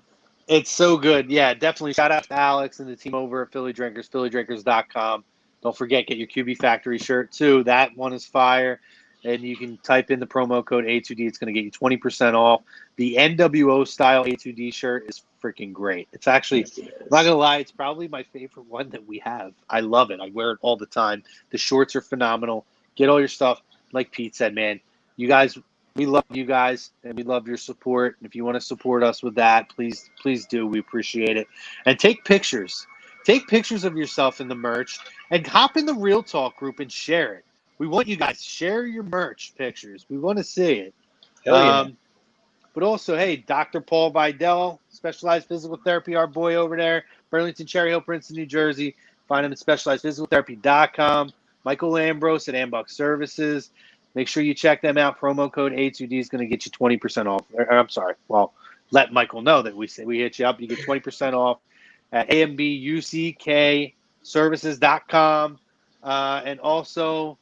it's so good. Yeah, definitely. Shout out to Alex and the team over at Philly Drinkers, phillydrinkers.com. Don't forget, get your QB Factory shirt, too. That one is fire. And you can type in the promo code A2D. It's going to get you 20% off. The NWO style A2D shirt is freaking great. It's actually, I'm not going to lie, it's probably my favorite one that we have. I love it. I wear it all the time. The shorts are phenomenal. Get all your stuff. Like Pete said, man, you guys We love you guys, and we love your support. If you want to support us with that, please do. We appreciate it. And take pictures. Take pictures of yourself in the merch, and hop in the Real Talk group and share it. We want you guys to share your merch pictures. We want to see it. Hell yeah. But also, hey, Dr. Paul Vidal, Specialized Physical Therapy, our boy over there, Burlington, Cherry Hill, Princeton, New Jersey. Find him at SpecializedPhysicalTherapy.com. Michael Ambrose at Ambuck Services. Make sure you check them out. Promo code A2D is going to get you 20% off. I'm sorry. Well, let Michael know that we hit you up. You get 20% off at AMBUCKservices.com and also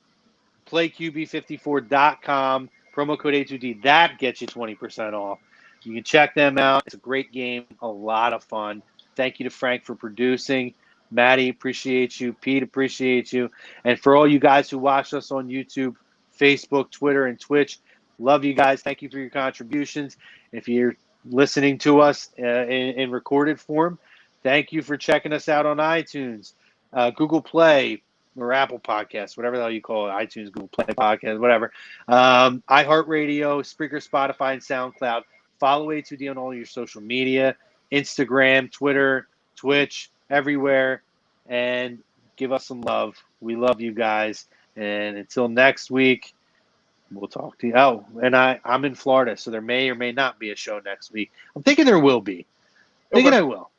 PlayQB54.com. Promo code A2D. That gets you 20% off. You can check them out. It's a great game. A lot of fun. Thank you to Frank for producing. Maddie, appreciate you. Pete, appreciate you. And for all you guys who watch us on YouTube, Facebook, Twitter, and Twitch, love you guys. Thank you for your contributions. If you're listening to us in recorded form, thank you for checking us out on iTunes, Google Play, or Apple Podcasts, whatever the hell you call it, iTunes, Google Play Podcast, whatever. iHeartRadio, Spreaker, Spotify, and SoundCloud. Follow A2D on all your social media, Instagram, Twitter, Twitch, everywhere, and give us some love. We love you guys. And until next week, we'll talk to you. Oh, and I'm in Florida, so there may or may not be a show next week. I'm thinking there will be. I will.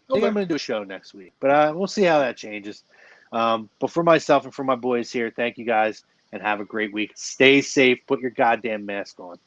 I think I'm going to do a show next week, but we'll see how that changes. But for myself and for my boys here, thank you guys, and have a great week. Stay safe. Put your goddamn mask on.